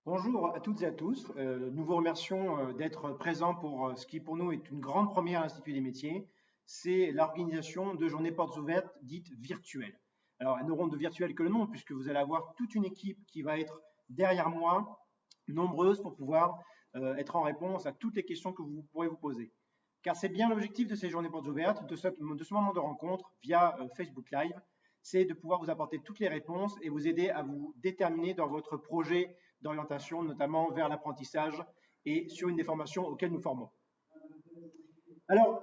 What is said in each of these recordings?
Bonjour à toutes et à tous. Nous vous remercions d'être présents pour ce qui pour nous est une grande première à l'Institut des métiers. C'est l'organisation de journées portes ouvertes dites virtuelles. Alors, elles n'auront de virtuel que le nom, puisque vous allez avoir toute une équipe qui va être derrière moi, nombreuse pour pouvoir être en réponse à toutes les questions que vous pourrez vous poser. Car c'est bien l'objectif de ces journées portes ouvertes, de ce moment de rencontre via Facebook Live, c'est de pouvoir vous apporter toutes les réponses et vous aider à vous déterminer dans votre projet d'orientation, notamment vers l'apprentissage et sur une des formations auxquelles nous formons. Alors,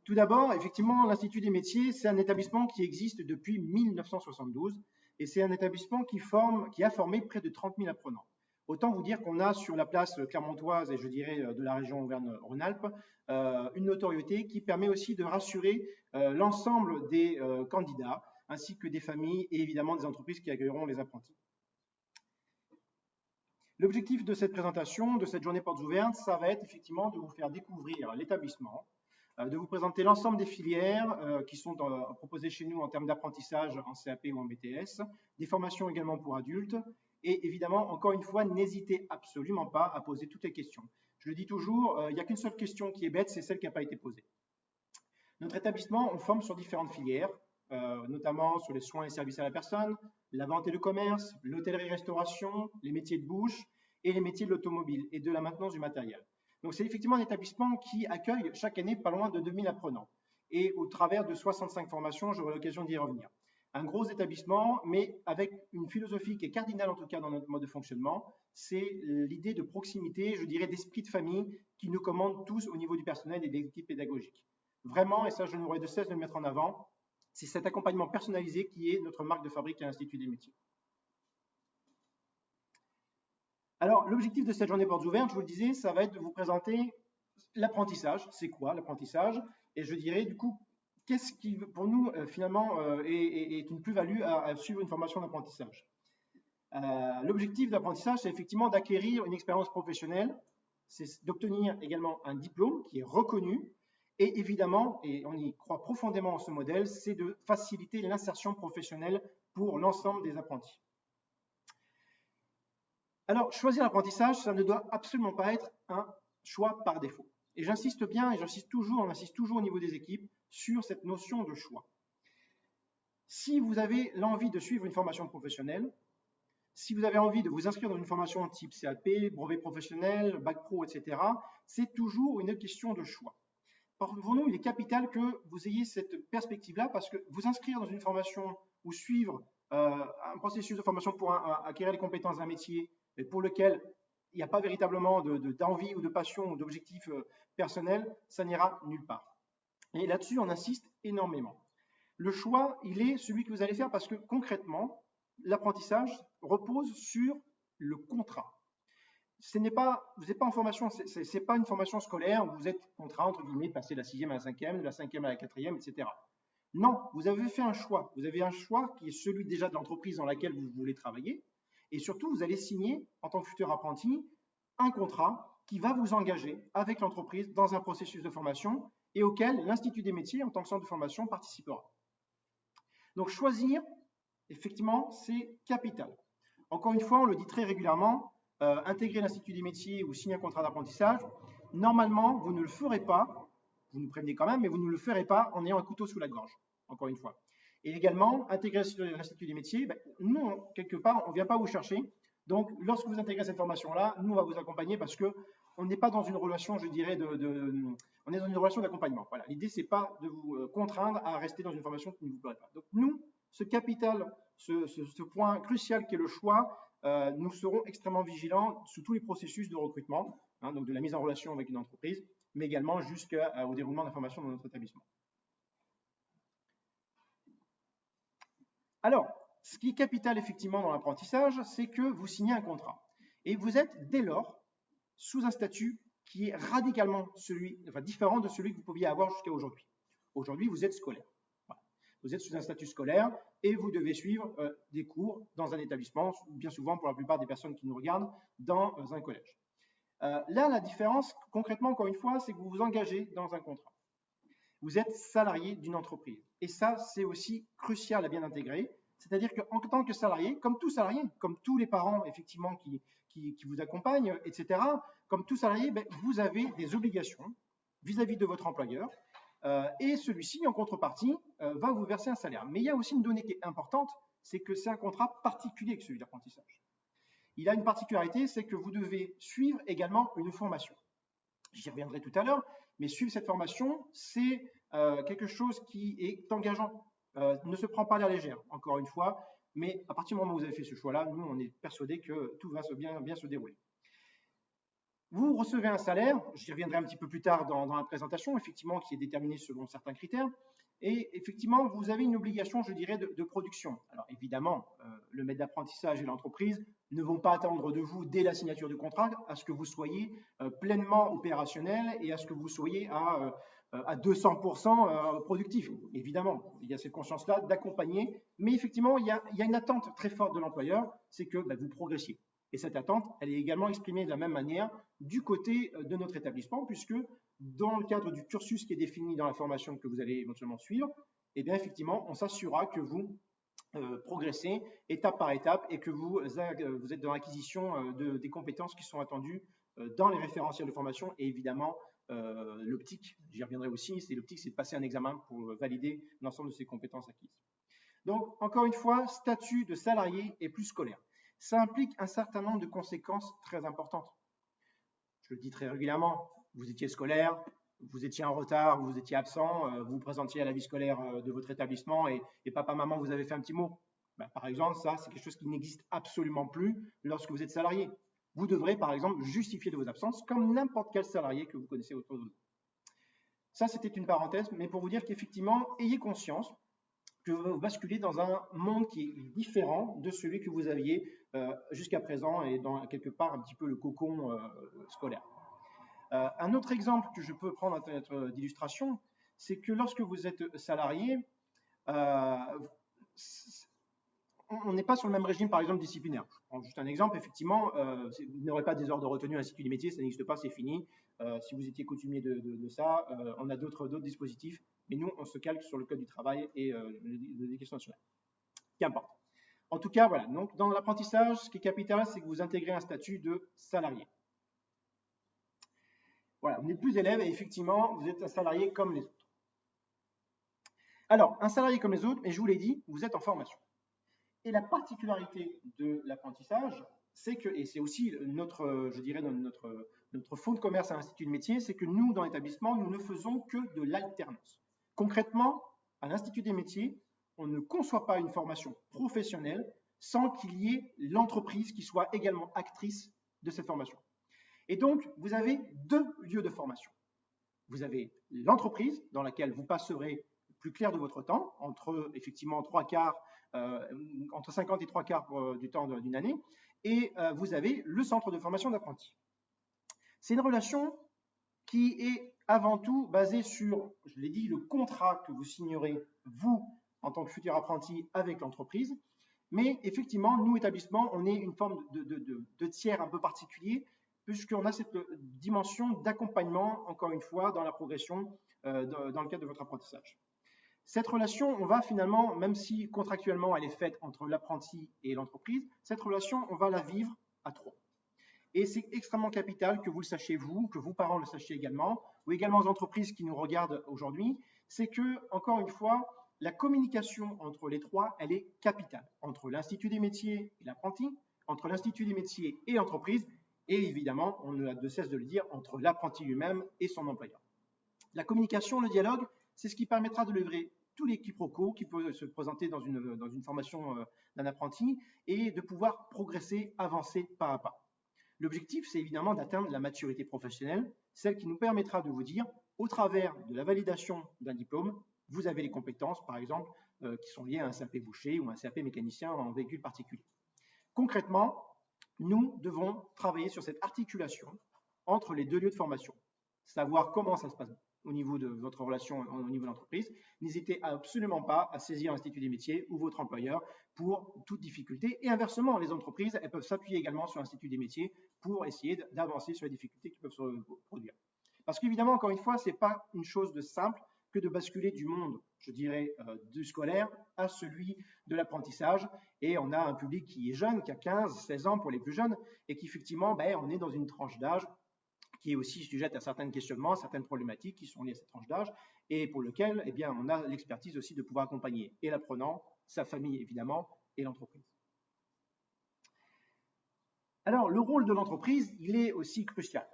tout d'abord, effectivement, l'Institut des métiers, c'est un établissement qui existe depuis 1972 et c'est un établissement qui a formé près de 30 000 apprenants. Autant vous dire qu'on a sur la place clermontoise et je dirais de la région Auvergne-Rhône-Alpes une notoriété qui permet aussi de rassurer l'ensemble des candidats ainsi que des familles et évidemment des entreprises qui accueilleront les apprentis. L'objectif de cette présentation, de cette journée portes ouvertes, ça va être effectivement de vous faire découvrir l'établissement, de vous présenter l'ensemble des filières qui sont proposées chez nous en termes d'apprentissage en CAP ou en BTS, des formations également pour adultes, et évidemment, encore une fois, n'hésitez absolument pas à poser toutes les questions. Je le dis toujours, il n'y a qu'une seule question qui est bête, c'est celle qui n'a pas été posée. Notre établissement, on forme sur différentes filières, notamment sur les soins et services à la personne, la vente et le commerce, l'hôtellerie-restauration, les métiers de bouche et les métiers de l'automobile et de la maintenance du matériel. Donc c'est effectivement un établissement qui accueille chaque année pas loin de 2000 apprenants. Et au travers de 65 formations, j'aurai l'occasion d'y revenir. Un gros établissement, mais avec une philosophie qui est cardinale en tout cas dans notre mode de fonctionnement, c'est l'idée de proximité, je dirais d'esprit de famille qui nous commande tous au niveau du personnel et des équipes pédagogiques. Vraiment, et ça je n'aurai de cesse de le mettre en avant, c'est cet accompagnement personnalisé qui est notre marque de fabrique à l'Institut des métiers. Alors, l'objectif de cette journée portes ouvertes, je vous le disais, ça va être de vous présenter l'apprentissage. C'est quoi l'apprentissage? Et je dirais, du coup, qu'est-ce qui, pour nous, finalement, est une plus-value à suivre une formation d'apprentissage? L'objectif d'apprentissage, c'est effectivement d'acquérir une expérience professionnelle, c'est d'obtenir également un diplôme qui est reconnu, et évidemment, et on y croit profondément en ce modèle, c'est de faciliter l'insertion professionnelle pour l'ensemble des apprentis. Alors, choisir l'apprentissage, ça ne doit absolument pas être un choix par défaut. Et j'insiste bien, et j'insiste toujours, on insiste toujours au niveau des équipes, sur cette notion de choix. Si vous avez l'envie de suivre une formation professionnelle, si vous avez envie de vous inscrire dans une formation type CAP, brevet professionnel, bac pro, etc., c'est toujours une question de choix. Pour nous, il est capital que vous ayez cette perspective-là parce que vous inscrire dans une formation ou suivre un processus de formation pour acquérir les compétences d'un métier et pour lequel il n'y a pas véritablement d'envie ou de passion ou d'objectif personnel, ça n'ira nulle part. Et là-dessus, on insiste énormément. Le choix, il est celui que vous allez faire parce que concrètement, l'apprentissage repose sur le contrat. Vous n'êtes pas en formation, c'est pas une formation scolaire où vous êtes contraint, entre guillemets, de passer de la 6e à la 5e, de la 5e à la 4e, etc. Non, vous avez fait un choix. Vous avez un choix qui est celui déjà de l'entreprise dans laquelle vous voulez travailler. Et surtout, vous allez signer, en tant que futur apprenti, un contrat qui va vous engager avec l'entreprise dans un processus de formation et auquel l'Institut des métiers, en tant que centre de formation, participera. Donc, choisir, effectivement, c'est capital. Encore une fois, on le dit très régulièrement, intégrer l'Institut des métiers ou signer un contrat d'apprentissage, normalement, vous ne le ferez pas, vous nous prévenez quand même, mais vous ne le ferez pas en ayant un couteau sous la gorge, encore une fois. Et également, intégrer l'Institut des métiers, ben, nous, quelque part, on ne vient pas vous chercher. Donc, lorsque vous intégrez cette formation-là, nous, on va vous accompagner parce qu'on n'est pas dans une relation, je dirais, on est dans une relation d'accompagnement. Voilà. L'idée, c'est pas de vous contraindre à rester dans une formation qui ne vous plairait pas. Donc, nous, ce capital, ce point crucial qui est le choix, nous serons extrêmement vigilants sous tous les processus de recrutement, hein, donc de la mise en relation avec une entreprise, mais également jusqu'au déroulement de la formation dans notre établissement. Alors, ce qui est capital effectivement dans l'apprentissage, c'est que vous signez un contrat. Et vous êtes dès lors sous un statut qui est radicalement différent de celui que vous pouviez avoir jusqu'à aujourd'hui. Aujourd'hui, vous êtes scolaire. Voilà. Vous êtes sous un statut scolaire et vous devez suivre des cours dans un établissement, bien souvent pour la plupart des personnes qui nous regardent, dans un collège. Là, la différence, concrètement, encore une fois, c'est que vous vous engagez dans un contrat. Vous êtes salarié d'une entreprise. Et ça, c'est aussi crucial à bien intégrer. C'est-à-dire qu'en tant que salarié, comme tout salarié, comme tous les parents effectivement qui vous accompagnent, etc., comme tout salarié, ben, vous avez des obligations vis-à-vis de votre employeur et celui-ci, en contrepartie, va vous verser un salaire. Mais il y a aussi une donnée qui est importante, c'est que c'est un contrat particulier que celui d'apprentissage. Il a une particularité, c'est que vous devez suivre également une formation. J'y reviendrai tout à l'heure, mais suivre cette formation, c'est quelque chose qui est engageant, ne se prend pas à la légère, encore une fois, mais à partir du moment où vous avez fait ce choix-là, nous, on est persuadés que tout va bien se dérouler. Vous recevez un salaire, j'y reviendrai un petit peu plus tard dans la présentation, effectivement, qui est déterminé selon certains critères, et effectivement, vous avez une obligation, je dirais, de production. Alors évidemment, le maître d'apprentissage et l'entreprise ne vont pas attendre de vous, dès la signature du contrat, à ce que vous soyez pleinement opérationnel et à ce que vous soyez à 200% productif. Évidemment, il y a cette conscience-là d'accompagner, mais effectivement, il y a une attente très forte de l'employeur, c'est que vous progressiez. Et cette attente, elle est également exprimée de la même manière du côté de notre établissement, puisque dans le cadre du cursus qui est défini dans la formation que vous allez éventuellement suivre, eh bien effectivement, on s'assurera que vous progressez étape par étape et que vous êtes dans l'acquisition des compétences qui sont attendues dans les référentiels de formation et évidemment l'optique, j'y reviendrai aussi, l'optique, c'est de passer un examen pour valider l'ensemble de ces compétences acquises. Donc, encore une fois, statut de salarié et plus scolaire. Ça implique un certain nombre de conséquences très importantes. Je le dis très régulièrement, vous étiez scolaire, vous étiez en retard, vous étiez absent, vous vous présentiez à la vie scolaire de votre établissement et papa, maman, vous avez fait un petit mot. Ben, par exemple, ça, c'est quelque chose qui n'existe absolument plus lorsque vous êtes salarié. Vous devrez, par exemple, justifier de vos absences comme n'importe quel salarié que vous connaissez autour de vous. Ça, c'était une parenthèse, mais pour vous dire qu'effectivement, ayez conscience que vous basculez dans un monde qui est différent de celui que vous aviez jusqu'à présent et dans quelque part un petit peu le cocon scolaire. Un autre exemple que je peux prendre à titre d'illustration, c'est que lorsque vous êtes salarié, on n'est pas sur le même régime, par exemple, disciplinaire. Je prends juste un exemple, effectivement, vous n'aurez pas des ordres de retenue à l'Institut des métiers, ça n'existe pas, c'est fini. Si vous étiez coutumier de ça, on a d'autres dispositifs, mais nous, on se calque sur le Code du travail et l'éducation nationale. Qu'importe. En tout cas, voilà. Donc, dans l'apprentissage, ce qui est capital, c'est que vous intégrez un statut de salarié. Voilà, vous n'êtes plus élève et effectivement, vous êtes un salarié comme les autres. Alors, un salarié comme les autres, et je vous l'ai dit, vous êtes en formation. Et la particularité de l'apprentissage, c'est que, et c'est aussi notre, je dirais, notre fonds de commerce à l'Institut de métier, c'est que nous, dans l'établissement, nous ne faisons que de l'alternance. Concrètement, à l'Institut des métiers, on ne conçoit pas une formation professionnelle sans qu'il y ait l'entreprise qui soit également actrice de cette formation. Et donc, vous avez deux lieux de formation. Vous avez l'entreprise dans laquelle vous passerez le plus clair de votre temps, entre effectivement entre 50 et 3/4 du temps d'une année, et vous avez le centre de formation d'apprentis. C'est une relation qui est avant tout basée sur, je l'ai dit, le contrat que vous signerez, vous, en tant que futur apprenti, avec l'entreprise. Mais effectivement, nous, établissement, on est une forme de tiers un peu particulier, puisqu'on a cette dimension d'accompagnement, encore une fois, dans la progression dans le cadre de votre apprentissage. Cette relation, on va finalement, même si contractuellement elle est faite entre l'apprenti et l'entreprise, cette relation, on va la vivre à trois. Et c'est extrêmement capital que vous le sachiez vous, que vous parents le sachiez également, ou également les entreprises qui nous regardent aujourd'hui, c'est que, encore une fois, la communication entre les trois, elle est capitale, entre l'Institut des métiers et l'apprenti, entre l'Institut des métiers et l'entreprise, et évidemment, on n'a de cesse de le dire, entre l'apprenti lui-même et son employeur. La communication, le dialogue, c'est ce qui permettra de lever tous les quiproquos qui peuvent se présenter dans une formation d'un apprenti et de pouvoir progresser, avancer pas à pas. L'objectif, c'est évidemment d'atteindre la maturité professionnelle, celle qui nous permettra de vous dire, au travers de la validation d'un diplôme, vous avez les compétences, par exemple, qui sont liées à un CAP boucher ou un CAP mécanicien en véhicule particulier. Concrètement, nous devons travailler sur cette articulation entre les deux lieux de formation, savoir comment ça se passe au niveau de votre relation au niveau de l'entreprise. N'hésitez absolument pas à saisir l'Institut des métiers ou votre employeur pour toute difficulté. Et inversement, les entreprises, elles peuvent s'appuyer également sur l'Institut des métiers pour essayer d'avancer sur les difficultés qui peuvent se produire. Parce qu'évidemment, encore une fois, ce n'est pas une chose de simple que de basculer du monde, je dirais, du scolaire à celui de l'apprentissage. Et on a un public qui est jeune, qui a 15, 16 ans pour les plus jeunes, et qui effectivement, on est dans une tranche d'âge qui est aussi sujette à certains questionnements, certaines problématiques qui sont liées à cette tranche d'âge, et pour lequel on a l'expertise aussi de pouvoir accompagner et l'apprenant, sa famille évidemment, et l'entreprise. Alors, le rôle de l'entreprise, il est aussi crucial.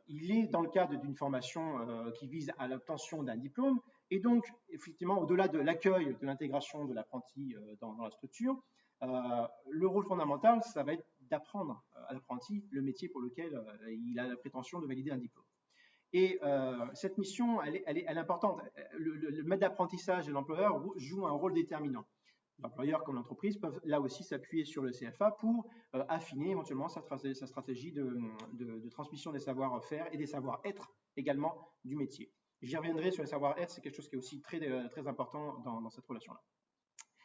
Il est dans le cadre d'une formation qui vise à l'obtention d'un diplôme, et donc, effectivement, au-delà de l'accueil, de l'intégration de l'apprenti dans la structure, le rôle fondamental, ça va être d'apprendre à l'apprenti le métier pour lequel il a la prétention de valider un diplôme. Et cette mission, elle est importante. Le maître d'apprentissage et l'employeur jouent un rôle déterminant. L'employeur comme l'entreprise peuvent là aussi s'appuyer sur le CFA pour affiner éventuellement sa stratégie de transmission des savoir-faire et des savoir-être également du métier. J'y reviendrai sur le savoir-être, c'est quelque chose qui est aussi très, très important dans cette relation-là.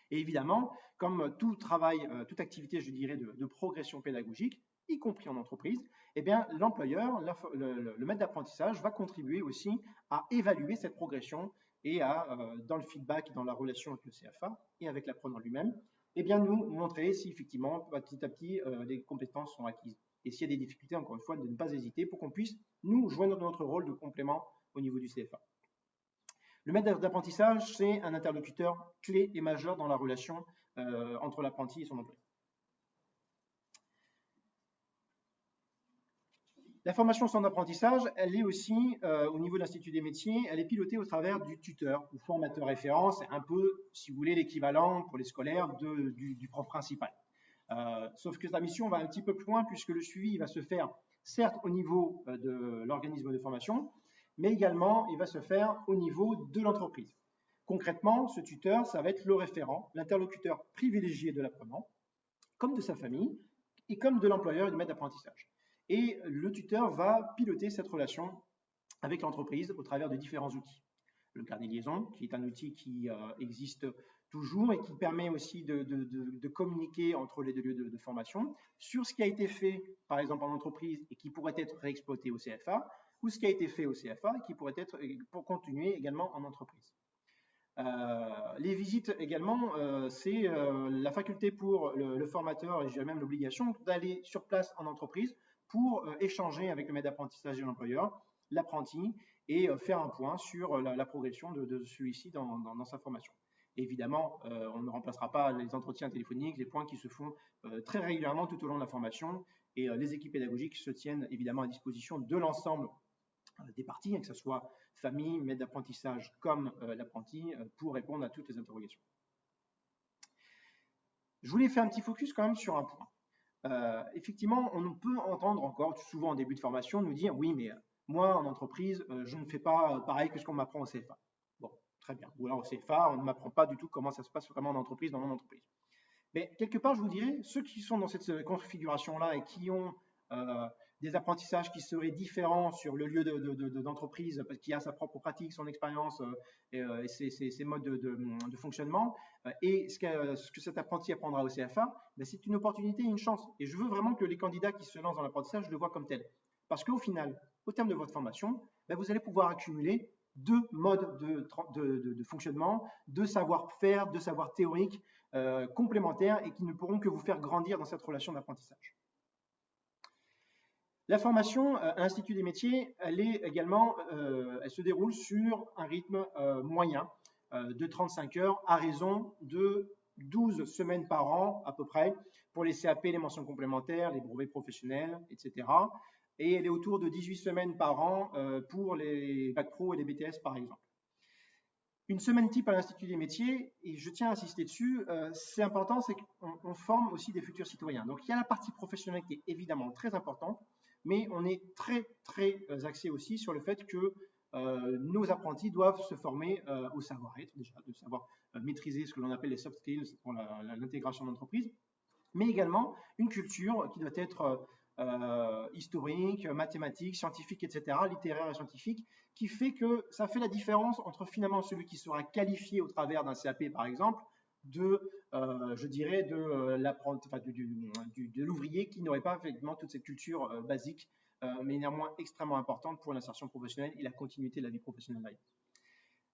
Et évidemment, comme tout travail, toute activité, je dirais, de progression pédagogique, y compris en entreprise, l'employeur, le maître d'apprentissage va contribuer aussi à évaluer cette progression et à, dans le feedback, dans la relation avec le CFA et avec l'apprenant lui-même, nous montrer si effectivement, petit à petit, les compétences sont acquises. Et s'il y a des difficultés, encore une fois, de ne pas hésiter pour qu'on puisse, nous, jouer notre rôle de complément au niveau du CFA. Le maître d'apprentissage, c'est un interlocuteur clé et majeur dans la relation entre l'apprenti et son employeur. La formation sans apprentissage, elle est aussi, au niveau de l'Institut des métiers, elle est pilotée au travers du tuteur ou formateur référent. C'est un peu, si vous voulez, l'équivalent pour les scolaires du prof principal. Sauf que sa mission va un petit peu plus loin puisque le suivi va se faire, certes, au niveau de l'organisme de formation, mais également, il va se faire au niveau de l'entreprise. Concrètement, ce tuteur, ça va être le référent, l'interlocuteur privilégié de l'apprenant, comme de sa famille, et comme de l'employeur et du maître d'apprentissage. Et le tuteur va piloter cette relation avec l'entreprise au travers de différents outils. Le carnet de liaison, qui est un outil qui existe toujours et qui permet aussi de communiquer entre les deux lieux de formation sur ce qui a été fait, par exemple, en entreprise et qui pourrait être réexploité au CFA, ou ce qui a été fait au CFA et qui pourrait être pour continuer également en entreprise. Les visites également, c'est la faculté pour le formateur, et je dirais même l'obligation, d'aller sur place en entreprise pour échanger avec le maître d'apprentissage et l'employeur, l'apprenti, et faire un point sur la progression de celui-ci dans sa formation. Et évidemment, on ne remplacera pas les entretiens téléphoniques, les points qui se font très régulièrement tout au long de la formation, et les équipes pédagogiques se tiennent évidemment à disposition de l'ensemble des parties, que ce soit famille, maître d'apprentissage comme l'apprenti, pour répondre à toutes les interrogations. Je voulais faire un petit focus quand même sur un point. Effectivement, on peut entendre encore souvent en début de formation nous dire « oui, mais moi, en entreprise, je ne fais pas pareil que ce qu'on m'apprend au CFA ». Bon, très bien. Ou alors au CFA, on ne m'apprend pas du tout comment ça se passe vraiment en entreprise, dans mon entreprise. Mais quelque part, je vous dirais, ceux qui sont dans cette configuration-là et qui ont des apprentissages qui seraient différents sur le lieu d'entreprise, parce qu'il a sa propre pratique, son expérience et ses modes de fonctionnement, et ce que cet apprenti apprendra au CFA, c'est une opportunité et une chance. Et je veux vraiment que les candidats qui se lancent dans l'apprentissage le voient comme tel. Parce qu'au final, au terme de votre formation, vous allez pouvoir accumuler deux modes de fonctionnement, de savoir-faire, de savoir théorique, complémentaires et qui ne pourront que vous faire grandir dans cette relation d'apprentissage. La formation à l'Institut des métiers, elle est également, elle se déroule sur un rythme moyen de 35 heures à raison de 12 semaines par an à peu près pour les CAP, les mentions complémentaires, les brevets professionnels, etc. Et elle est autour de 18 semaines par an pour les Bac Pro et les BTS par exemple. Une semaine type à l'Institut des métiers, et je tiens à insister dessus, c'est important, c'est qu'on forme aussi des futurs citoyens. Donc il y a la partie professionnelle qui est évidemment très importante, mais on est très, très axé aussi sur le fait que nos apprentis doivent se former au savoir-être, déjà, de savoir maîtriser ce que l'on appelle les soft skills pour l'intégration d'entreprise, mais également une culture qui doit être historique, mathématique, scientifique, etc., littéraire et scientifique, qui fait que ça fait la différence entre finalement celui qui sera qualifié au travers d'un CAP, par exemple, je dirais, de l'ouvrier qui n'aurait pas effectivement toute cette culture basique, mais néanmoins extrêmement importante pour l'insertion professionnelle et la continuité de la vie professionnelle.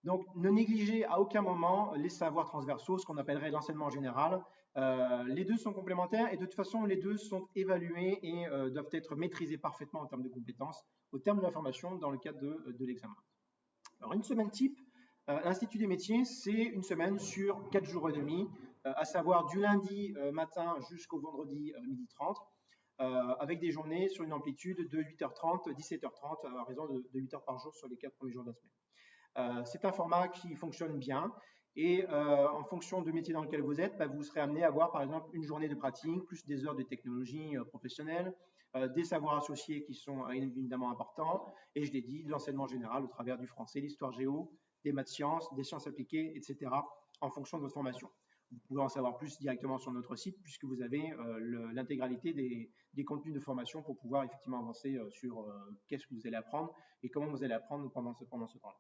Donc, ne négligez à aucun moment les savoirs transversaux, ce qu'on appellerait l'enseignement général. Les deux sont complémentaires et de toute façon, les deux sont évalués et doivent être maîtrisés parfaitement en termes de compétences, au terme de la formation dans le cadre de l'examen. Alors, une semaine type, l'Institut des métiers, c'est une semaine sur 4 jours et demi, à savoir du lundi matin jusqu'au vendredi midi 30, avec des journées sur une amplitude de 8h30, 17h30, à raison de 8 heures par jour sur les 4 premiers jours de la semaine. C'est un format qui fonctionne bien et en fonction du métier dans lequel vous êtes, vous serez amené à avoir par exemple une journée de pratique, plus des heures de technologie professionnelle, des savoirs associés qui sont évidemment importants, et je l'ai dit, de l'enseignement général au travers du français, l'histoire géo, des maths sciences, des sciences appliquées, etc. en fonction de votre formation. Vous pouvez en savoir plus directement sur notre site puisque vous avez l'intégralité des contenus de formation pour pouvoir effectivement avancer sur qu'est-ce que vous allez apprendre et comment vous allez apprendre pendant ce temps-là.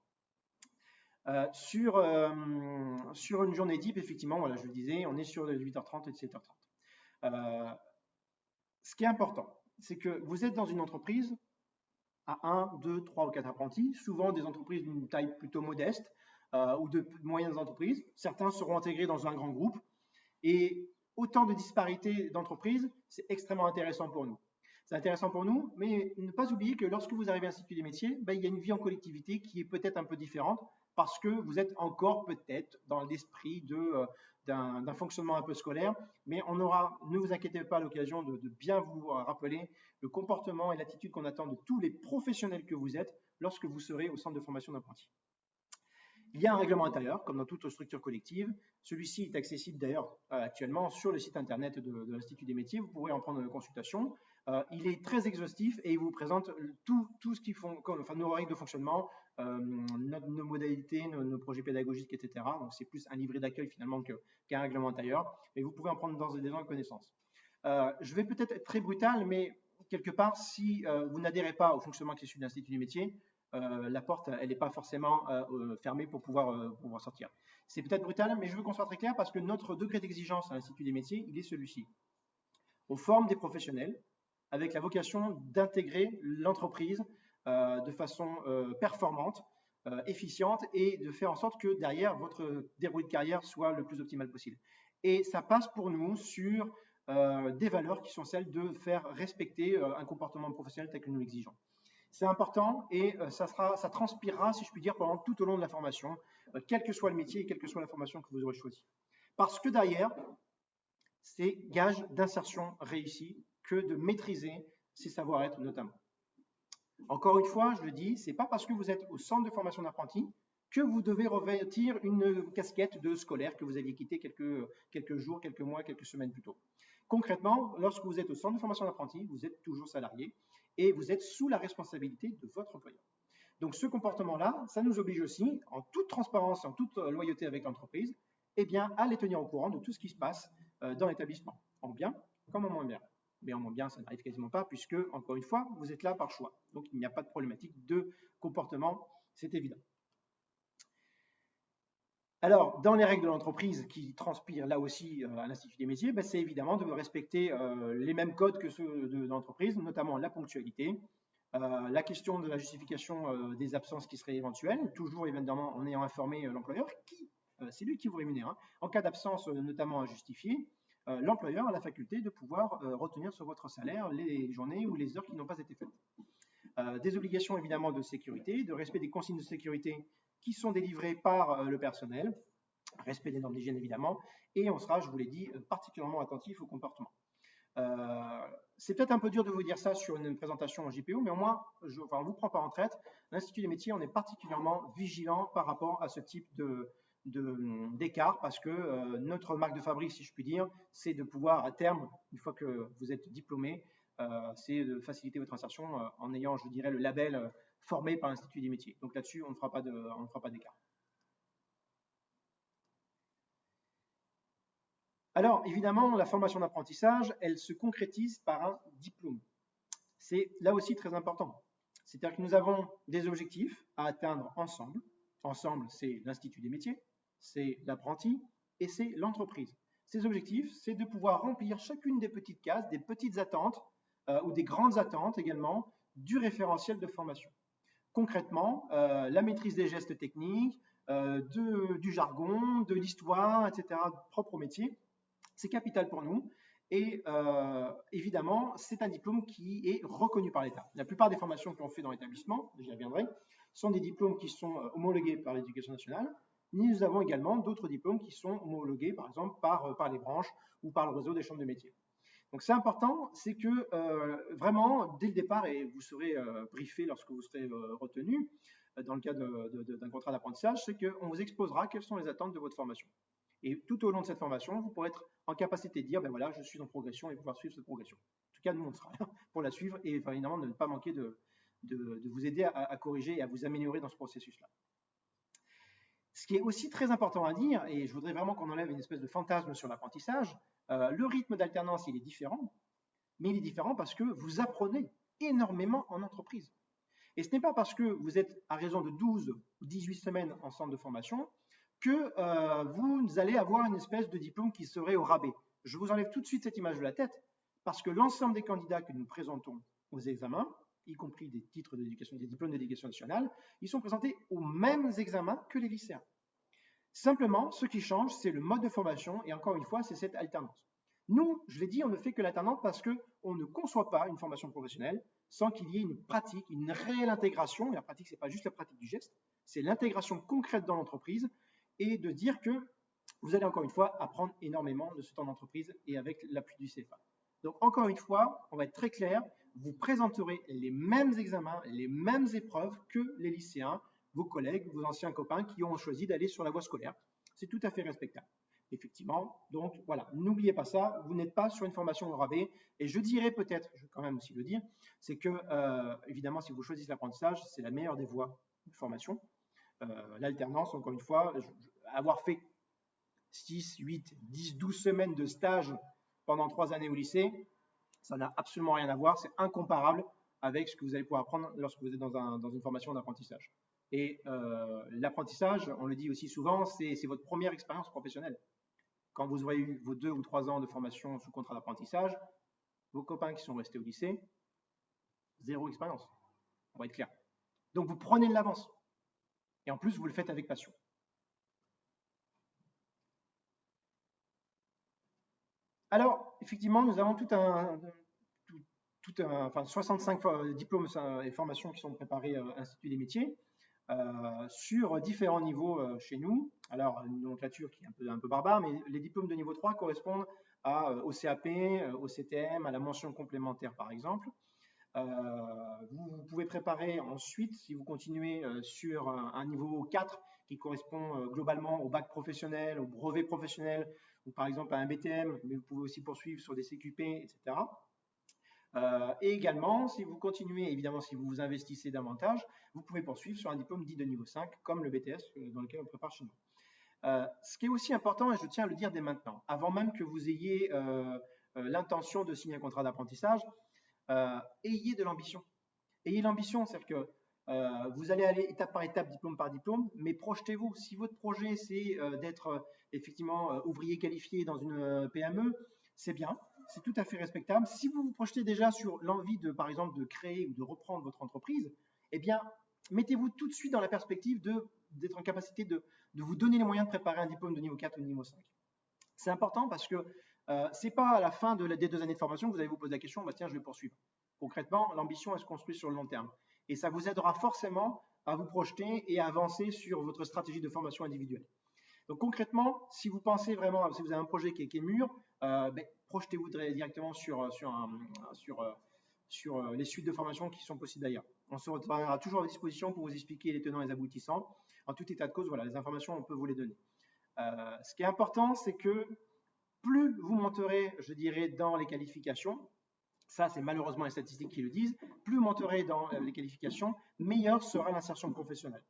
Sur une journée type, effectivement, voilà, je le disais, on est sur 8h30 et 17h30. Ce qui est important, c'est que vous êtes dans une entreprise à 1, 2, 3 ou 4 apprentis, souvent des entreprises d'une taille plutôt modeste ou de moyennes entreprises. Certains seront intégrés dans un grand groupe. Et autant de disparités d'entreprises, c'est extrêmement intéressant pour nous. C'est intéressant pour nous, mais ne pas oublier que lorsque vous arrivez à l'Institut des métiers, il y a une vie en collectivité qui est peut-être un peu différente parce que vous êtes encore peut-être dans l'esprit d'un fonctionnement un peu scolaire, mais on aura, ne vous inquiétez pas, l'occasion de bien vous rappeler le comportement et l'attitude qu'on attend de tous les professionnels que vous êtes lorsque vous serez au centre de formation d'apprentis. Il y a un règlement intérieur, comme dans toute structure collective. Celui-ci est accessible d'ailleurs actuellement sur le site internet de l'Institut des métiers. Vous pourrez en prendre une consultation. Il est très exhaustif et il vous présente tout ce qui font, enfin, nos règles de fonctionnement, nos modalités, nos projets pédagogiques, etc. Donc c'est plus un livret d'accueil finalement qu'un règlement intérieur. Mais vous pouvez en prendre d'ores et déjà connaissance. Je vais peut-être être très brutal, mais quelque part, si vous n'adhérez pas au fonctionnement qui est celui de l'Institut des métiers, la porte, elle n'est pas forcément fermée pour pouvoir sortir. C'est peut-être brutal, mais je veux qu'on soit très clair parce que notre degré d'exigence à l'Institut des métiers, il est celui-ci. On forme des professionnels avec la vocation d'intégrer l'entreprise de façon performante, efficiente et de faire en sorte que derrière, votre déroulé de carrière soit le plus optimal possible. Et ça passe pour nous sur des valeurs qui sont celles de faire respecter un comportement professionnel tel que nous l'exigeons. C'est important et ça transpirera, si je puis dire, pendant tout au long de la formation, quel que soit le métier et quelle que soit la formation que vous aurez choisie. Parce que derrière, c'est gage d'insertion réussie que de maîtriser ces savoir-être notamment. Encore une fois, je le dis, ce n'est pas parce que vous êtes au centre de formation d'apprentis que vous devez revêtir une casquette de scolaire que vous aviez quitté quelques jours, quelques mois, quelques semaines plus tôt. Concrètement, lorsque vous êtes au centre de formation d'apprentis, vous êtes toujours salarié et vous êtes sous la responsabilité de votre employeur. Donc ce comportement-là, ça nous oblige aussi, en toute transparence, en toute loyauté avec l'entreprise, à les tenir au courant de tout ce qui se passe dans l'établissement, en bien comme en moins bien. Mais en moins bien, ça n'arrive quasiment pas, puisque, encore une fois, vous êtes là par choix. Donc il n'y a pas de problématique de comportement, c'est évident. Alors, dans les règles de l'entreprise qui transpirent là aussi à l'Institut des métiers, c'est évidemment de respecter les mêmes codes que ceux de l'entreprise, notamment la ponctualité, la question de la justification des absences qui seraient éventuelles, toujours évidemment en ayant informé l'employeur, c'est lui qui vous rémunère. Hein. En cas d'absence notamment à justifier, l'employeur a la faculté de pouvoir retenir sur votre salaire les journées ou les heures qui n'ont pas été faites. Des obligations évidemment de sécurité, de respect des consignes de sécurité qui sont délivrées par le personnel, respect des normes d'hygiène évidemment, et on sera, je vous l'ai dit, particulièrement attentif au comportement. C'est peut-être un peu dur de vous dire ça sur une présentation en JPO, mais au moins, on ne vous prend pas en traite. L'Institut des métiers, on est particulièrement vigilant par rapport à ce type d'écart, parce que notre marque de fabrique, si je puis dire, c'est de pouvoir à terme, une fois que vous êtes diplômé, c'est de faciliter votre insertion en ayant, je dirais, le label formé par l'Institut des métiers. Donc là-dessus, on ne fera pas d'écart. Alors, évidemment, la formation d'apprentissage, elle se concrétise par un diplôme. C'est là aussi très important. C'est-à-dire que nous avons des objectifs à atteindre ensemble. Ensemble, c'est l'Institut des métiers, c'est l'apprenti et c'est l'entreprise. Ces objectifs, c'est de pouvoir remplir chacune des petites cases, des petites attentes ou des grandes attentes également du référentiel de formation. Concrètement, la maîtrise des gestes techniques, du jargon, de l'histoire, etc., propre au métier. C'est capital pour nous. Et évidemment, c'est un diplôme qui est reconnu par l'État. La plupart des formations qu'on fait dans l'établissement, j'y reviendrai, sont des diplômes qui sont homologués par l'Éducation nationale. Nous avons également d'autres diplômes qui sont homologués, par exemple, par les branches ou par le réseau des chambres de métiers. Donc c'est important, c'est que vraiment, dès le départ, et vous serez briefé lorsque vous serez retenu dans le cadre d'un contrat d'apprentissage, c'est qu'on vous exposera quelles sont les attentes de votre formation. Et tout au long de cette formation, vous pourrez être en capacité de dire, ben voilà, je suis en progression et pouvoir suivre cette progression. En tout cas, nous, on sera là pour la suivre et évidemment de ne pas manquer de vous aider à corriger et à vous améliorer dans ce processus-là. Ce qui est aussi très important à dire, et je voudrais vraiment qu'on enlève une espèce de fantasme sur l'apprentissage, le rythme d'alternance, il est différent, mais il est différent parce que vous apprenez énormément en entreprise. Et ce n'est pas parce que vous êtes à raison de 12 ou 18 semaines en centre de formation que vous allez avoir une espèce de diplôme qui serait au rabais. Je vous enlève tout de suite cette image de la tête, parce que l'ensemble des candidats que nous présentons aux examens, y compris des titres d'éducation, des diplômes d'éducation nationale, ils sont présentés aux mêmes examens que les lycéens. Simplement, ce qui change, c'est le mode de formation, et encore une fois, c'est cette alternance. Nous, je l'ai dit, on ne fait que l'alternance parce qu'on ne conçoit pas une formation professionnelle sans qu'il y ait une pratique, une réelle intégration. Et la pratique, ce n'est pas juste la pratique du geste, c'est l'intégration concrète dans l'entreprise et de dire que vous allez encore une fois apprendre énormément de ce temps d'entreprise et avec l'appui du CFA. Donc encore une fois, on va être très clair, vous présenterez les mêmes examens, les mêmes épreuves que les lycéens, vos collègues, vos anciens copains qui ont choisi d'aller sur la voie scolaire. C'est tout à fait respectable. Effectivement, donc voilà, n'oubliez pas ça, vous n'êtes pas sur une formation au rabais. Et je dirais peut-être, je vais quand même aussi le dire, c'est que évidemment, si vous choisissez l'apprentissage, c'est la meilleure des voies de formation. L'alternance, encore une fois, avoir fait 6, 8, 10, 12 semaines de stage pendant 3 années au lycée, ça n'a absolument rien à voir, c'est incomparable avec ce que vous allez pouvoir apprendre lorsque vous êtes dans une formation d'apprentissage. Et l'apprentissage, on le dit aussi souvent, c'est votre première expérience professionnelle. Quand vous aurez eu vos 2 ou 3 ans de formation sous contrat d'apprentissage, vos copains qui sont restés au lycée, 0 expérience. On va être clair. Donc vous prenez de l'avance. Et en plus, vous le faites avec passion. Alors, effectivement, nous avons enfin 65 diplômes et formations qui sont préparés à l'Institut des métiers sur différents niveaux chez nous. Alors, une nomenclature qui est un peu barbare, mais les diplômes de niveau 3 correspondent au CAP, au CTM, à la mention complémentaire par exemple. Vous pouvez préparer ensuite, si vous continuez sur un niveau 4 qui correspond globalement au bac professionnel, au brevet professionnel, ou par exemple à un BTM, mais vous pouvez aussi poursuivre sur des CQP, etc. Et également, si vous continuez, évidemment, si vous vous investissez davantage, vous pouvez poursuivre sur un diplôme dit de niveau 5, comme le BTS dans lequel on prépare chez nous. Ce qui est aussi important, et je tiens à le dire dès maintenant, avant même que vous ayez l'intention de signer un contrat d'apprentissage, ayez de l'ambition. Ayez l'ambition, c'est-à-dire que vous allez aller étape par diplôme, mais projetez-vous. Si votre projet, c'est d'être effectivement ouvrier qualifié dans une PME, c'est bien, c'est tout à fait respectable. Si vous vous projetez déjà sur l'envie de, par exemple, de créer ou de reprendre votre entreprise, eh bien, mettez-vous tout de suite dans la perspective d'être en capacité de vous donner les moyens de préparer un diplôme de niveau 4 ou de niveau 5. C'est important parce que ce n'est pas à la fin des 2 années de formation que vous allez vous poser la question, bah, tiens, je vais poursuivre. Concrètement, l'ambition, elle se construit sur le long terme. Et ça vous aidera forcément à vous projeter et à avancer sur votre stratégie de formation individuelle. Donc concrètement, si vous pensez vraiment, si vous avez un projet qui est mûr, projetez-vous directement sur les suites de formation qui sont possibles d'ailleurs. On se retrouvera toujours à disposition pour vous expliquer les tenants et les aboutissants. En tout état de cause, voilà, les informations, on peut vous les donner. Ce qui est important, c'est que plus vous monterez, je dirais, dans les qualifications, ça c'est malheureusement les statistiques qui le disent, plus vous monterez dans les qualifications, meilleure sera l'insertion professionnelle.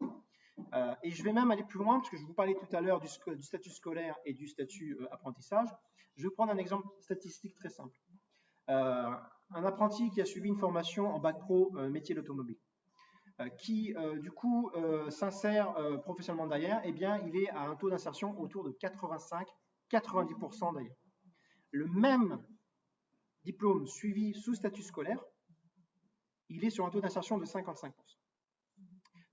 Et je vais même aller plus loin, parce que je vous parlais tout à l'heure du statut scolaire et du statut apprentissage. Je vais prendre un exemple statistique très simple. Un apprenti qui a suivi une formation en bac pro métier d'automobile, qui du coup s'insère professionnellement derrière, eh bien il est à un taux d'insertion autour de 85-90% d'ailleurs. Le même diplôme suivi sous statut scolaire, il est sur un taux d'insertion de 55%.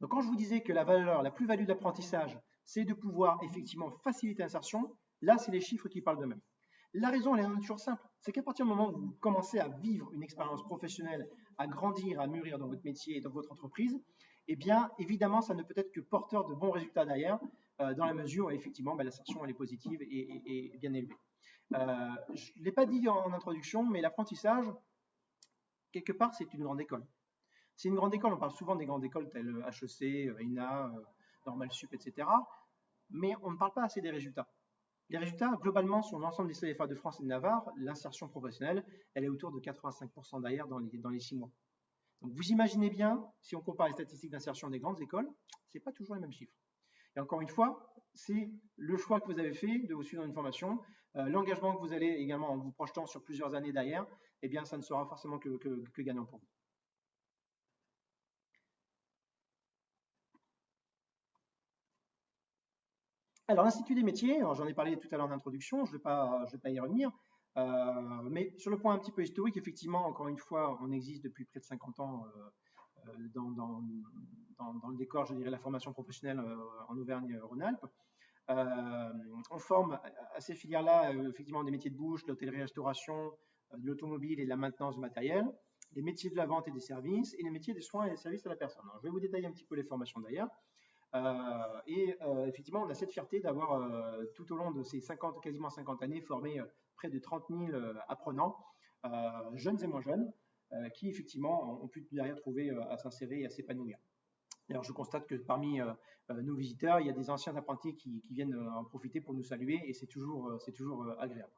Donc quand je vous disais que la plus-value de l'apprentissage, c'est de pouvoir effectivement faciliter l'insertion. Là, c'est les chiffres qui parlent d'eux-mêmes. La raison, elle est toujours simple, c'est qu'à partir du moment où vous commencez à vivre une expérience professionnelle, à grandir, à mûrir dans votre métier et dans votre entreprise, eh bien, évidemment, ça ne peut être que porteur de bons résultats derrière, dans la mesure où, effectivement, l'insertion, elle est positive et bien élevée. Je ne l'ai pas dit en introduction, mais l'apprentissage, quelque part, c'est une grande école. C'est une grande école, on parle souvent des grandes écoles telles HEC, ENA, Normal Sup, etc. Mais on ne parle pas assez des résultats. Les résultats, globalement, sur l'ensemble des CFA de France et de Navarre, l'insertion professionnelle, elle est autour de 85% d'ailleurs dans les 6 mois. Donc vous imaginez bien, si on compare les statistiques d'insertion des grandes écoles, ce n'est pas toujours les mêmes chiffres. Et encore une fois, c'est le choix que vous avez fait de vous suivre dans une formation, l'engagement que vous allez également en vous projetant sur plusieurs années derrière, eh bien ça ne sera forcément que gagnant pour vous. Alors, l'Institut des métiers, j'en ai parlé tout à l'heure en introduction, je ne vais pas y revenir, mais sur le point un petit peu historique, effectivement, encore une fois, on existe depuis près de 50 ans dans le décor, je dirais, la formation professionnelle en Auvergne-Rhône-Alpes. On forme à ces filières-là, effectivement, des métiers de bouche, de l'hôtellerie-restauration, de l'automobile et de la maintenance du matériel, les métiers de la vente et des services, et les métiers des soins et des services à la personne. Alors, je vais vous détailler un petit peu les formations d'ailleurs. Effectivement, on a cette fierté d'avoir tout au long de ces quasiment 50 années formé près de 30 000 apprenants, jeunes et moins jeunes, qui effectivement ont pu derrière trouver à s'insérer et à s'épanouir. D'ailleurs, je constate que parmi nos visiteurs, il y a des anciens apprentis qui viennent en profiter pour nous saluer et c'est toujours agréable.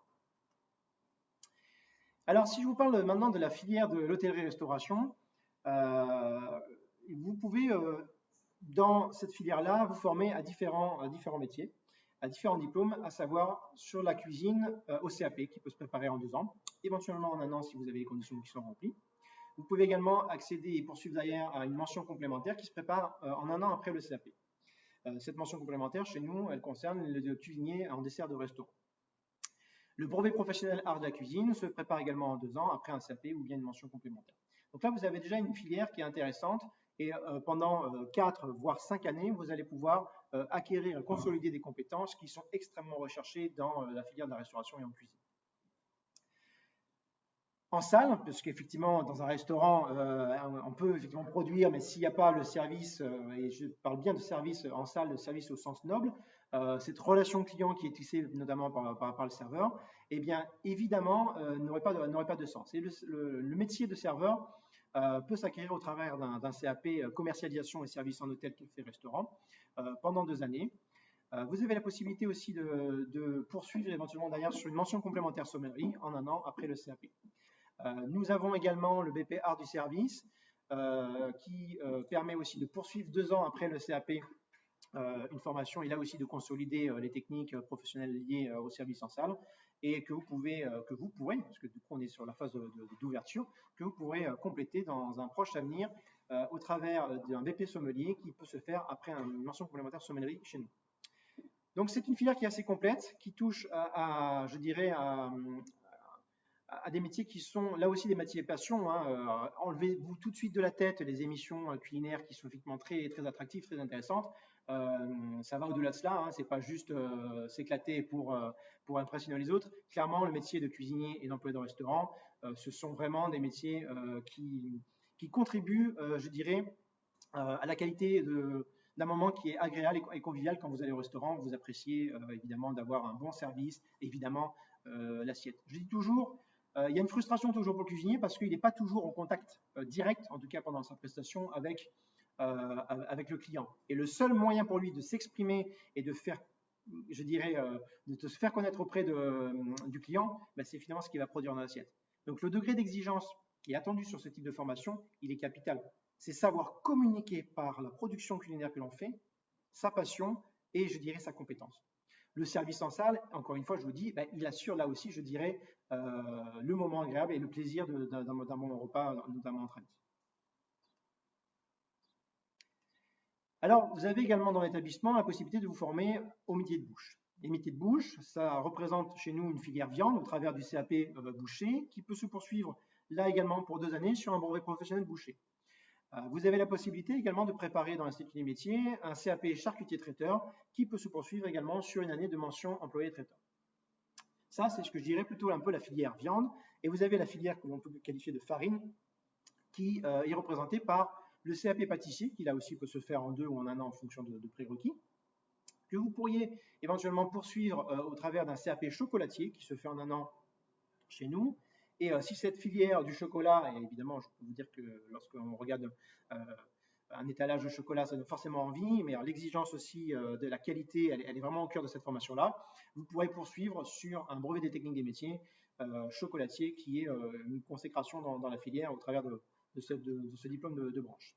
Alors, si je vous parle maintenant de la filière de l'hôtellerie-restauration, vous pouvez dans cette filière-là, vous formez à différents métiers, à différents diplômes, à savoir sur la cuisine au CAP, qui peut se préparer en 2 ans, éventuellement en 1 an si vous avez les conditions qui sont remplies. Vous pouvez également accéder et poursuivre derrière à une mention complémentaire qui se prépare en 1 an après le CAP. Cette mention complémentaire, chez nous, elle concerne le cuisinier en dessert de restaurant. Le brevet professionnel art de la cuisine se prépare également en 2 ans après un CAP ou bien une mention complémentaire. Donc là, vous avez déjà une filière qui est intéressante. Et pendant 4 voire 5 années, vous allez pouvoir acquérir, consolider des compétences qui sont extrêmement recherchées dans la filière de la restauration et en cuisine. En salle, parce qu'effectivement, dans un restaurant, on peut effectivement produire, mais s'il n'y a pas le service, et je parle bien de service en salle, de service au sens noble, cette relation client qui est tissée notamment par le serveur, eh bien, évidemment, n'aurait pas de sens. Et le métier de serveur peut s'acquérir au travers d'un CAP commercialisation et services en hôtel, café, restaurant pendant 2 années. Vous avez la possibilité aussi de poursuivre éventuellement derrière sur une mention complémentaire sommellerie en 1 an après le CAP. Nous avons également le BP Art du service qui permet aussi de poursuivre 2 ans après le CAP une formation et là aussi de consolider les techniques professionnelles liées au service en salle et que vous pourrez, parce que du coup on est sur la phase d'ouverture, que vous pourrez compléter dans un proche avenir au travers d'un BP sommelier qui peut se faire après une mention complémentaire sommellerie chez nous. Donc c'est une filière qui est assez complète, qui touche je dirais, à des métiers qui sont là aussi des métiers passion. Enlevez-vous tout de suite de la tête les émissions culinaires qui sont effectivement très, très attractives, très intéressantes. Ça va au-delà de cela, c'est pas juste s'éclater pour impressionner les autres. Clairement, le métier de cuisinier et d'employé de restaurant, ce sont vraiment des métiers qui contribuent, je dirais, à la qualité d'un moment qui est agréable et convivial quand vous allez au restaurant. Vous appréciez évidemment d'avoir un bon service, évidemment l'assiette. Je dis toujours, il y a une frustration toujours pour le cuisinier parce qu'il n'est pas toujours en contact direct, en tout cas pendant sa prestation, avec le client. Et le seul moyen pour lui de s'exprimer et de faire, je dirais, de se faire connaître auprès du client, c'est finalement ce qu'il va produire dans l'assiette. Donc le degré d'exigence qui est attendu sur ce type de formation, il est capital. C'est savoir communiquer par la production culinaire que l'on fait, sa passion et, je dirais, sa compétence. Le service en salle, encore une fois, je vous dis, il assure là aussi, je dirais, le moment agréable et le plaisir d'un bon repas, notamment entre amis. Alors, vous avez également dans l'établissement la possibilité de vous former au métier de bouche. Les métiers de bouche, ça représente chez nous une filière viande au travers du CAP boucher qui peut se poursuivre là également pour 2 années sur un brevet professionnel boucher. Vous avez la possibilité également de préparer dans l'Institut des métiers un CAP charcutier-traiteur qui peut se poursuivre également sur une année de mention employé-traiteur. Ça, c'est ce que je dirais plutôt un peu la filière viande. Et vous avez la filière que l'on peut qualifier de farine qui est représentée par le CAP pâtissier, qui là aussi peut se faire en 2 ou en 1 an en fonction de prérequis, que vous pourriez éventuellement poursuivre au travers d'un CAP chocolatier qui se fait en 1 an chez nous. Et si cette filière du chocolat, et évidemment, je peux vous dire que lorsqu'on regarde un étalage de chocolat, ça donne forcément envie, mais l'exigence aussi de la qualité, elle est vraiment au cœur de cette formation-là. Vous pourrez poursuivre sur un brevet des techniques des métiers chocolatier qui est une consécration dans la filière au travers de ce diplôme de branche.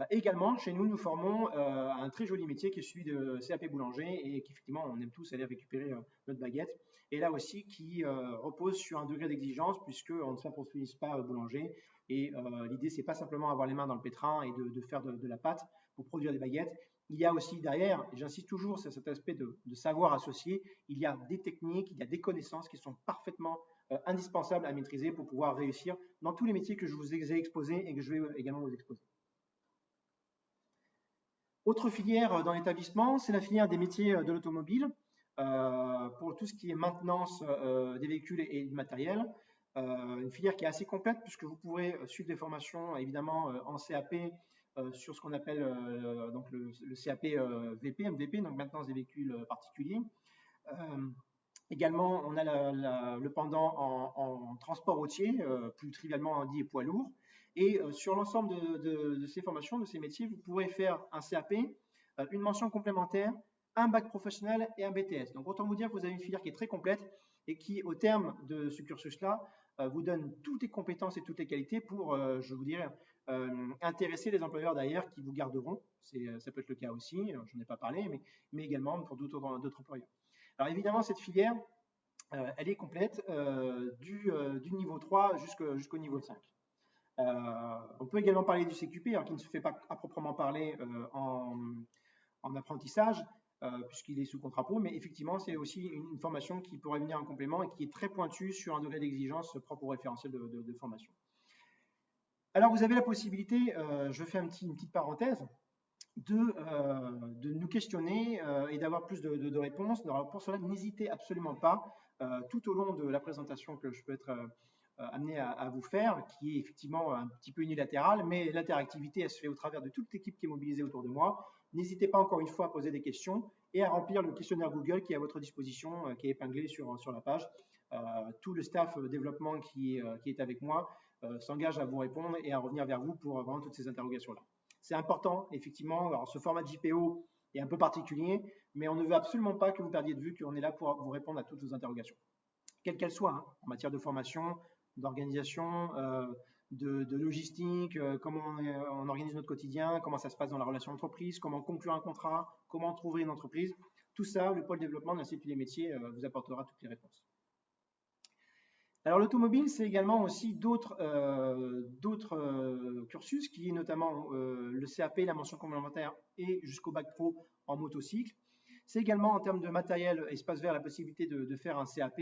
Également, chez nous, nous formons un très joli métier qui est celui de CAP boulanger et qu'effectivement, on aime tous aller récupérer notre baguette. Et là aussi, qui repose sur un degré d'exigence puisqu'on ne s'improvise pas boulanger. Et l'idée, c'est pas simplement avoir les mains dans le pétrin et de faire de la pâte pour produire des baguettes. Il y a aussi derrière, et j'insiste toujours sur cet aspect de savoir associé, il y a des techniques, il y a des connaissances qui sont parfaitement indispensables à maîtriser pour pouvoir réussir dans tous les métiers que je vous ai exposés et que je vais également vous exposer. Autre filière dans l'établissement, c'est la filière des métiers de l'automobile, pour tout ce qui est maintenance des véhicules et du matériel. Une filière qui est assez complète puisque vous pourrez suivre des formations évidemment en CAP sur ce qu'on appelle donc le CAP VP, MVP, donc maintenance des véhicules particuliers. Également, on a le pendant en transport routier, plus trivialement dit poids lourd. Et sur l'ensemble de ces formations, de ces métiers, vous pourrez faire un CAP, une mention complémentaire, un bac professionnel et un BTS. Donc autant vous dire que vous avez une filière qui est très complète et qui, au terme de ce cursus-là, vous donne toutes les compétences et toutes les qualités pour, je vous dirais, intéresser les employeurs d'ailleurs qui vous garderont. Ça peut être le cas aussi, je n'en ai pas parlé, mais également pour d'autres employeurs. Alors évidemment, cette filière, elle est complète du niveau 3 jusqu'au niveau 5. On peut également parler du CQP, alors qui ne se fait pas à proprement parler en apprentissage, puisqu'il est sous contrat pro, mais effectivement, c'est aussi une formation qui pourrait venir en complément et qui est très pointue sur un degré d'exigence propre au référentiel de formation. Alors, vous avez la possibilité, je fais une petite parenthèse, de nous questionner et d'avoir plus de réponses. Alors, pour cela, n'hésitez absolument pas, tout au long de la présentation que je peux être amené à vous faire, qui est effectivement un petit peu unilatérale, mais l'interactivité, elle se fait au travers de toute l'équipe qui est mobilisée autour de moi. N'hésitez pas encore une fois à poser des questions et à remplir le questionnaire Google qui est à votre disposition, qui est épinglé sur la page. Tout le staff développement qui est avec moi s'engage à vous répondre et à revenir vers vous pour vraiment toutes ces interrogations-là. C'est important, effectivement. Alors, ce format de JPO est un peu particulier, mais on ne veut absolument pas que vous perdiez de vue qu'on est là pour vous répondre à toutes vos interrogations, quelles qu'elles soient, hein, en matière de formation, d'organisation, de logistique, comment on organise notre quotidien, comment ça se passe dans la relation entreprise, comment conclure un contrat, comment trouver une entreprise. Tout ça, le pôle développement de l'Institut des métiers vous apportera toutes les réponses. Alors l'automobile, c'est également aussi d'autres cursus, qui est notamment le CAP, la mention complémentaire et jusqu'au bac pro en motocycle. C'est également en termes de matériel espace vert la possibilité de faire un CAP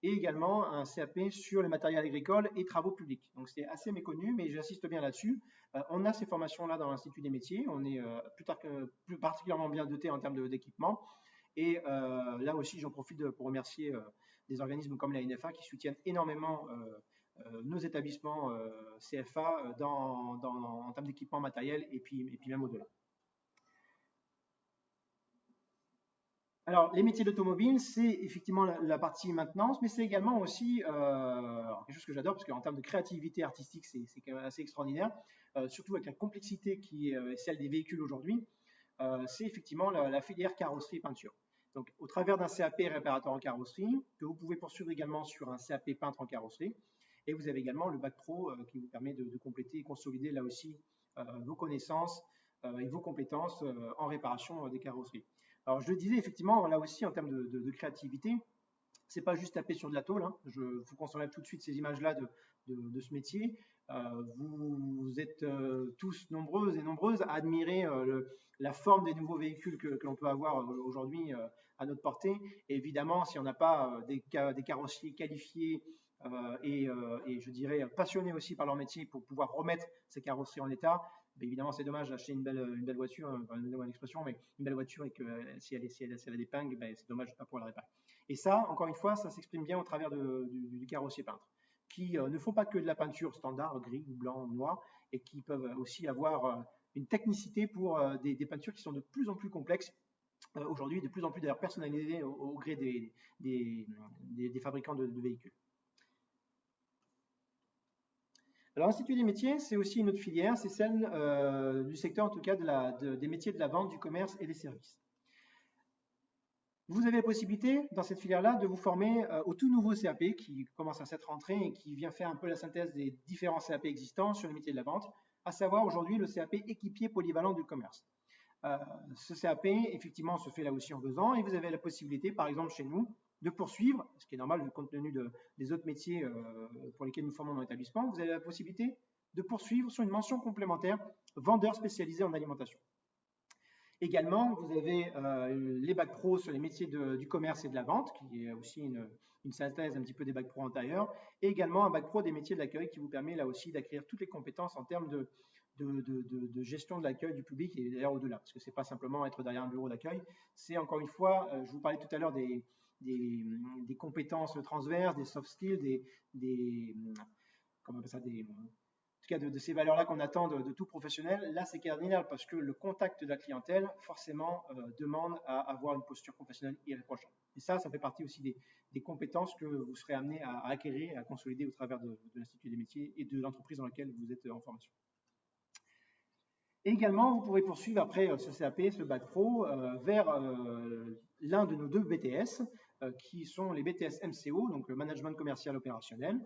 et également un CAP sur les matériels agricoles et travaux publics. Donc c'est assez méconnu, mais j'insiste bien là-dessus. On a ces formations-là dans l'Institut des métiers, on est plus particulièrement bien doté en termes d'équipement. Et là aussi, j'en profite pour remercier des organismes comme la NFA qui soutiennent énormément nos établissements CFA en termes d'équipement matériel et puis même au-delà. Alors, les métiers d'automobile, c'est effectivement la partie maintenance, mais c'est également aussi quelque chose que j'adore, parce qu'en termes de créativité artistique, c'est quand même assez extraordinaire, surtout avec la complexité qui est celle des véhicules aujourd'hui, c'est effectivement la filière carrosserie et peinture. Donc, au travers d'un CAP réparateur en carrosserie, que vous pouvez poursuivre également sur un CAP peintre en carrosserie, et vous avez également le bac pro qui vous permet de compléter et consolider là aussi vos connaissances et vos compétences en réparation des carrosseries. Alors, je le disais, effectivement, là aussi, en termes de créativité, c'est pas juste taper sur de la tôle. Hein. Je vous conseille tout de suite ces images-là de ce métier. Vous êtes tous nombreuses et nombreuses à admirer la forme des nouveaux véhicules que l'on peut avoir aujourd'hui à notre portée. Et évidemment, si on n'a pas des carrossiers qualifiés et je dirais passionnés aussi par leur métier pour pouvoir remettre ces carrosseries en état. Mais évidemment, c'est dommage d'acheter une belle voiture, pardonnez-moi l'expression, mais une belle voiture et que si elle a des pingles, ben, c'est dommage de ne pas pouvoir la réparer. Et ça, encore une fois, ça s'exprime bien au travers du carrossier peintre, qui ne font pas que de la peinture standard, gris, blanc, noir, et qui peuvent aussi avoir une technicité pour des peintures qui sont de plus en plus complexes, aujourd'hui de plus en plus d'ailleurs personnalisées au gré des fabricants de véhicules. Alors, l'Institut des métiers, c'est aussi une autre filière, c'est celle du secteur, en tout cas, des métiers de la vente, du commerce et des services. Vous avez la possibilité, dans cette filière-là, de vous former au tout nouveau CAP qui commence à cette rentrée et qui vient faire un peu la synthèse des différents CAP existants sur les métiers de la vente, à savoir aujourd'hui le CAP équipier polyvalent du commerce. Ce CAP, effectivement, se fait là aussi en 2 ans et vous avez la possibilité, par exemple chez nous, de poursuivre, ce qui est normal compte tenu des autres métiers pour lesquels nous formons dans l'établissement, vous avez la possibilité de poursuivre sur une mention complémentaire vendeur spécialisé en alimentation. Également, vous avez les bacs pro sur les métiers du commerce et de la vente, qui est aussi une synthèse un petit peu des bacs pro antérieurs, et également un bac pro des métiers de l'accueil qui vous permet là aussi d'acquérir toutes les compétences en termes de gestion de l'accueil du public et d'ailleurs au-delà, parce que ce n'est pas simplement être derrière un bureau d'accueil, c'est encore une fois, je vous parlais tout à l'heure des compétences transverses, des soft skills, comment on appelle ça, en tout cas de ces valeurs-là qu'on attend de tout professionnel. Là, c'est cardinal parce que le contact de la clientèle, forcément, demande à avoir une posture professionnelle irréprochable. Et ça fait partie aussi des compétences que vous serez amené à acquérir et à consolider au travers de l'Institut des métiers et de l'entreprise dans laquelle vous êtes en formation. Et également, vous pourrez poursuivre après ce CAP, ce bac pro, vers l'un de nos 2 BTS, qui sont les BTS MCO, donc le management commercial opérationnel,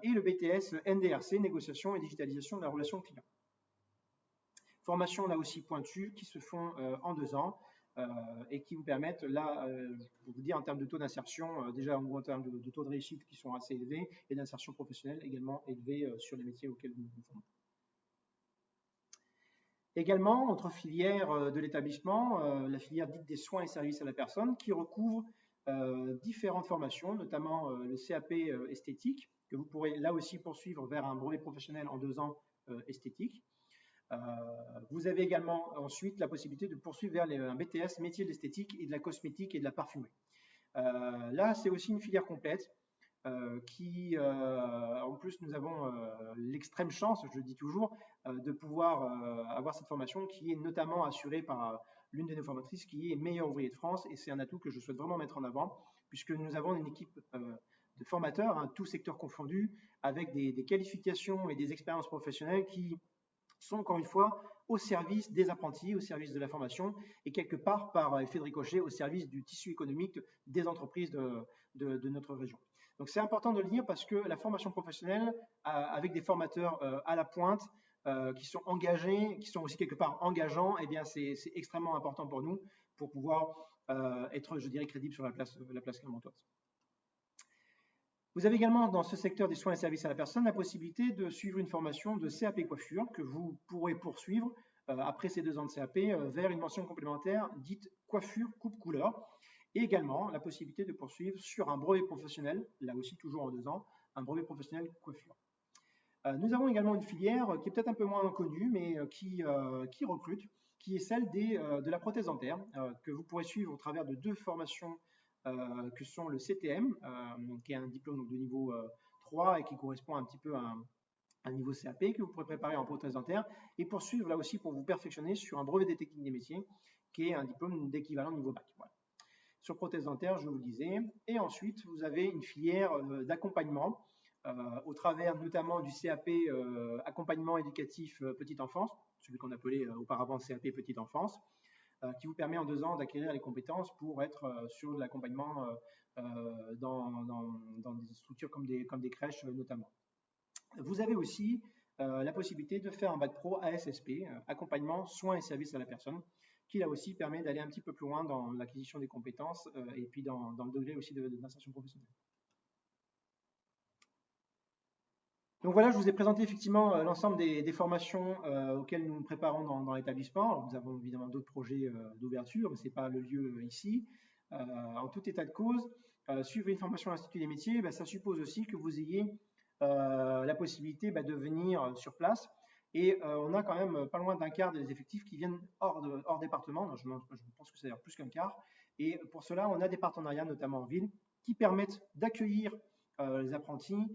et le BTS NDRC, négociation et digitalisation de la relation client. Formations là aussi pointues qui se font en 2 ans et qui vous permettent là, pour vous dire en termes de taux d'insertion, déjà en termes de taux de réussite qui sont assez élevés et d'insertion professionnelle également élevés sur les métiers auxquels nous nous formons. Également, autre filière de l'établissement, la filière dite des soins et services à la personne, qui recouvre différentes formations, notamment le CAP esthétique, que vous pourrez là aussi poursuivre vers un brevet professionnel en 2 ans esthétique. Vous avez également ensuite la possibilité de poursuivre vers un BTS métier de l'esthétique et de la cosmétique et de la parfumerie. Là, c'est aussi une filière complète qui, en plus, nous avons l'extrême chance, je le dis toujours, de pouvoir avoir cette formation qui est notamment assurée par l'une de nos formatrices qui est meilleure ouvrier de France, et c'est un atout que je souhaite vraiment mettre en avant, puisque nous avons une équipe de formateurs, tous secteurs confondus, avec des qualifications et des expériences professionnelles qui sont encore une fois au service des apprentis, au service de la formation, et quelque part, par effet de ricochet, au service du tissu économique des entreprises de notre région. Donc c'est important de le dire parce que la formation professionnelle, avec des formateurs à la pointe, qui sont engagés, qui sont aussi quelque part engageants, eh bien c'est extrêmement important pour nous pour pouvoir être, je dirais, crédible sur la place clermontoise. Vous avez également dans ce secteur des soins et services à la personne la possibilité de suivre une formation de CAP coiffure que vous pourrez poursuivre après ces 2 ans de CAP vers une mention complémentaire dite coiffure coupe-couleur, et également la possibilité de poursuivre sur un brevet professionnel, là aussi toujours en 2 ans, un brevet professionnel coiffure. Nous avons également une filière qui est peut-être un peu moins connue, mais qui recrute, qui est celle de la prothèse dentaire, que vous pourrez suivre au travers de 2 formations que sont le CTM, qui est un diplôme donc, de niveau 3 et qui correspond un petit peu à un niveau CAP que vous pourrez préparer en prothèse dentaire et poursuivre là aussi pour vous perfectionner sur un brevet des techniques des métiers qui est un diplôme d'équivalent niveau bac. Voilà. Sur prothèse dentaire, je vous le disais. Et ensuite, vous avez une filière d'accompagnement au travers notamment du CAP accompagnement éducatif petite enfance, celui qu'on appelait auparavant CAP petite enfance, qui vous permet en 2 ans d'acquérir les compétences pour être sur de l'accompagnement dans des structures comme des crèches notamment. Vous avez aussi la possibilité de faire un bac pro ASSP, accompagnement, soins et services à la personne, qui là aussi permet d'aller un petit peu plus loin dans l'acquisition des compétences et puis dans le degré aussi d'insertion professionnelle. Donc voilà, je vous ai présenté effectivement l'ensemble des formations auxquelles nous nous préparons dans l'établissement. Nous avons évidemment d'autres projets d'ouverture, mais ce n'est pas le lieu ici. En tout état de cause, suivre une formation à l'Institut des métiers, ça suppose aussi que vous ayez la possibilité de venir sur place. Et on a quand même pas loin d'un quart des effectifs qui viennent hors département. Je pense que c'est plus qu'un quart. Et pour cela, on a des partenariats, notamment en ville, qui permettent d'accueillir les apprentis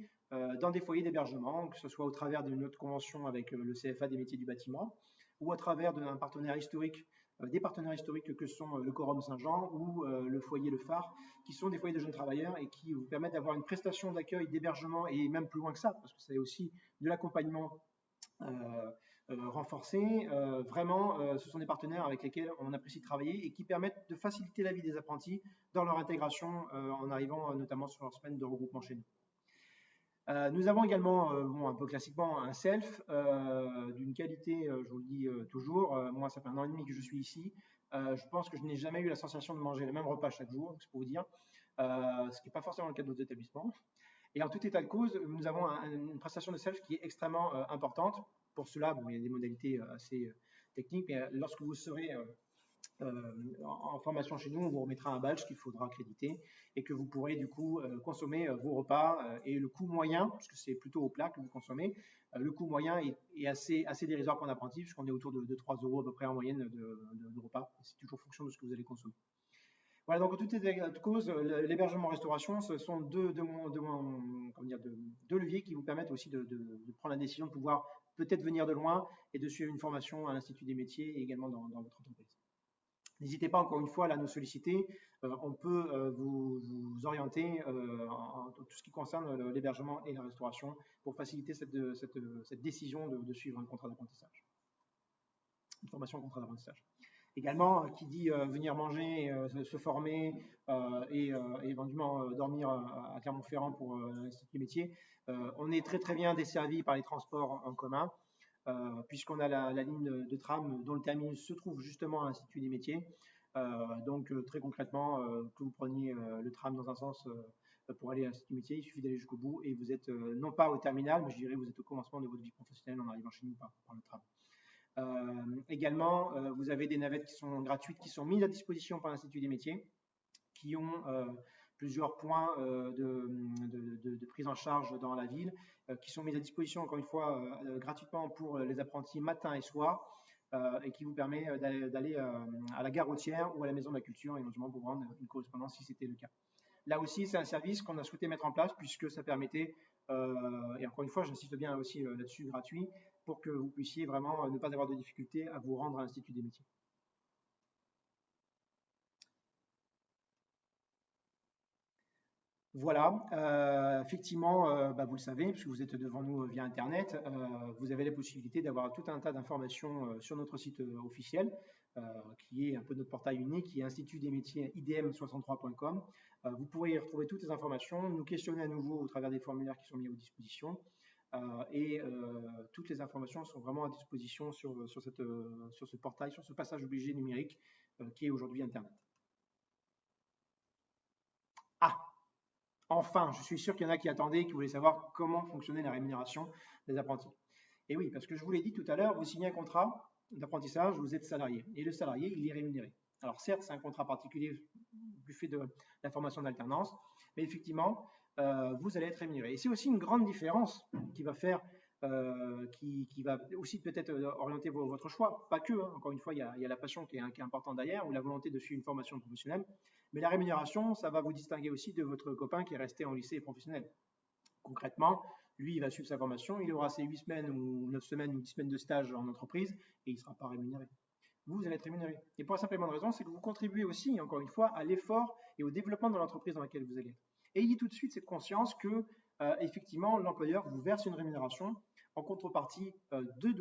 dans des foyers d'hébergement, que ce soit au travers d'une autre convention avec le CFA des métiers du bâtiment, ou à travers d'un partenaire historique, des partenaires historiques que sont le Quorum Saint-Jean ou le foyer Le Phare, qui sont des foyers de jeunes travailleurs et qui vous permettent d'avoir une prestation d'accueil, d'hébergement et même plus loin que ça, parce que c'est aussi de l'accompagnement renforcé. Vraiment, ce sont des partenaires avec lesquels on apprécie de travailler et qui permettent de faciliter la vie des apprentis dans leur intégration en arrivant notamment sur leur semaine de regroupement chez nous. Nous avons également, un peu classiquement, un self d'une qualité, je vous le dis toujours, moi ça fait 1 an et demi que je suis ici, je pense que je n'ai jamais eu la sensation de manger le même repas chaque jour, c'est pour vous dire, ce qui n'est pas forcément le cas d'autres établissements. Et en tout état de cause, nous avons une prestation de self qui est extrêmement importante. Pour cela, il y a des modalités assez techniques, mais lorsque vous serez en formation chez nous, on vous remettra un badge qu'il faudra accréditer et que vous pourrez du coup consommer vos repas et le coût moyen, puisque c'est plutôt au plat que vous consommez, le coût moyen est assez dérisoire pour un apprenti, puisqu'on est autour de 3 € à peu près en moyenne de repas. C'est toujours en fonction de ce que vous allez consommer. Voilà, donc en toute cause, l'hébergement-restauration, ce sont deux leviers qui vous permettent aussi de prendre la décision de pouvoir peut-être venir de loin et de suivre une formation à l'Institut des métiers et également dans votre entreprise. N'hésitez pas encore une fois à nous solliciter, on peut vous orienter en tout ce qui concerne l'hébergement et la restauration pour faciliter cette décision de suivre un contrat d'apprentissage, une formation en contrat d'apprentissage. Également, qui dit venir manger, se former et éventuellement dormir à Clermont-Ferrand pour l'Institut des métiers, on est très bien desservi par les transports en commun, puisqu'on a la ligne de tram dont le terminus se trouve justement à l'Institut des métiers. Donc très concrètement, que vous preniez le tram dans un sens pour aller à l'Institut des métiers, il suffit d'aller jusqu'au bout et vous êtes non pas au terminal, mais je dirais vous êtes au commencement de votre vie professionnelle en arrivant chez nous par le tram. Également, vous avez des navettes qui sont gratuites, qui sont mises à disposition par l'Institut des métiers, qui ont plusieurs points de prise en charge dans la ville, qui sont mises à disposition, encore une fois, gratuitement pour les apprentis matin et soir, et qui vous permet d'aller à la gare routière ou à la maison de la culture, éventuellement pour rendre une correspondance si c'était le cas. Là aussi, c'est un service qu'on a souhaité mettre en place puisque ça permettait, et encore une fois, j'insiste bien aussi là-dessus, gratuit, pour que vous puissiez vraiment ne pas avoir de difficultés à vous rendre à l'Institut des métiers. Voilà, effectivement, vous le savez, puisque vous êtes devant nous via Internet, vous avez la possibilité d'avoir tout un tas d'informations sur notre site officiel, qui est un peu notre portail unique, qui est Institut des métiers idm63.com. Vous pourrez y retrouver toutes les informations, nous questionner à nouveau au travers des formulaires qui sont mis à votre disposition. Et toutes les informations sont vraiment à disposition sur ce portail, sur ce passage obligé numérique qui est aujourd'hui Internet. Enfin, je suis sûr qu'il y en a qui attendaient, qui voulaient savoir comment fonctionnait la rémunération des apprentis. Et oui, parce que je vous l'ai dit tout à l'heure, vous signez un contrat d'apprentissage, vous êtes salarié. Et le salarié, il est rémunéré. Alors certes, c'est un contrat particulier du fait de la formation d'alternance, mais effectivement, vous allez être rémunéré. Et c'est aussi une grande différence qui va faire, qui va aussi peut-être orienter votre choix. Pas que, hein. Encore une fois, il y a la passion qui est importante derrière, ou la volonté de suivre une formation professionnelle. Mais la rémunération, ça va vous distinguer aussi de votre copain qui est resté en lycée professionnel. Concrètement, lui, il va suivre sa formation, il aura ses 8 semaines ou 9 semaines ou 10 semaines de stage en entreprise et il ne sera pas rémunéré. Vous allez être rémunéré. Et pour la simple et bonne raison, c'est que vous contribuez aussi, encore une fois, à l'effort et au développement de l'entreprise dans laquelle vous allez être. Et ayez tout de suite cette conscience que, effectivement, l'employeur vous verse une rémunération en contrepartie des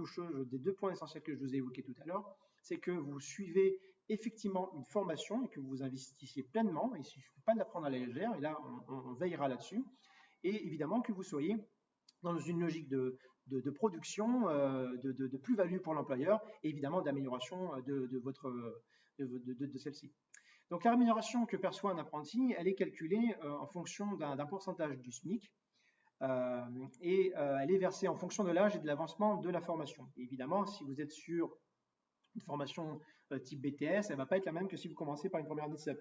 deux points essentiels que je vous ai évoqués tout à l'heure. C'est que vous suivez effectivement une formation et que vous vous investissiez pleinement. Il ne suffit pas de la prendre à la légère, et là, on veillera là-dessus. Et évidemment que vous soyez dans une logique de production, de plus-value pour l'employeur, et évidemment d'amélioration de celle-ci. Donc la rémunération que perçoit un apprenti, elle est calculée en fonction d'un pourcentage du SMIC, et elle est versée en fonction de l'âge et de l'avancement de la formation. Et évidemment, si vous êtes sur une formation type BTS, elle ne va pas être la même que si vous commencez par une première année de CAP.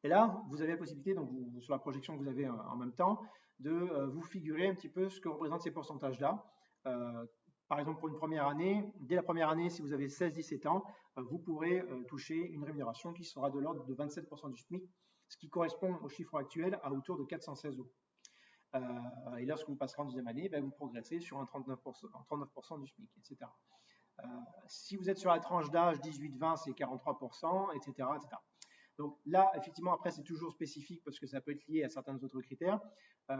Et là, vous avez la possibilité, donc sur la projection que vous avez en même temps, de vous figurer un petit peu ce que représentent ces pourcentages-là. Par exemple, pour une première année, dès la première année, si vous avez 16-17 ans, vous pourrez toucher une rémunération qui sera de l'ordre de 27% du SMIC, ce qui correspond au chiffre actuel à autour de 416 euros. Et lorsque vous passerez en deuxième année, ben, vous progressez sur un 39% du SMIC, etc. Si vous êtes sur la tranche d'âge 18-20, c'est 43%, etc., etc. Donc là, effectivement, après, c'est toujours spécifique parce que ça peut être lié à certains autres critères.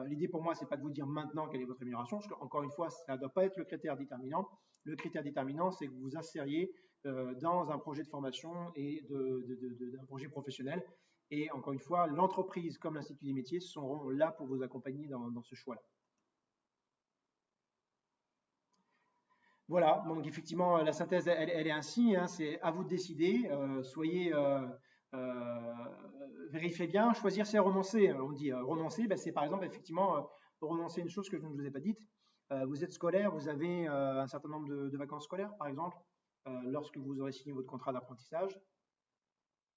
L'idée pour moi, c'est pas de vous dire maintenant quelle est votre rémunération, parce qu'encore une fois, ça ne doit pas être le critère déterminant. Le critère déterminant, c'est que vous vous insériez dans un projet de formation et d'un projet professionnel. Et encore une fois, l'entreprise comme l'Institut des métiers seront là pour vous accompagner dans ce choix-là. Voilà, donc effectivement, la synthèse, elle est ainsi, hein, c'est à vous de décider, euh, vérifiez bien, choisir c'est renoncer. On dit renoncer, ben, c'est par exemple effectivement renoncer à une chose que je ne vous ai pas dite. Vous êtes scolaire, vous avez un certain nombre de vacances scolaires, par exemple, lorsque vous aurez signé votre contrat d'apprentissage,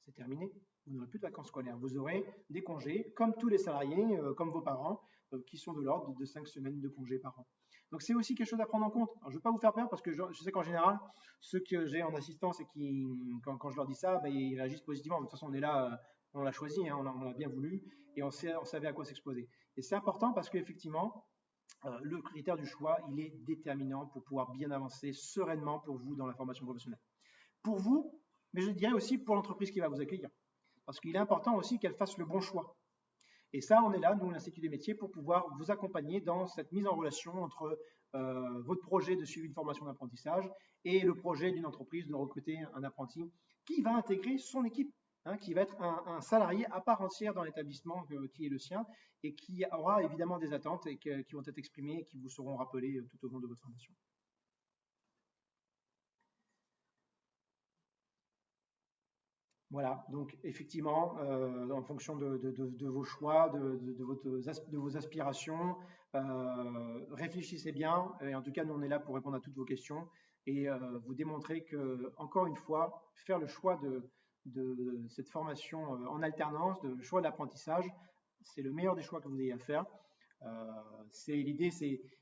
c'est terminé. Vous n'aurez plus de vacances scolaires. Vous aurez des congés, comme tous les salariés, comme vos parents, qui sont de l'ordre de 5 semaines de congés par an. Donc c'est aussi quelque chose à prendre en compte. Alors, je ne veux pas vous faire peur parce que je sais qu'en général, ceux que j'ai en assistance et qui, quand je leur dis ça, ben, ils réagissent positivement. De toute façon, on est là, on l'a choisi, hein, on l'a bien voulu et on savait à quoi s'exposer. Et c'est important parce qu'effectivement, le critère du choix, il est déterminant pour pouvoir bien avancer sereinement pour vous dans la formation professionnelle. Pour vous, mais je dirais aussi pour l'entreprise qui va vous accueillir. Parce qu'il est important aussi qu'elle fasse le bon choix. Et ça, on est là, nous, l'Institut des métiers, pour pouvoir vous accompagner dans cette mise en relation entre votre projet de suivi de formation d'apprentissage et le projet d'une entreprise de recruter un apprenti qui va intégrer son équipe, hein, qui va être un salarié à part entière dans l'établissement qui est le sien et qui aura évidemment des attentes et qui vont être exprimées et qui vous seront rappelées tout au long de votre formation. Voilà, donc effectivement, en fonction de vos choix, de vos aspirations, réfléchissez bien. Et en tout cas, nous, on est là pour répondre à toutes vos questions et vous démontrer que, encore une fois, faire le choix de cette formation en alternance, le choix de l'apprentissage, c'est le meilleur des choix que vous ayez à faire. L'idée,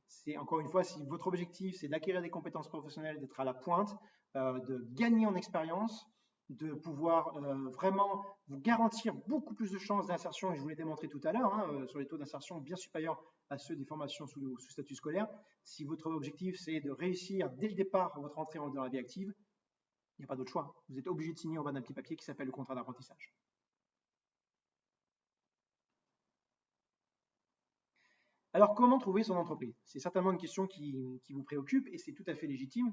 c'est encore une fois, si votre objectif, c'est d'acquérir des compétences professionnelles, d'être à la pointe, de gagner en expérience, de pouvoir vraiment vous garantir beaucoup plus de chances d'insertion, et je vous l'ai démontré tout à l'heure, hein, sur les taux d'insertion bien supérieurs à ceux des formations sous statut scolaire. Si votre objectif, c'est de réussir dès le départ votre entrée dans la vie active, il n'y a pas d'autre choix. Vous êtes obligé de signer en bas d'un petit papier qui s'appelle le contrat d'apprentissage. Alors, comment trouver son entreprise? C'est certainement une question qui vous préoccupe et c'est tout à fait légitime.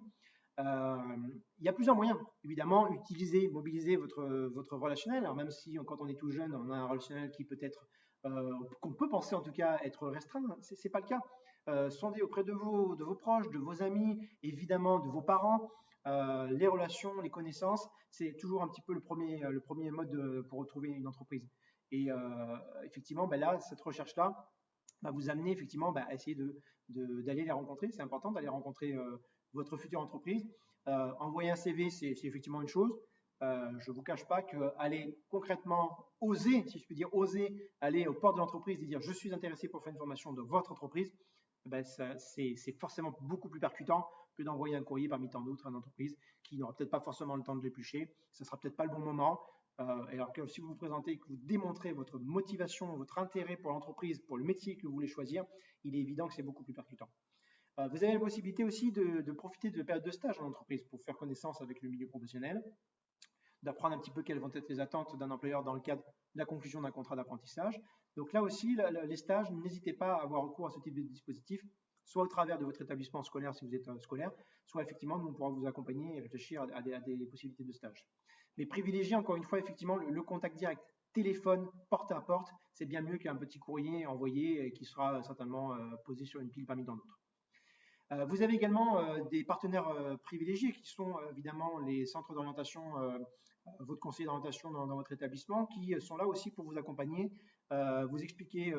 Il y a plusieurs moyens. Évidemment, mobiliser votre relationnel. Alors, même si quand on est tout jeune, on a un relationnel qui peut être, qu'on peut penser en tout cas être restreint, ce n'est pas le cas. Sondez auprès de vos proches, de vos amis, évidemment de vos parents. Les relations, les connaissances, c'est toujours un petit peu le premier mode pour retrouver une entreprise. Et effectivement, ben là, cette recherche-là, va vous amener effectivement à essayer d'aller les rencontrer. C'est important d'aller rencontrer votre future entreprise. Envoyer un CV, c'est effectivement une chose. Je ne vous cache pas qu'aller concrètement oser, si je puis dire, oser aller aux portes de l'entreprise et dire je suis intéressé pour faire une formation de votre entreprise, c'est forcément beaucoup plus percutant que d'envoyer un courrier parmi tant d'autres à une entreprise qui n'aura peut-être pas forcément le temps de l'éplucher. Ce ne sera peut-être pas le bon moment. Alors que si vous vous présentez et que vous démontrez votre motivation, votre intérêt pour l'entreprise, pour le métier que vous voulez choisir, il est évident que c'est beaucoup plus percutant. Vous avez la possibilité aussi de profiter de la période de stage en entreprise pour faire connaissance avec le milieu professionnel, d'apprendre un petit peu quelles vont être les attentes d'un employeur dans le cadre de la conclusion d'un contrat d'apprentissage. Donc là aussi, les stages, n'hésitez pas à avoir recours à ce type de dispositif, soit au travers de votre établissement scolaire si vous êtes scolaire, soit effectivement, nous pourrons vous accompagner et réfléchir à des possibilités de stage. Mais privilégiez encore une fois effectivement le contact direct. Téléphone, porte à porte, c'est bien mieux qu'un petit courrier envoyé et qui sera certainement posé sur une pile parmi tant d'autres. Vous avez également des partenaires privilégiés qui sont évidemment les centres d'orientation, votre conseiller d'orientation dans votre établissement, qui sont là aussi pour vous accompagner, vous expliquer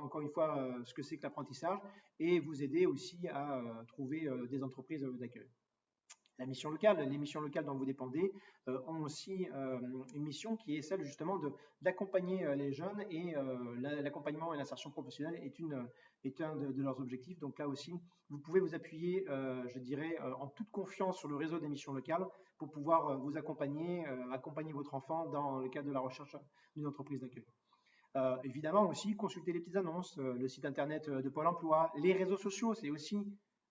encore une fois ce que c'est que l'apprentissage et vous aider aussi à trouver des entreprises d'accueil. la mission locale. Les missions locales dont vous dépendez ont aussi une mission qui est celle justement d'accompagner les jeunes, et l'accompagnement et l'insertion professionnelle est un de leurs objectifs. Donc là aussi, vous pouvez vous appuyer, je dirais, en toute confiance sur le réseau des missions locales pour pouvoir vous accompagner votre enfant dans le cadre de la recherche d'une entreprise d'accueil. Évidemment aussi, consulter les petites annonces, le site internet de Pôle emploi, les réseaux sociaux, c'est aussi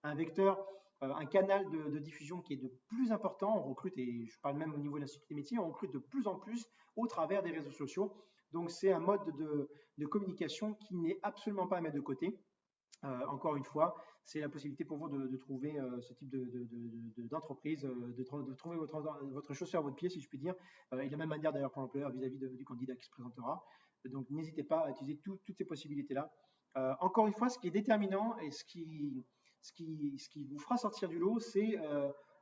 un vecteur, un canal de diffusion qui est de plus important. On recrute, et je parle même au niveau de l'Institut des métiers, on recrute de plus en plus au travers des réseaux sociaux. Donc c'est un mode de communication qui n'est absolument pas à mettre de côté. Encore une fois, c'est la possibilité pour vous de trouver ce type d'entreprise, de trouver votre chaussure à votre pied, si je puis dire, et de la même manière d'ailleurs pour l'employeur vis-à-vis du candidat qui se présentera. Donc n'hésitez pas à utiliser toutes ces possibilités-là. Encore une fois, ce qui est déterminant et ce qui vous fera sortir du lot, c'est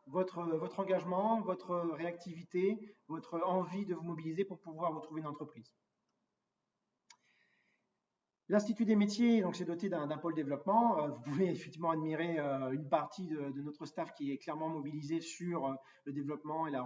votre engagement, votre réactivité, votre envie de vous mobiliser pour pouvoir vous trouver une entreprise. L'Institut des métiers, donc, c'est doté d'un pôle développement. Vous pouvez effectivement admirer une partie de notre staff qui est clairement mobilisée sur le développement et la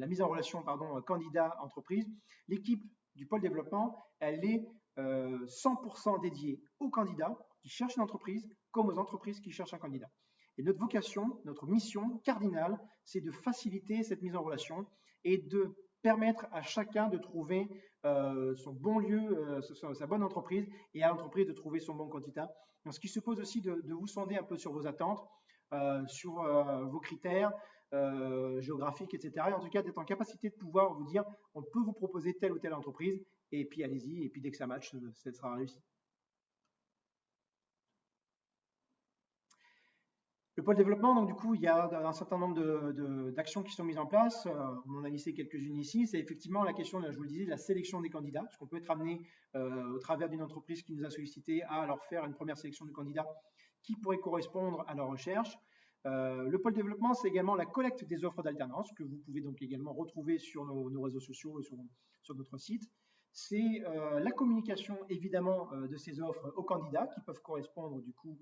mise en relation, candidat-entreprise. L'équipe du pôle développement, elle est 100% dédiée aux candidats qui cherchent une entreprise comme aux entreprises qui cherchent un candidat. Et notre vocation, notre mission cardinale, c'est de faciliter cette mise en relation et de permettre à chacun de trouver son bon lieu, sa bonne entreprise, et à l'entreprise de trouver son bon candidat. Donc, ce qui suppose aussi de vous sonder un peu sur vos attentes, sur vos critères géographiques, etc. Et en tout cas, d'être en capacité de pouvoir vous dire, on peut vous proposer telle ou telle entreprise, et puis allez-y, et puis dès que ça match, ça sera réussi. Le pôle développement, donc du coup, il y a un certain nombre d'actions qui sont mises en place. On en a listé quelques-unes ici. C'est effectivement la question, je vous le disais, de la sélection des candidats, parce qu'on peut être amené au travers d'une entreprise qui nous a sollicité à leur faire une première sélection de candidats qui pourraient correspondre à leur recherche. Le pôle développement, c'est également la collecte des offres d'alternance que vous pouvez donc également retrouver sur nos réseaux sociaux et sur notre site. C'est la communication évidemment de ces offres aux candidats qui peuvent correspondre du coup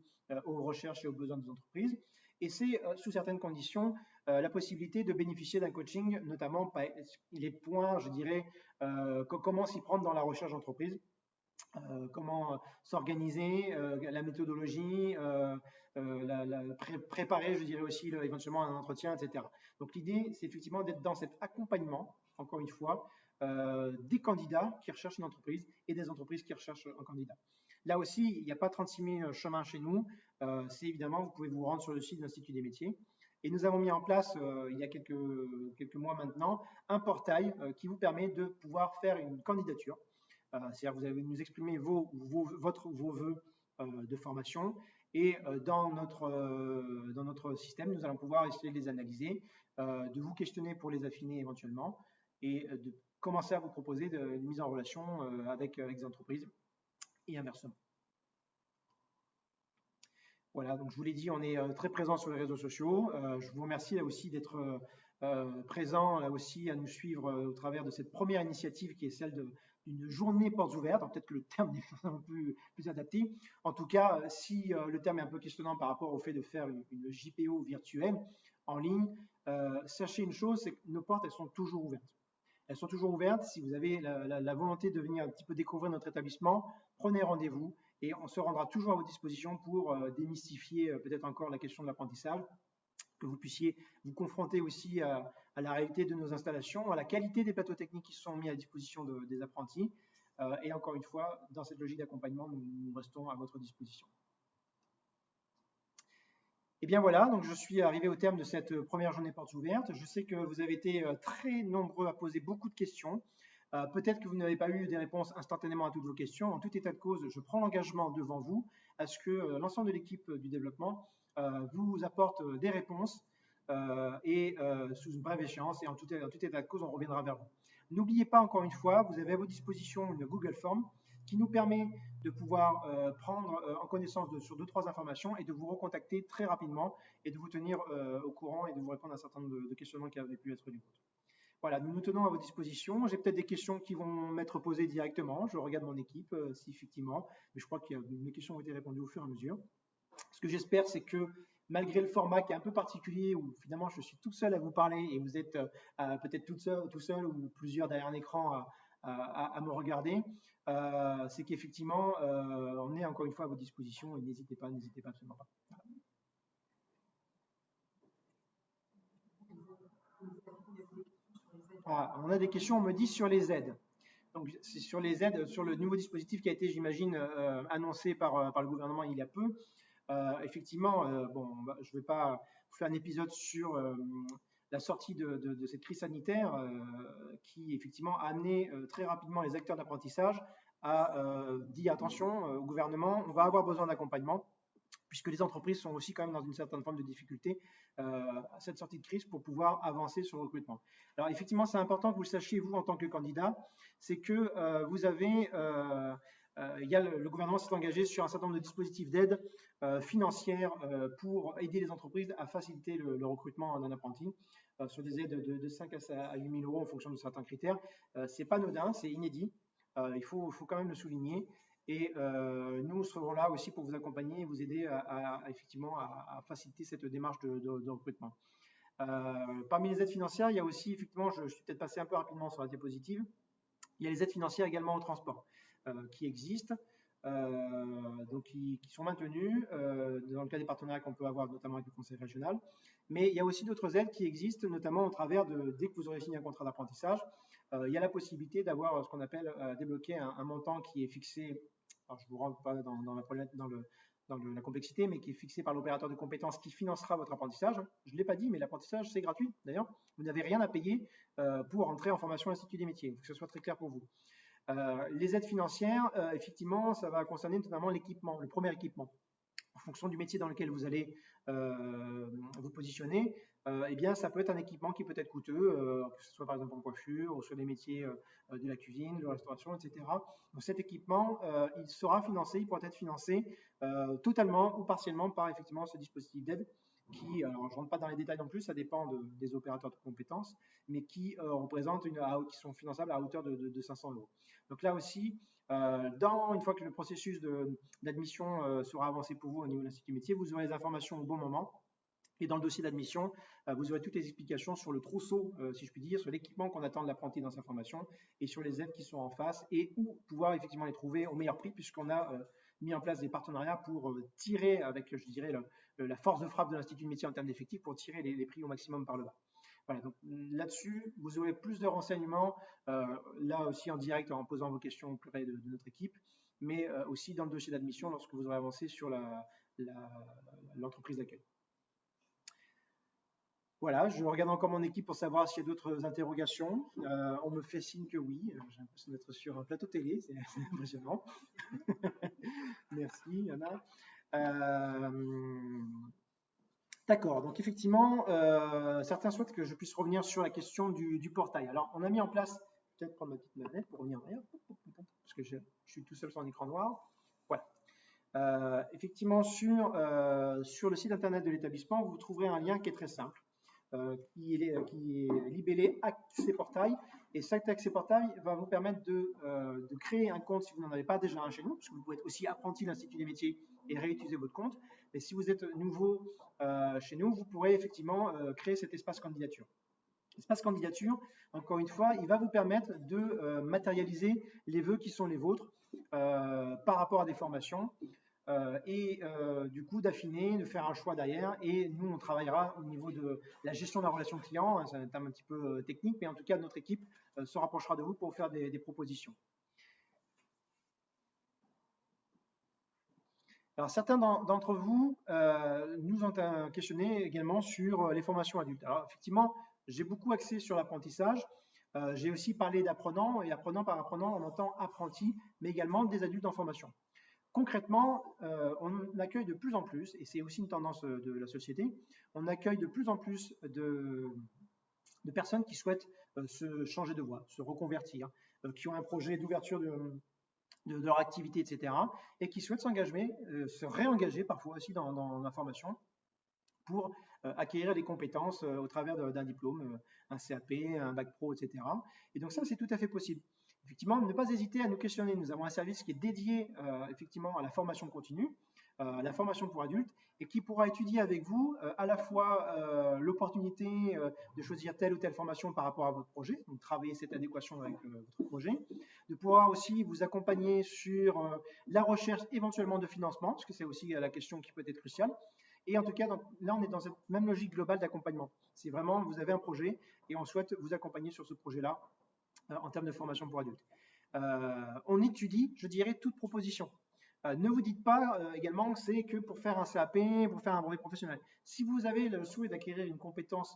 aux recherches et aux besoins des entreprises. Et c'est sous certaines conditions la possibilité de bénéficier d'un coaching, notamment les points, je dirais, comment s'y prendre dans la recherche d'entreprise, comment s'organiser, la méthodologie, préparer, je dirais aussi éventuellement un entretien, etc. Donc l'idée, c'est effectivement d'être dans cet accompagnement, encore une fois, des candidats qui recherchent une entreprise et des entreprises qui recherchent un candidat. Là aussi, il n'y a pas 36 000 chemins chez nous. C'est évidemment, vous pouvez vous rendre sur le site de l'Institut des métiers. Et nous avons mis en place, il y a quelques mois maintenant, un portail qui vous permet de pouvoir faire une candidature. C'est-à-dire vous allez nous exprimer vos vœux de formation, et dans notre système, nous allons pouvoir essayer de les analyser, de vous questionner pour les affiner éventuellement, et de commencer à vous proposer une mise en relation avec des entreprises et inversement. Voilà, donc je vous l'ai dit, on est très présent sur les réseaux sociaux. Je vous remercie là aussi d'être présent, là aussi à nous suivre au travers de cette première initiative qui est celle d'une journée portes ouvertes. Peut-être que le terme est un peu plus adapté. En tout cas, si le terme est un peu questionnant par rapport au fait de faire une JPO virtuelle en ligne, sachez une chose, c'est que nos portes, elles sont toujours ouvertes. Elles sont toujours ouvertes. Si vous avez la volonté de venir un petit peu découvrir notre établissement, prenez rendez-vous et on se rendra toujours à votre disposition pour démystifier peut-être encore la question de l'apprentissage, que vous puissiez vous confronter aussi à la réalité de nos installations, à la qualité des plateaux techniques qui sont mis à disposition des apprentis. Et encore une fois, dans cette logique d'accompagnement, nous restons à votre disposition. Et bien voilà, donc je suis arrivé au terme de cette première journée portes ouvertes. Je sais que vous avez été très nombreux à poser beaucoup de questions. Peut-être que vous n'avez pas eu des réponses instantanément à toutes vos questions. En tout état de cause, je prends l'engagement devant vous à ce que l'ensemble de l'équipe du développement vous apporte des réponses et sous une brève échéance. Et en tout état de cause, on reviendra vers vous. N'oubliez pas, encore une fois, vous avez à votre disposition une Google Form qui nous permet de pouvoir prendre en connaissance sur 2-3 informations et de vous recontacter très rapidement et de vous tenir au courant et de vous répondre à un certain nombre de questionnements qui avaient pu être les vôtres. Voilà, nous nous tenons à votre disposition. J'ai peut-être des questions qui vont m'être posées directement. Je regarde mon équipe si effectivement, mais je crois que mes questions ont été répondues au fur et à mesure. Ce que j'espère, c'est que malgré le format qui est un peu particulier, où finalement je suis tout seul à vous parler et vous êtes peut-être tout seul ou plusieurs derrière un écran à me regarder, c'est qu'effectivement, on est encore une fois à votre disposition et n'hésitez pas absolument pas. On a des questions, on me dit sur les aides. Donc, c'est sur les aides, sur le nouveau dispositif qui a été, j'imagine, annoncé par le gouvernement il y a peu. Effectivement, je ne vais pas vous faire un épisode sur la sortie de cette crise sanitaire qui, effectivement, a amené très rapidement les acteurs d'apprentissage à dire attention au gouvernement, on va avoir besoin d'accompagnement, puisque les entreprises sont aussi quand même dans une certaine forme de difficulté à cette sortie de crise pour pouvoir avancer sur le recrutement. Alors effectivement, c'est important que vous le sachiez, vous, en tant que candidat, c'est que vous avez, le gouvernement s'est engagé sur un certain nombre de dispositifs d'aide financière pour aider les entreprises à faciliter le recrutement d'un apprenti, sur des aides de 5 à 8 000 € en fonction de certains critères. C'est pas anodin, c'est inédit, il faut quand même le souligner. Et nous serons là aussi pour vous accompagner et vous aider effectivement à faciliter cette démarche de recrutement. Parmi les aides financières, il y a aussi, effectivement, je suis peut-être passé un peu rapidement sur la diapositive, il y a les aides financières également au transport qui existent, donc qui sont maintenues dans le cas des partenariats qu'on peut avoir notamment avec le conseil régional. Mais il y a aussi d'autres aides qui existent, notamment au travers dès que vous aurez signé un contrat d'apprentissage, il y a la possibilité d'avoir ce qu'on appelle débloquer un montant qui est fixé. Alors, je ne vous rentre pas dans la complexité, mais qui est fixé par l'opérateur de compétences qui financera votre apprentissage. Je ne l'ai pas dit, mais l'apprentissage, c'est gratuit d'ailleurs. Vous n'avez rien à payer pour entrer en formation à l'Institut des métiers. Il faut que ce soit très clair pour vous. Les aides financières, effectivement, ça va concerner notamment l'équipement, le premier équipement. En fonction du métier dans lequel vous allez vous positionner, eh bien, ça peut être un équipement qui peut être coûteux, que ce soit par exemple en coiffure ou sur les métiers de la cuisine, de la restauration, etc. Donc cet équipement, il sera financé, il pourra être financé totalement ou partiellement par effectivement ce dispositif d'aide qui, alors je ne rentre pas dans les détails non plus, ça dépend des opérateurs de compétences, mais qui représentent qui sont finançables à hauteur de 500 €. Donc là aussi, une fois que le processus d'admission sera avancé pour vous au niveau de l'Institut métier, vous aurez les informations au bon moment. Et dans le dossier d'admission, vous aurez toutes les explications sur le trousseau, si je puis dire, sur l'équipement qu'on attend de l'apprenti dans sa formation et sur les aides qui sont en face et où pouvoir effectivement les trouver au meilleur prix, puisqu'on a mis en place des partenariats pour tirer avec, je dirais, la force de frappe de l'Institut de métier en termes d'effectifs pour tirer les prix au maximum par le bas. Voilà, donc là-dessus, vous aurez plus de renseignements, là aussi en direct en posant vos questions auprès de notre équipe, mais aussi dans le dossier d'admission lorsque vous aurez avancé sur l'entreprise d'accueil. Voilà, je regarde encore mon équipe pour savoir s'il y a d'autres interrogations. On me fait signe que oui. J'ai l'impression d'être sur un plateau télé, c'est impressionnant. Merci, Yana. D'accord, donc effectivement, certains souhaitent que je puisse revenir sur la question du portail. Alors, on a mis en place, peut-être prendre ma petite manette pour revenir en arrière, parce que je suis tout seul sur un écran noir. Voilà. Effectivement, sur le site internet de l'établissement, vous trouverez un lien qui est très simple. Qui est libellé Accès Portail. Et cet Accès Portail va vous permettre de créer un compte si vous n'en avez pas déjà un chez nous, parce que vous pouvez être aussi apprenti de l'Institut des métiers et réutiliser votre compte. Mais si vous êtes nouveau chez nous, vous pourrez effectivement créer cet espace candidature. L'espace candidature, encore une fois, il va vous permettre de matérialiser les vœux qui sont les vôtres par rapport à des formations. Et du coup d'affiner, de faire un choix derrière, et nous on travaillera au niveau de la gestion de la relation client, c'est un terme un petit peu technique, mais en tout cas notre équipe se rapprochera de vous pour faire des propositions. Alors certains d'entre vous nous ont questionné également sur les formations adultes. Alors effectivement, j'ai beaucoup axé sur l'apprentissage, j'ai aussi parlé d'apprenants, et apprenant par apprenant on entend apprenti, mais également des adultes en formation. Concrètement, on accueille de plus en plus, et c'est aussi une tendance de la société, on accueille de plus en plus de personnes qui souhaitent se changer de voie, se reconvertir, qui ont un projet d'ouverture de leur activité, etc., et qui souhaitent s'engager, se réengager parfois aussi dans la formation pour acquérir des compétences au travers d'un diplôme, un CAP, un bac pro, etc. Et donc ça, c'est tout à fait possible. Effectivement, ne pas hésiter à nous questionner. Nous avons un service qui est dédié effectivement à la formation continue. la formation pour adultes, et qui pourra étudier avec vous à la fois l'opportunité de choisir telle ou telle formation par rapport à votre projet, donc travailler cette adéquation avec votre projet, de pouvoir aussi vous accompagner sur la recherche éventuellement de financement, parce que c'est aussi la question qui peut être cruciale. Et en tout cas, là, on est dans cette même logique globale d'accompagnement. C'est vraiment, vous avez un projet et on souhaite vous accompagner sur ce projet-là en termes de formation pour adultes. On étudie, je dirais, toute proposition. Ne vous dites pas également que c'est que pour faire un CAP, pour faire un brevet professionnel. Si vous avez le souhait d'acquérir une compétence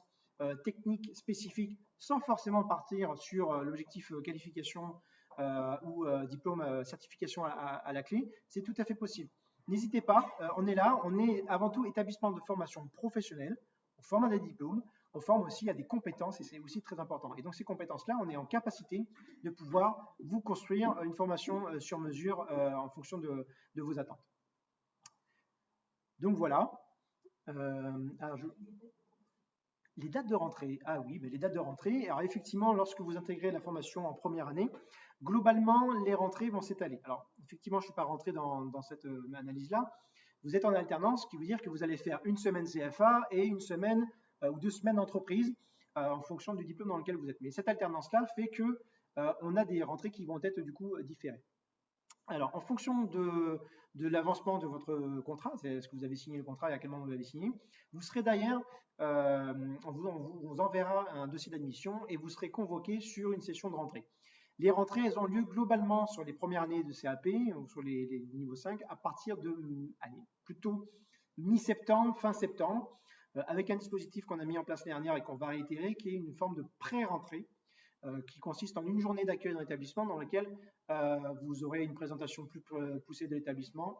technique spécifique sans forcément partir sur l'objectif qualification ou diplôme certification à la clé, c'est tout à fait possible. N'hésitez pas, on est là, on est avant tout établissement de formation professionnelle, on forme à des diplômes, on forme aussi à des compétences et c'est aussi très important. Et donc ces compétences-là, on est en capacité de pouvoir vous construire une formation sur mesure en fonction de vos attentes. Donc voilà. Les dates de rentrée. Ah oui, mais les dates de rentrée. Alors effectivement, lorsque vous intégrez la formation en première année, globalement, les rentrées vont s'étaler. Alors effectivement, je ne suis pas rentré dans cette analyse-là. Vous êtes en alternance, ce qui veut dire que vous allez faire une semaine CFA et une semaine ou 2 semaines d'entreprise en fonction du diplôme dans lequel vous êtes. Mais cette alternance-là fait que on a des rentrées qui vont être du coup différées. Alors, en fonction de l'avancement de votre contrat, c'est ce que vous avez signé le contrat et à quel moment vous l'avez signé, vous serez d'ailleurs, on vous enverra un dossier d'admission et vous serez convoqué sur une session de rentrée. Les rentrées, elles ont lieu globalement sur les premières années de CAP ou sur les niveaux 5 à partir de, plutôt mi-septembre, fin septembre, avec un dispositif qu'on a mis en place l'année dernière et qu'on va réitérer, qui est une forme de pré-rentrée, qui consiste en une journée d'accueil dans l'établissement dans laquelle vous aurez une présentation plus poussée de l'établissement,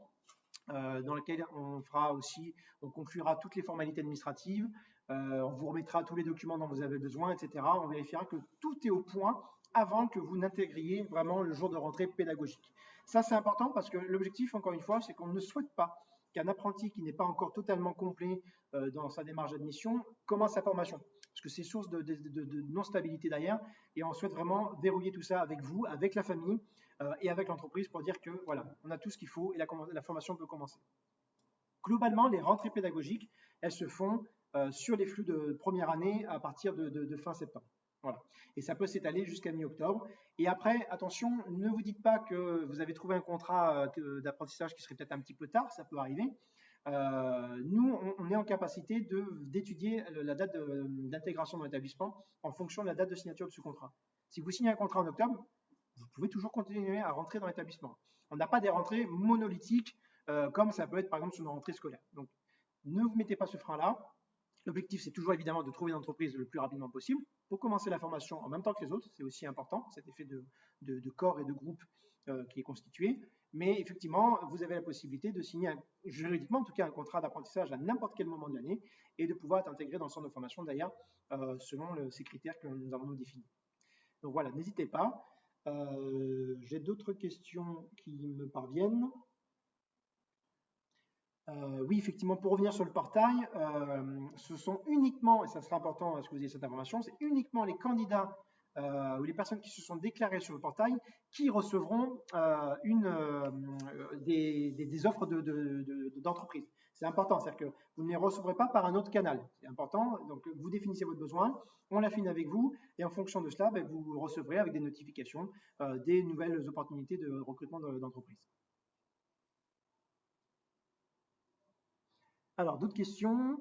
dans laquelle on conclura toutes les formalités administratives, on vous remettra tous les documents dont vous avez besoin, etc. On vérifiera que tout est au point avant que vous n'intégriez vraiment le jour de rentrée pédagogique. Ça, c'est important parce que l'objectif, encore une fois, c'est qu'on ne souhaite pas qu'un apprenti qui n'est pas encore totalement complet dans sa démarche d'admission commence sa formation. Parce que c'est source de non-stabilité derrière. Et on souhaite vraiment verrouiller tout ça avec vous, avec la famille et avec l'entreprise pour dire que voilà, on a tout ce qu'il faut et la formation peut commencer. Globalement, les rentrées pédagogiques, elles se font sur les flux de première année à partir de fin septembre. Voilà. Et ça peut s'étaler jusqu'à mi-octobre. Et après, attention, ne vous dites pas que vous avez trouvé un contrat d'apprentissage qui serait peut-être un petit peu tard, ça peut arriver. Nous, on est en capacité d'étudier la date d'intégration dans l'établissement en fonction de la date de signature de ce contrat. Si vous signez un contrat en octobre, vous pouvez toujours continuer à rentrer dans l'établissement. On n'a pas des rentrées monolithiques comme ça peut être par exemple sur une rentrée scolaire. Donc, ne vous mettez pas ce frein-là. L'objectif, c'est toujours évidemment de trouver une entreprise le plus rapidement possible pour commencer la formation en même temps que les autres. C'est aussi important, cet effet de corps et de groupe qui est constitué. Mais effectivement, vous avez la possibilité de signer, juridiquement en tout cas, un contrat d'apprentissage à n'importe quel moment de l'année et de pouvoir être intégré dans le centre de formation d'ailleurs selon ces critères que nous avons définis. Donc voilà, n'hésitez pas. J'ai d'autres questions qui me parviennent. Oui, effectivement, pour revenir sur le portail, ce sont uniquement, et ça sera important à ce que vous ayez cette information, c'est uniquement les candidats ou les personnes qui se sont déclarées sur le portail qui recevront des offres d'entreprise. C'est important, c'est-à-dire que vous ne les recevrez pas par un autre canal. C'est important, donc vous définissez votre besoin, on l'affine avec vous, et en fonction de cela, vous recevrez avec des notifications des nouvelles opportunités de recrutement d'entreprise. Alors, d'autres questions? A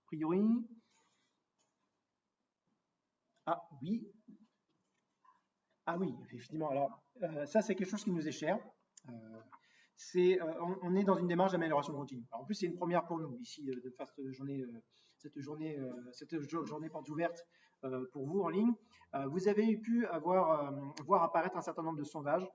priori. Ah oui. Ah oui, effectivement. Alors, ça, c'est quelque chose qui nous est cher. On est dans une démarche d'amélioration continue. Alors, en plus, c'est une première pour nous ici de faire cette journée porte ouverte pour vous en ligne. Vous avez pu voir apparaître un certain nombre de sondages.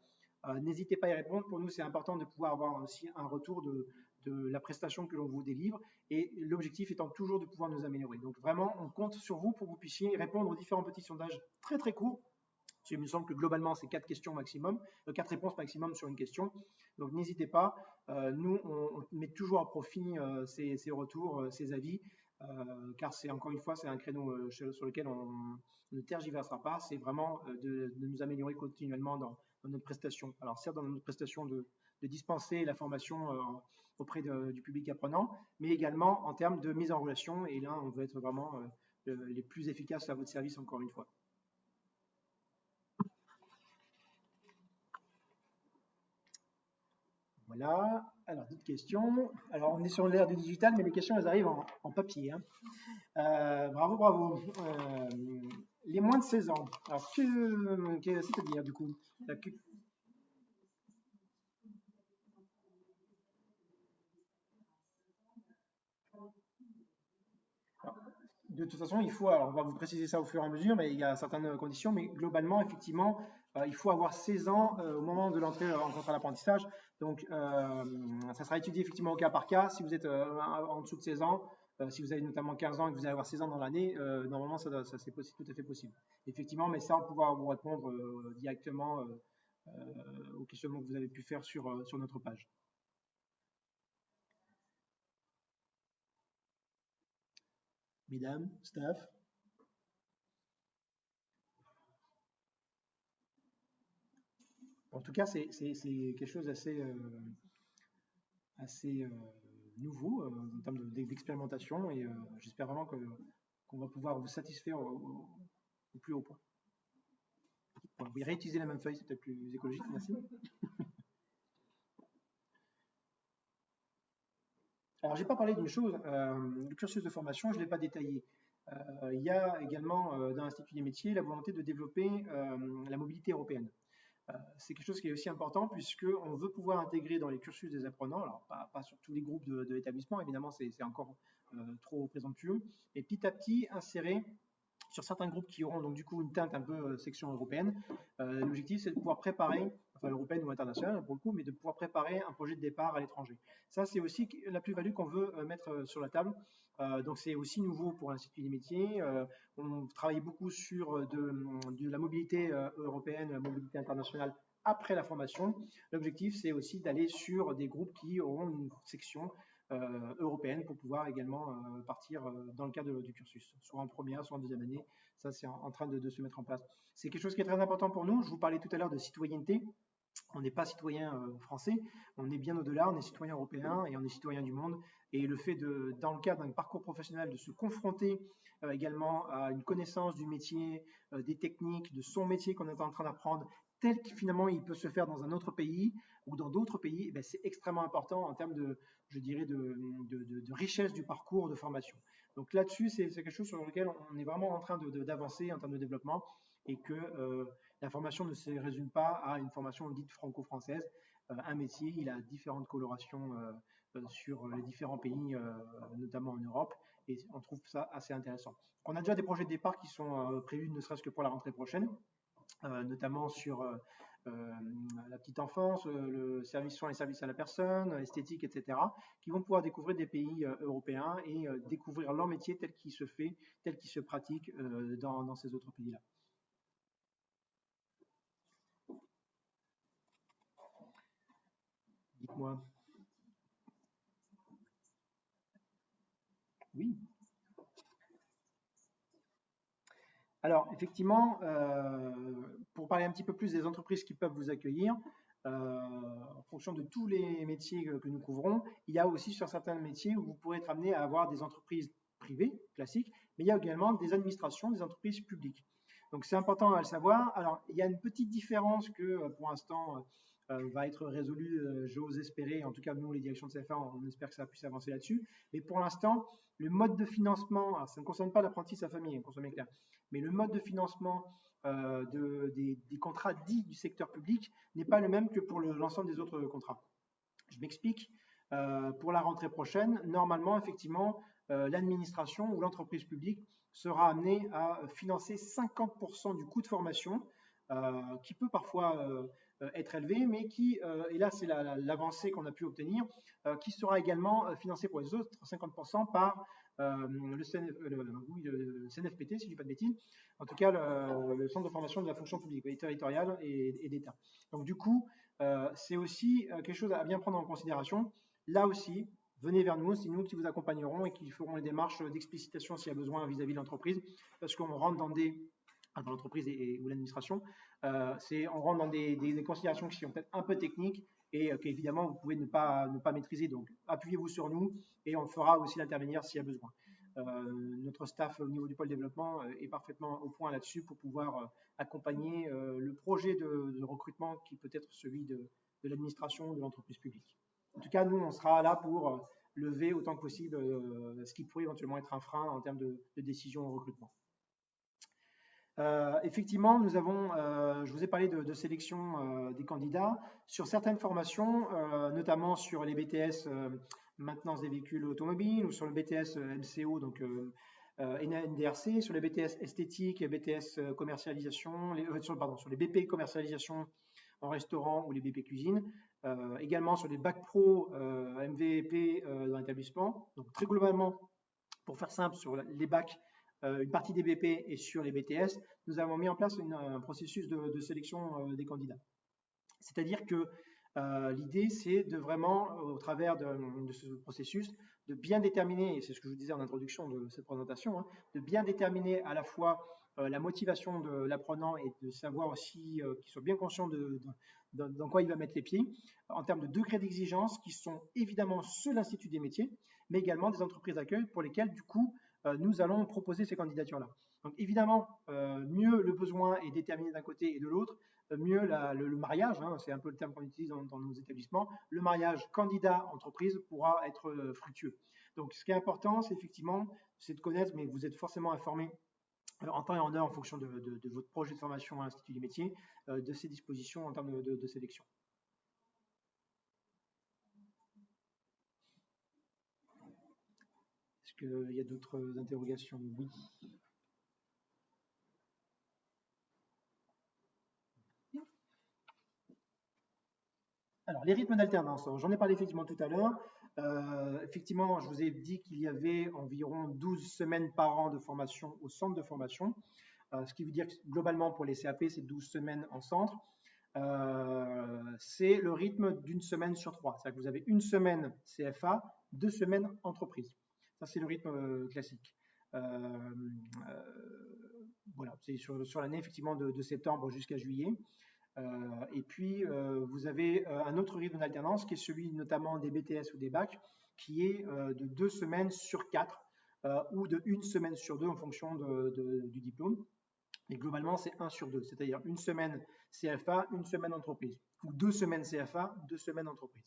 N'hésitez pas à y répondre. Pour nous, c'est important de pouvoir avoir aussi un retour de la prestation que l'on vous délivre et l'objectif étant toujours de pouvoir nous améliorer. Donc vraiment, on compte sur vous pour que vous puissiez répondre aux différents petits sondages très très courts. Il me semble que globalement, c'est 4 questions maximum, 4 réponses maximum sur une question. Donc n'hésitez pas, nous, on met toujours à profit ces retours, ces avis, car c'est encore une fois, c'est un créneau sur lequel on ne tergiversera pas. C'est vraiment de nous améliorer continuellement dans notre prestation. Alors certes, dans notre prestation de dispenser la formation auprès du public apprenant, mais également en termes de mise en relation. Et là, on veut être vraiment les plus efficaces à votre service, encore une fois. Voilà. Alors, d'autres questions. Alors, on est sur l'ère du digital, mais les questions, elles arrivent en papier. Hein. Bravo, bravo. Les moins de 16 ans. Alors, c'est-à-dire, du coup, de toute façon, il faut, alors on va vous préciser ça au fur et à mesure, mais il y a certaines conditions, mais globalement, effectivement, il faut avoir 16 ans au moment de l'entrée en contrat d'apprentissage. Donc, ça sera étudié effectivement au cas par cas. Si vous êtes en dessous de 16 ans, si vous avez notamment 15 ans et que vous allez avoir 16 ans dans l'année, normalement, ça c'est tout à fait possible. Effectivement, mais ça, on pourra vous répondre directement aux questionnements que vous avez pu faire sur notre page. Mesdames, staff. En tout cas, c'est quelque chose d'assez nouveau en termes d'expérimentation et j'espère vraiment qu'on va pouvoir vous satisfaire au plus haut point. Bon, vous pouvez réutiliser la même feuille, c'est peut-être plus écologique, merci. Alors, j'ai pas parlé d'une chose, le cursus de formation, je ne l'ai pas détaillé. Il y a également dans l'Institut des métiers la volonté de développer la mobilité européenne. C'est quelque chose qui est aussi important puisqu'on veut pouvoir intégrer dans les cursus des apprenants, alors pas sur tous les groupes de l'établissement, évidemment c'est encore trop présomptueux, mais petit à petit insérer sur certains groupes qui auront donc du coup une teinte un peu section européenne. L'objectif c'est de pouvoir préparer, enfin européenne ou internationale pour le coup, mais de pouvoir préparer un projet de départ à l'étranger. Ça c'est aussi la plus-value qu'on veut mettre sur la table. Donc c'est aussi nouveau pour l'Institut des métiers. On travaille beaucoup sur de la mobilité européenne, la mobilité internationale après la formation. L'objectif c'est aussi d'aller sur des groupes qui auront une section européenne pour pouvoir également partir dans le cadre du cursus, soit en première, soit en deuxième année. Ça, c'est en train de se mettre en place. C'est quelque chose qui est très important pour nous. Je vous parlais tout à l'heure de citoyenneté. On n'est pas citoyen français, on est bien au-delà, on est citoyen européen et on est citoyen du monde. Et le fait dans le cadre d'un parcours professionnel, de se confronter également à une connaissance du métier, des techniques, de son métier qu'on est en train d'apprendre, tel que finalement il peut se faire dans un autre pays ou dans d'autres pays, eh bien, c'est extrêmement important en termes je dirais, de richesse du parcours de formation. Donc là-dessus, c'est quelque chose sur lequel on est vraiment en train d'avancer en termes de développement et que la formation ne se résume pas à une formation dite franco-française. Un métier, il a différentes colorations sur les différents pays, notamment en Europe, et on trouve ça assez intéressant. On a déjà des projets de départ qui sont prévus, ne serait-ce que pour la rentrée prochaine, notamment sur la petite enfance, le service soins et services à la personne, esthétique, etc., qui vont pouvoir découvrir des pays européens et découvrir leur métier tel qu'il se fait, tel qu'il se pratique dans ces autres pays-là. Dites-moi. Oui. Alors, effectivement, pour parler un petit peu plus des entreprises qui peuvent vous accueillir, en fonction de tous les métiers que nous couvrons, il y a aussi sur certains métiers où vous pourrez être amené à avoir des entreprises privées, classiques, mais il y a également des administrations, des entreprises publiques. Donc, c'est important à le savoir. Alors, il y a une petite différence que, pour l'instant, va être résolue, j'ose espérer. En tout cas, nous, les directions de CFA, on espère que ça puisse avancer là-dessus. Mais pour l'instant, le mode de financement, alors ça ne concerne pas l'apprenti et sa famille, hein, qu'on soit bien clair, mais le mode de financement des contrats dits du secteur public n'est pas le même que pour l'ensemble des autres contrats. Je m'explique. Pour la rentrée prochaine, normalement, effectivement, l'administration ou l'entreprise publique sera amenée à financer 50% du coût de formation, qui peut parfois être élevé, mais qui, et là c'est l'avancée qu'on a pu obtenir, qui sera également financé pour les autres 50% par le CNFPT, si je ne dis pas de bêtises, en tout cas le Centre de formation de la fonction publique et territoriale et d'État. Donc du coup, c'est aussi quelque chose à bien prendre en considération. Là aussi, venez vers nous, c'est nous qui vous accompagnerons et qui ferons les démarches d'explicitation s'il y a besoin vis-à-vis de l'entreprise, parce qu'on rentre dans l'entreprise ou l'administration, on rentre dans des considérations qui sont peut-être un peu techniques et qu'évidemment vous pouvez ne pas maîtriser. Donc appuyez-vous sur nous et on fera aussi l'intervenir s'il y a besoin. Notre staff au niveau du pôle développement est parfaitement au point là-dessus pour pouvoir accompagner le projet de recrutement qui peut être celui de l'administration de l'entreprise publique. En tout cas, nous, on sera là pour lever autant que possible ce qui pourrait éventuellement être un frein en termes de décision au recrutement. Effectivement, nous avons, je vous ai parlé de sélection des candidats sur certaines formations, notamment sur les BTS maintenance des véhicules automobiles ou sur le BTS MCO, donc NDRC, sur les BTS esthétique et BTS commercialisation, sur les BP commercialisation en restaurant ou les BP cuisine, également sur les bacs pro MVP dans l'établissement. Donc très globalement, pour faire simple, sur les bacs, une partie des BP et sur les BTS, nous avons mis en place un processus de sélection des candidats. C'est-à-dire que l'idée, c'est de vraiment, au travers de ce processus, de bien déterminer, et c'est ce que je vous disais en introduction de cette présentation, hein, de bien déterminer à la fois la motivation de l'apprenant et de savoir aussi qu'il soit bien conscient dans quoi il va mettre les pieds, en termes de degrés d'exigence qui sont évidemment ceux de l'Institut des métiers, mais également des entreprises d'accueil pour lesquelles, du coup, nous allons proposer ces candidatures-là. Donc évidemment, mieux le besoin est déterminé d'un côté et de l'autre, mieux le mariage, hein, c'est un peu le terme qu'on utilise dans nos établissements, le mariage candidat-entreprise pourra être fructueux. Donc ce qui est important, c'est effectivement, c'est de connaître, mais vous êtes forcément informé en temps et en heure en fonction de votre projet de formation à l'Institut des métiers, de ces dispositions en termes de sélection. Est-ce qu'il y a d'autres interrogations? Oui. Alors, les rythmes d'alternance, j'en ai parlé effectivement tout à l'heure. Effectivement, je vous ai dit qu'il y avait environ 12 semaines par an de formation au centre de formation, ce qui veut dire que globalement pour les CAP, c'est 12 semaines en centre. C'est le rythme d'une semaine sur 3. C'est-à-dire que vous avez une semaine CFA, 2 semaines entreprise. Ça, c'est le rythme classique. Voilà, c'est sur l'année effectivement de septembre jusqu'à juillet. Et puis, vous avez un autre rythme d'alternance qui est celui notamment des BTS ou des bacs, qui est de 2 semaines sur 4 ou de 1 semaine sur 2 en fonction du diplôme. Et globalement, c'est 1 sur 2, c'est-à-dire une semaine CFA, une semaine entreprise, ou 2 semaines CFA, 2 semaines entreprise.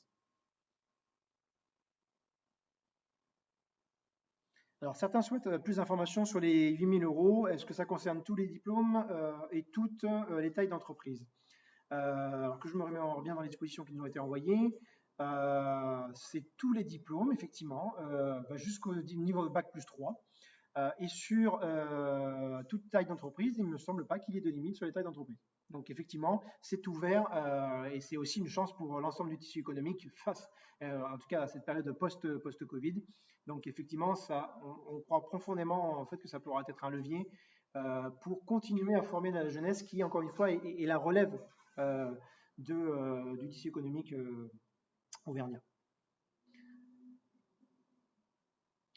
Alors, certains souhaitent plus d'informations sur les 8 000 €. Est-ce que ça concerne tous les diplômes et toutes les tailles d'entreprise? Alors que je me remets bien dans les dispositions qui nous ont été envoyées, c'est tous les diplômes, effectivement, jusqu'au niveau de Bac plus 3. Et sur toute taille d'entreprise, il ne me semble pas qu'il y ait de limite sur les tailles d'entreprise. Donc effectivement, c'est ouvert et c'est aussi une chance pour l'ensemble du tissu économique face, en tout cas à cette période post-Covid. Donc effectivement, on croit profondément en fait que ça pourra être un levier pour continuer à former la jeunesse qui, encore une fois, est la relève du tissu économique auvergnat.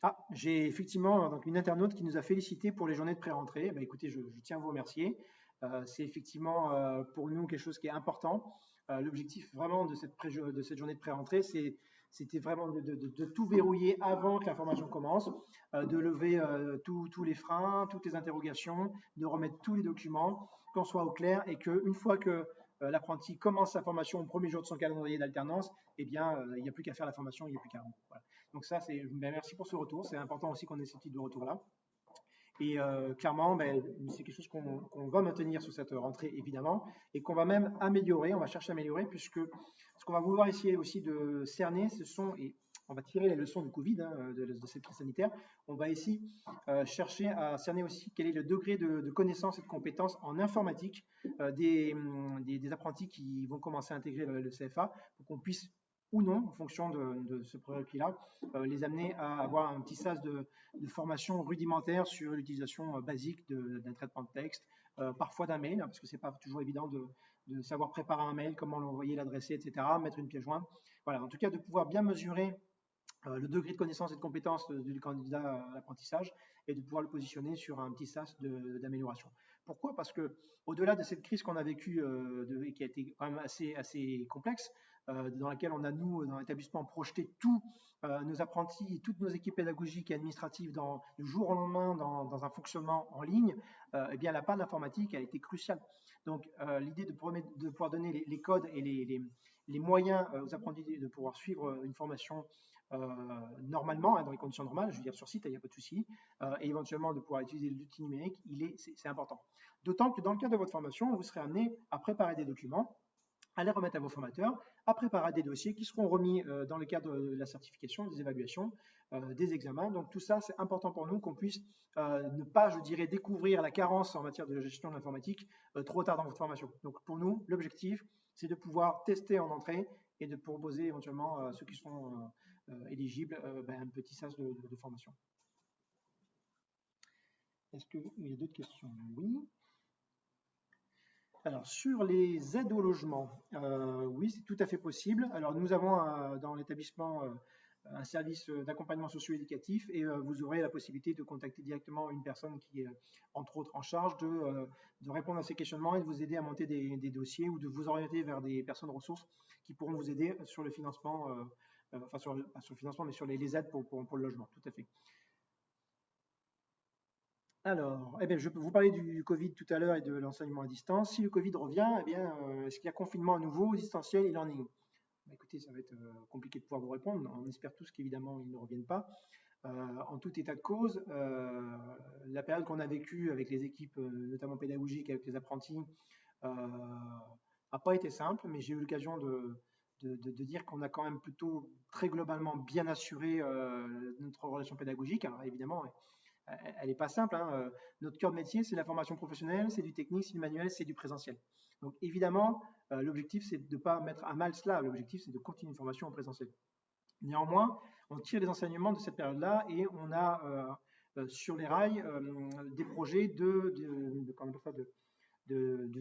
Ah, j'ai effectivement donc une internaute qui nous a félicité pour les journées de pré-rentrée. Bah, écoutez, je tiens à vous remercier. C'est effectivement pour nous quelque chose qui est important. L'objectif vraiment de cette journée de pré-rentrée, c'était vraiment de tout verrouiller avant que la formation commence, de lever tous les freins, toutes les interrogations, de remettre tous les documents, qu'on soit au clair et qu'une fois que l'apprenti commence sa formation au premier jour de son calendrier d'alternance, eh bien, il n'y a plus qu'à faire la formation, il n'y a plus qu'à. Voilà. Donc ça, merci pour ce retour. C'est important aussi qu'on ait ce type de retour-là. Et clairement, c'est quelque chose qu'on va maintenir sur cette rentrée, évidemment, et qu'on va même améliorer, on va chercher à améliorer, puisque ce qu'on va vouloir essayer aussi de cerner, et on va tirer les leçons du Covid, hein, de cette crise sanitaire, on va ici chercher à cerner aussi quel est le degré de connaissance et de compétence en informatique des apprentis qui vont commencer à intégrer le CFA, pour qu'on puisse ou non, en fonction de ce prérequis-là, les amener à avoir un petit sas de formation rudimentaire sur l'utilisation basique d'un traitement de texte, parfois d'un mail, hein, parce que c'est pas toujours évident de savoir préparer un mail, comment l'envoyer, l'adresser, etc., mettre une pièce jointe. Voilà, en tout cas, de pouvoir bien mesurer le degré de connaissance et de compétence du candidat à l'apprentissage et de pouvoir le positionner sur un petit sas d'amélioration. Pourquoi? Parce que au-delà de cette crise qu'on a vécue et qui a été quand même assez complexe, dans laquelle on a, nous, dans l'établissement, projeté tous nos apprentis et toutes nos équipes pédagogiques et administratives du jour au lendemain dans un fonctionnement en ligne, eh bien, la part de l'informatique a été cruciale. Donc, l'idée de pouvoir donner les codes et les moyens aux apprentis de pouvoir suivre une formation normalement, hein, dans les conditions normales, je veux dire sur site, il n'y a pas de souci, et éventuellement de pouvoir utiliser l'outil numérique, c'est important. D'autant que dans le cadre de votre formation, vous serez amené à préparer des documents, à les remettre à vos formateurs, à préparer des dossiers qui seront remis dans le cadre de la certification, des évaluations, des examens. Donc tout ça, c'est important pour nous qu'on puisse ne pas, je dirais, découvrir la carence en matière de gestion de l'informatique trop tard dans votre formation. Donc pour nous, l'objectif, c'est de pouvoir tester en entrée et de proposer éventuellement à ceux qui sont éligibles un petit sas de formation. Est-ce qu'il y a d'autres questions? Oui. Alors, sur les aides au logement, oui, c'est tout à fait possible. Alors, nous avons dans l'établissement un service d'accompagnement socio-éducatif et vous aurez la possibilité de contacter directement une personne qui est, entre autres, en charge de répondre à ces questionnements et de vous aider à monter des dossiers ou de vous orienter vers des personnes ressources qui pourront vous aider sur le financement, pas sur le financement, mais sur les aides pour le logement, tout à fait. Alors, eh bien, je peux vous parler du Covid tout à l'heure et de l'enseignement à distance. Si le Covid revient, eh bien, est-ce qu'il y a confinement à nouveau, distanciel et learning? Écoutez, ça va être compliqué de pouvoir vous répondre. On espère tous qu'évidemment, ils ne reviennent pas. En tout état de cause, la période qu'on a vécue avec les équipes, notamment pédagogiques, avec les apprentis, n'a pas été simple, mais j'ai eu l'occasion de dire qu'on a quand même plutôt très globalement bien assuré notre relation pédagogique. Alors évidemment, elle n'est pas simple, hein. Notre cœur de métier, c'est la formation professionnelle, c'est du technique, c'est du manuel, c'est du présentiel. Donc évidemment, l'objectif, c'est de ne pas mettre à mal cela. L'objectif, c'est de continuer une formation en présentiel. Néanmoins, on tire les enseignements de cette période-là et on a sur les rails des projets de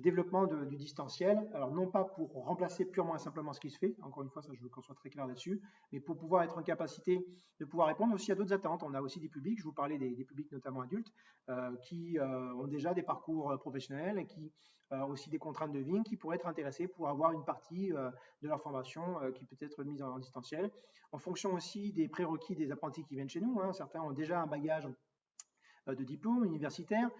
développement du distanciel. Alors, non pas pour remplacer purement et simplement ce qui se fait, encore une fois, ça je veux qu'on soit très clair là-dessus, mais pour pouvoir être en capacité de pouvoir répondre aussi à d'autres attentes. On a aussi des publics, je vous parlais des publics notamment adultes, qui ont déjà des parcours professionnels et qui ont aussi des contraintes de vie, qui pourraient être intéressés pour avoir une partie de leur formation qui peut être mise en distanciel. En fonction aussi des prérequis des apprentis qui viennent chez nous, hein, certains ont déjà un bagage de diplôme universitaire,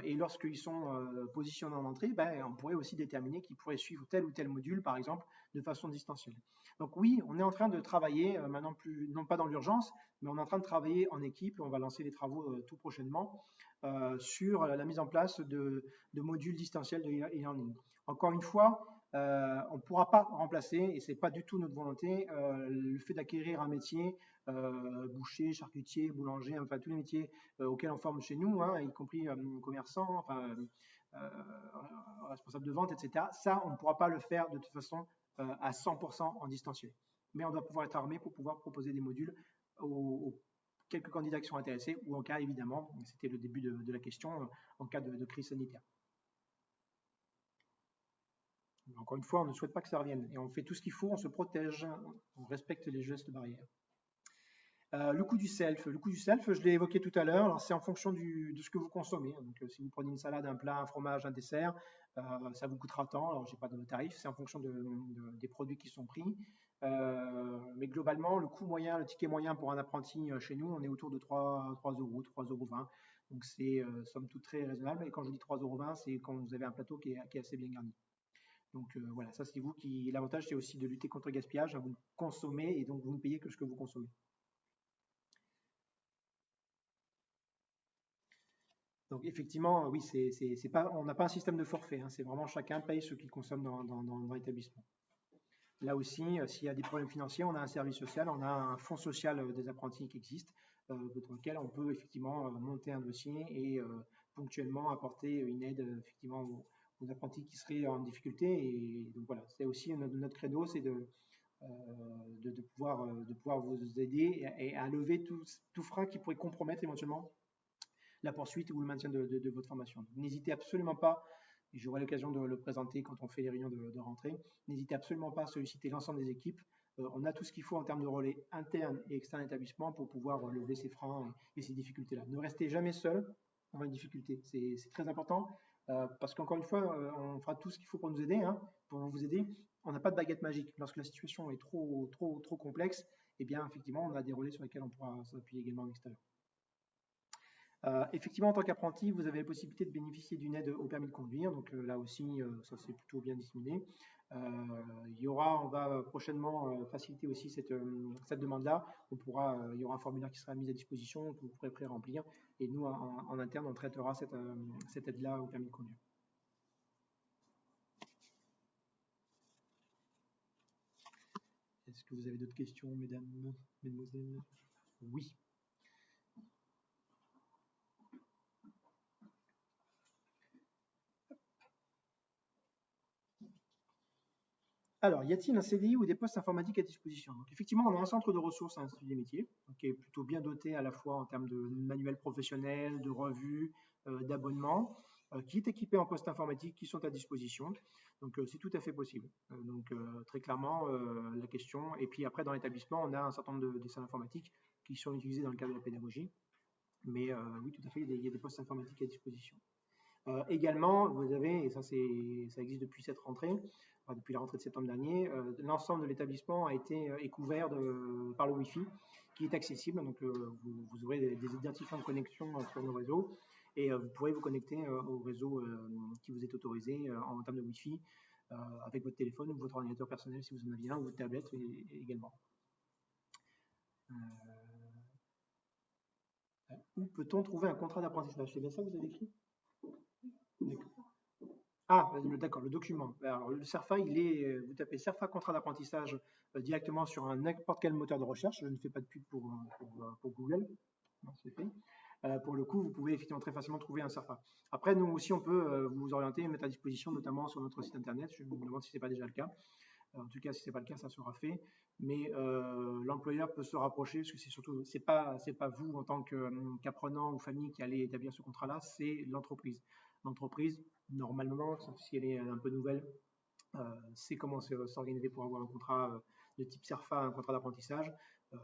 et lorsqu'ils sont positionnés en entrée, on pourrait aussi déterminer qu'ils pourraient suivre tel ou tel module, par exemple, de façon distancielle. Donc oui, on est en train de travailler, maintenant non pas dans l'urgence, mais on est en train de travailler en équipe, on va lancer les travaux tout prochainement, sur la mise en place de modules distanciels de e-learning. Encore une fois, on ne pourra pas remplacer, et ce n'est pas du tout notre volonté, le fait d'acquérir un métier, boucher, charcutier, boulanger, enfin tous les métiers auxquels on forme chez nous, hein, y compris commerçants, enfin, responsable de vente, etc. Ça, on ne pourra pas le faire de toute façon à 100% en distanciel. Mais on doit pouvoir être armé pour pouvoir proposer des modules aux quelques candidats qui sont intéressés, ou en cas, évidemment, c'était le début de la question, en cas de crise sanitaire. Encore une fois, on ne souhaite pas que ça revienne. Et on fait tout ce qu'il faut, on se protège, on respecte les gestes barrières. Le coût du self, je l'ai évoqué tout à l'heure. C'est en fonction de ce que vous consommez. Donc, si vous prenez une salade, un plat, un fromage, un dessert, ça vous coûtera tant. Alors, j'ai pas de tarif, c'est en fonction des produits qui sont pris. Mais globalement, le coût moyen, le ticket moyen pour un apprenti chez nous, on est autour de 3 euros, 3,20 €. Donc, c'est somme toute très raisonnable. Et quand je dis 3,20 €, c'est quand vous avez un plateau qui est assez bien garni. Donc voilà, ça c'est vous qui. L'avantage, c'est aussi de lutter contre le gaspillage. Vous consommez et donc vous ne payez que ce que vous consommez. Donc effectivement, oui, on n'a pas un système de forfait, hein, c'est vraiment chacun paye ce qu'il consomme dans l'établissement. Là aussi, s'il y a des problèmes financiers, on a un service social, on a un fonds social des apprentis qui existe, dans lequel on peut effectivement monter un dossier et ponctuellement apporter une aide effectivement aux apprentis qui seraient en difficulté. Et donc voilà, c'est aussi notre credo, c'est de pouvoir vous aider et à lever tout frein qui pourrait compromettre éventuellement la poursuite ou le maintien de votre formation. N'hésitez absolument pas, et j'aurai l'occasion de le présenter quand on fait les réunions de rentrée, n'hésitez absolument pas à solliciter l'ensemble des équipes. On a tout ce qu'il faut en termes de relais internes et externes d'établissement pour pouvoir lever ces freins et ces difficultés-là. Ne restez jamais seul dans une difficulté, c'est très important, parce qu'encore une fois, on fera tout ce qu'il faut pour nous aider, hein, pour vous aider. on n'a pas de baguette magique. Lorsque la situation est trop complexe, eh bien, effectivement, on a des relais sur lesquels on pourra s'appuyer également en extérieur. Effectivement, en tant qu'apprenti, vous avez la possibilité de bénéficier d'une aide au permis de conduire. Donc là aussi, ça c'est plutôt bien disséminé. On va prochainement faciliter aussi cette demande-là. Il y aura un formulaire qui sera mis à disposition que vous pourrez pré-remplir. Et nous, en interne, on traitera cette aide-là au permis de conduire. Est-ce que vous avez d'autres questions, mesdames, mesdemoiselles? Oui. Alors, y a-t-il un CDI ou des postes informatiques à disposition? Donc, effectivement, on a un centre de ressources à l'Institut des métiers, qui est plutôt bien doté à la fois en termes de manuels professionnels, de revues, d'abonnements, qui est équipé en postes informatiques qui sont à disposition. Donc, c'est tout à fait possible. Très clairement, la question. Et puis après, dans l'établissement, on a un certain nombre de salles informatiques qui sont utilisées dans le cadre de la pédagogie. Mais oui, tout à fait, il y a des postes informatiques à disposition. Également, vous avez, et ça existe depuis cette rentrée, depuis la rentrée de septembre dernier, l'ensemble de l'établissement est couvert par le Wi-Fi qui est accessible. Donc, vous aurez des identifiants de connexion sur nos réseaux et vous pourrez vous connecter au réseau qui vous est autorisé en termes de Wi-Fi avec votre téléphone ou votre ordinateur personnel si vous en avez un ou votre tablette également. Où peut-on trouver un contrat d'apprentissage? C'est bien ça que vous avez écrit? Ah, d'accord, le document. Alors, le CERFA, vous tapez CERFA contrat d'apprentissage directement sur n'importe quel moteur de recherche. Je ne fais pas de pub pour Google. Non, c'est fait. Pour le coup, vous pouvez effectivement très facilement trouver un CERFA. Après, nous aussi, on peut vous orienter et mettre à disposition, notamment sur notre site internet. Je me demande si ce n'est pas déjà le cas. En tout cas, si ce n'est pas le cas, ça sera fait. Mais l'employeur peut se rapprocher, parce que c'est pas vous en tant qu'apprenant ou famille qui allez établir ce contrat-là, c'est l'entreprise. L'entreprise, normalement, sauf si elle est un peu nouvelle, sait comment s'organiser pour avoir un contrat de type CERFA, un contrat d'apprentissage,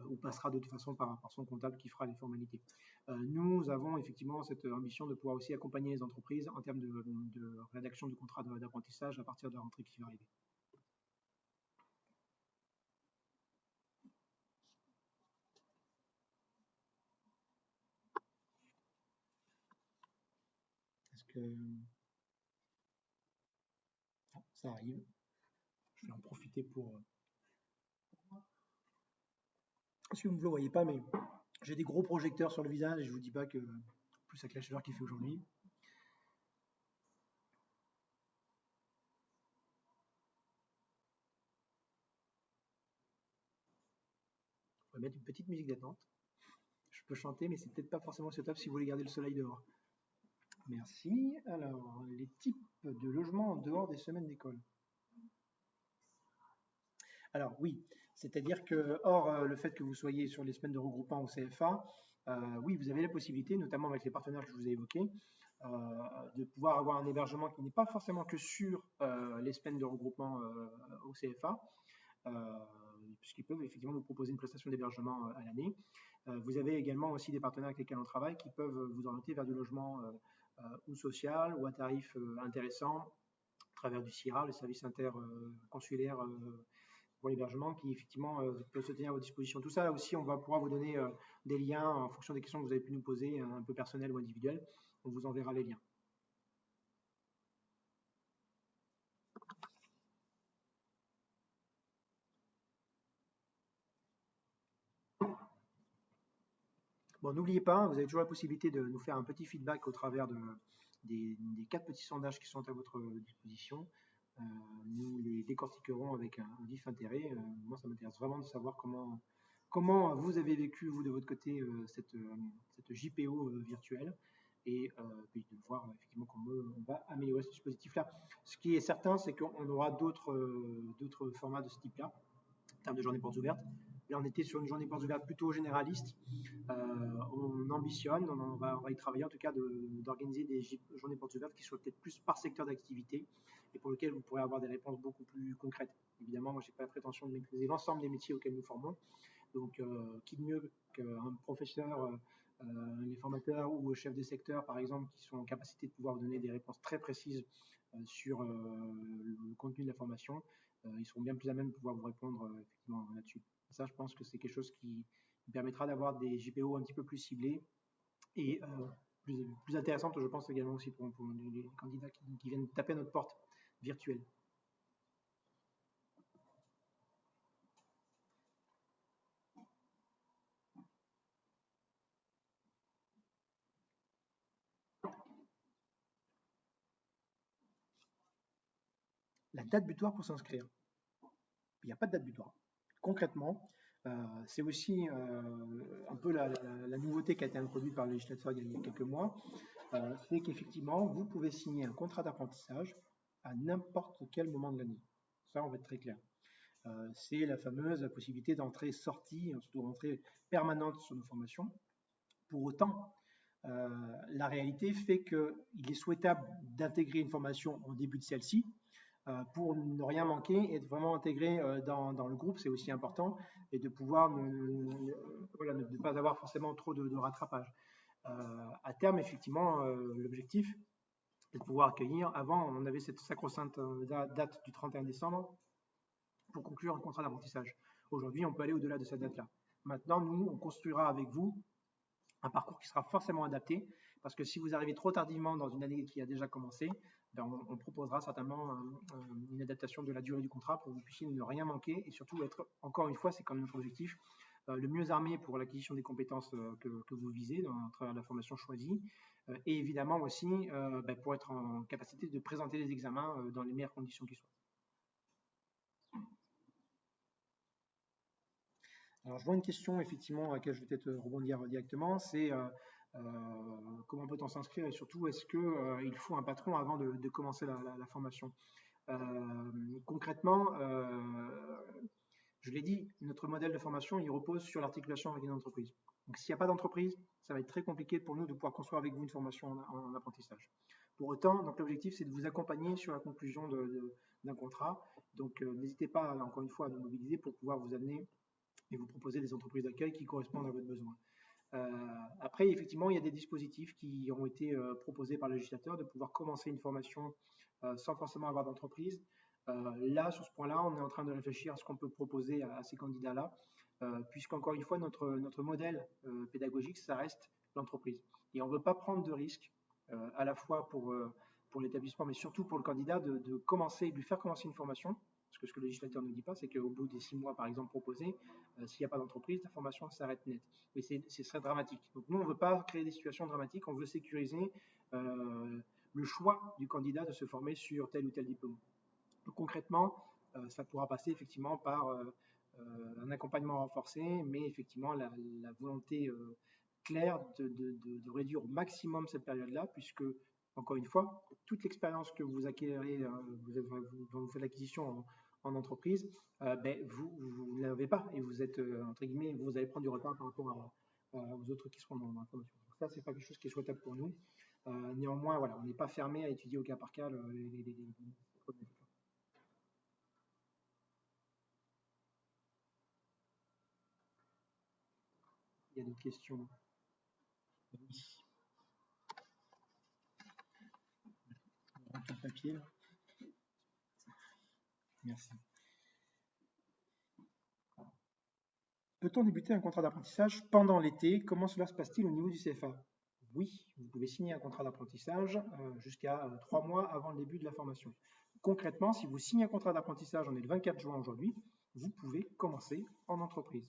ou passera de toute façon par son comptable qui fera les formalités. Nous avons effectivement cette ambition de pouvoir aussi accompagner les entreprises en termes de rédaction de contrats d'apprentissage à partir de la rentrée qui va arriver. Est-ce que ça arrive? Je vais en profiter pour. Si vous ne me le voyez pas, mais j'ai des gros projecteurs sur le visage et je vous dis pas que, plus avec la chaleur qu'il fait aujourd'hui. On va mettre une petite musique d'attente. Je peux chanter, mais c'est peut-être pas forcément souhaitable si vous voulez garder le soleil dehors. Merci. Alors, les types de logements en dehors des semaines d'école. Alors oui, c'est-à-dire que, hors le fait que vous soyez sur les semaines de regroupement au CFA, oui, vous avez la possibilité, notamment avec les partenaires que je vous ai évoqués, de pouvoir avoir un hébergement qui n'est pas forcément que sur les semaines de regroupement au CFA, puisqu'ils peuvent effectivement vous proposer une prestation d'hébergement à l'année. Vous avez également aussi des partenaires avec lesquels on travaille qui peuvent vous orienter vers du logement ou social ou à tarif intéressant à travers du CIRA, le service interconsulaire pour l'hébergement, qui effectivement peut se tenir à votre disposition. Tout ça aussi, on va pouvoir vous donner des liens en fonction des questions que vous avez pu nous poser, un peu personnelles ou individuelles. On vous enverra les liens. Bon, n'oubliez pas, vous avez toujours la possibilité de nous faire un petit feedback au travers des 4 petits sondages qui sont à votre disposition. Nous les décortiquerons avec un vif intérêt. Moi, ça m'intéresse vraiment de savoir comment vous avez vécu, vous, de votre côté, cette JPO virtuelle et puis de voir effectivement comment on va améliorer ce dispositif-là. Ce qui est certain, c'est qu'on aura d'autres formats de ce type-là, en termes de journées portes ouvertes. Là, on était sur une journée portes ouvertes plutôt généraliste. On ambitionne, on va y travailler en tout cas d'organiser des journées portes ouvertes qui soient peut-être plus par secteur d'activité et pour lesquelles vous pourrez avoir des réponses beaucoup plus concrètes. Évidemment, moi, je n'ai pas la prétention de maîtriser l'ensemble des métiers auxquels nous formons. Donc, qui de mieux qu'un professeur, les formateurs ou chefs de secteur, par exemple, qui sont en capacité de pouvoir donner des réponses très précises sur le contenu de la formation. ils seront bien plus à même de pouvoir vous répondre effectivement là-dessus. Ça, je pense que c'est quelque chose qui permettra d'avoir des JPO un petit peu plus ciblés et plus intéressantes, je pense également aussi pour les candidats qui viennent taper à notre porte virtuelle. La date butoir pour s'inscrire. Il n'y a pas de date butoir. Concrètement, c'est aussi un peu la nouveauté qui a été introduite par le législateur il y a quelques mois, c'est qu'effectivement, vous pouvez signer un contrat d'apprentissage à n'importe quel moment de l'année. Ça, on va être très clair. C'est la fameuse possibilité d'entrée-sortie, surtout d'entrée permanente sur nos formations. Pour autant, la réalité fait qu'il est souhaitable d'intégrer une formation en début de celle-ci, pour ne rien manquer et de vraiment intégrer dans le groupe, c'est aussi important, et de pouvoir ne pas avoir forcément trop de rattrapage. À terme, effectivement, l'objectif est de pouvoir accueillir, avant on avait cette sacro-sainte date du 31 décembre pour conclure un contrat d'apprentissage. Aujourd'hui, on peut aller au-delà de cette date-là. Maintenant, nous, on construira avec vous un parcours qui sera forcément adapté, parce que si vous arrivez trop tardivement dans une année qui a déjà commencé, ben on proposera certainement une adaptation de la durée du contrat pour que vous puissiez ne rien manquer et surtout être, encore une fois, c'est quand même notre objectif, le mieux armé pour l'acquisition des compétences que vous visez à travers la formation choisie, et évidemment aussi ben pour être en capacité de présenter les examens dans les meilleures conditions qui soient. Alors, je vois une question, effectivement, à laquelle je vais peut-être rebondir directement, c'est comment peut-on s'inscrire et surtout, est-ce qu'il faut un patron avant de commencer la formation? Concrètement, je l'ai dit, notre modèle de formation, il repose sur l'articulation avec une entreprise. Donc, s'il n'y a pas d'entreprise, ça va être très compliqué pour nous de pouvoir construire avec vous une formation en apprentissage. Pour autant, donc l'objectif, c'est de vous accompagner sur la conclusion d'un contrat. Donc, n'hésitez pas, encore une fois, à nous mobiliser pour pouvoir vous amener et vous proposer des entreprises d'accueil qui correspondent à votre besoin. Après, effectivement, il y a des dispositifs qui ont été proposés par le législateur de pouvoir commencer une formation sans forcément avoir d'entreprise. Là, sur ce point-là, on est en train de réfléchir à ce qu'on peut proposer à ces candidats-là, puisqu'encore une fois, notre modèle pédagogique, ça reste l'entreprise. Et on ne veut pas prendre de risques, à la fois pour l'établissement, mais surtout pour le candidat, de commencer, de lui faire commencer une formation. Parce que ce que le législateur ne dit pas, c'est qu'au bout des 6 mois, par exemple, proposés, s'il n'y a pas d'entreprise, la formation s'arrête net. Et ce serait dramatique. Donc nous, on ne veut pas créer des situations dramatiques, on veut sécuriser le choix du candidat de se former sur tel ou tel diplôme. Donc, concrètement, ça pourra passer effectivement par un accompagnement renforcé, mais effectivement la volonté claire de réduire au maximum cette période-là, puisque, encore une fois, toute l'expérience que vous acquérez, dont vous faites l'acquisition en entreprise, ben, vous ne l'avez pas et vous êtes, entre guillemets, vous allez prendre du retard par rapport aux autres qui seront dans la formation. Donc ça, c'est pas quelque chose qui est souhaitable pour nous. Néanmoins, voilà, on n'est pas fermé à étudier au cas par cas les Il y a d'autres questions? Oui. On rentre le papier là. Merci. Peut-on débuter un contrat d'apprentissage pendant l'été? Comment cela se passe-t-il au niveau du CFA? Oui, vous pouvez signer un contrat d'apprentissage jusqu'à 3 mois avant le début de la formation. Concrètement, si vous signez un contrat d'apprentissage, on est le 24 juin aujourd'hui, vous pouvez commencer en entreprise.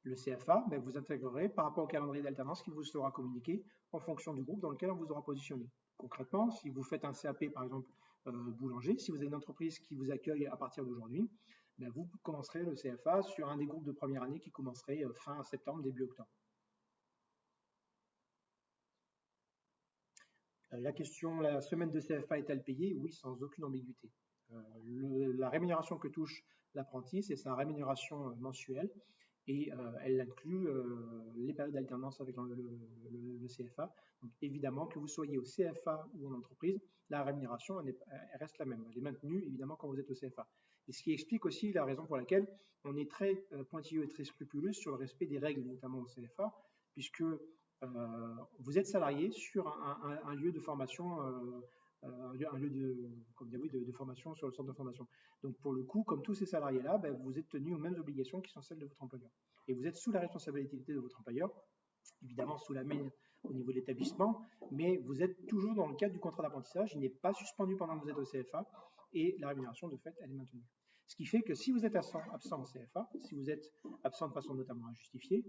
Le CFA, ben, vous intégrerez par rapport au calendrier d'alternance qui vous sera communiqué en fonction du groupe dans lequel on vous aura positionné. Concrètement, si vous faites un CAP, par exemple, boulanger, si vous avez une entreprise qui vous accueille à partir d'aujourd'hui, ben, vous commencerez le CFA sur un des groupes de première année qui commencerait fin septembre, début octobre. La question, la semaine de CFA est-elle payée? Oui, sans aucune ambiguïté. La rémunération que touche l'apprenti, c'est sa rémunération mensuelle et elle inclut les périodes d'alternance avec le CFA. Donc évidemment, que vous soyez au CFA ou en entreprise, la rémunération elle reste la même. Elle est maintenue évidemment quand vous êtes au CFA. Et ce qui explique aussi la raison pour laquelle on est très pointilleux et très scrupuleux sur le respect des règles, notamment au CFA, puisque vous êtes salarié sur un lieu de formation un lieu de formation sur le centre de formation. Donc pour le coup, comme tous ces salariés-là, ben, vous êtes tenus aux mêmes obligations qui sont celles de votre employeur. Et vous êtes sous la responsabilité de votre employeur, évidemment sous la main au niveau de l'établissement, mais vous êtes toujours dans le cadre du contrat d'apprentissage, il n'est pas suspendu pendant que vous êtes au CFA, et la rémunération de fait, elle est maintenue. Ce qui fait que si vous êtes absent au CFA, si vous êtes absent de façon notamment injustifiée,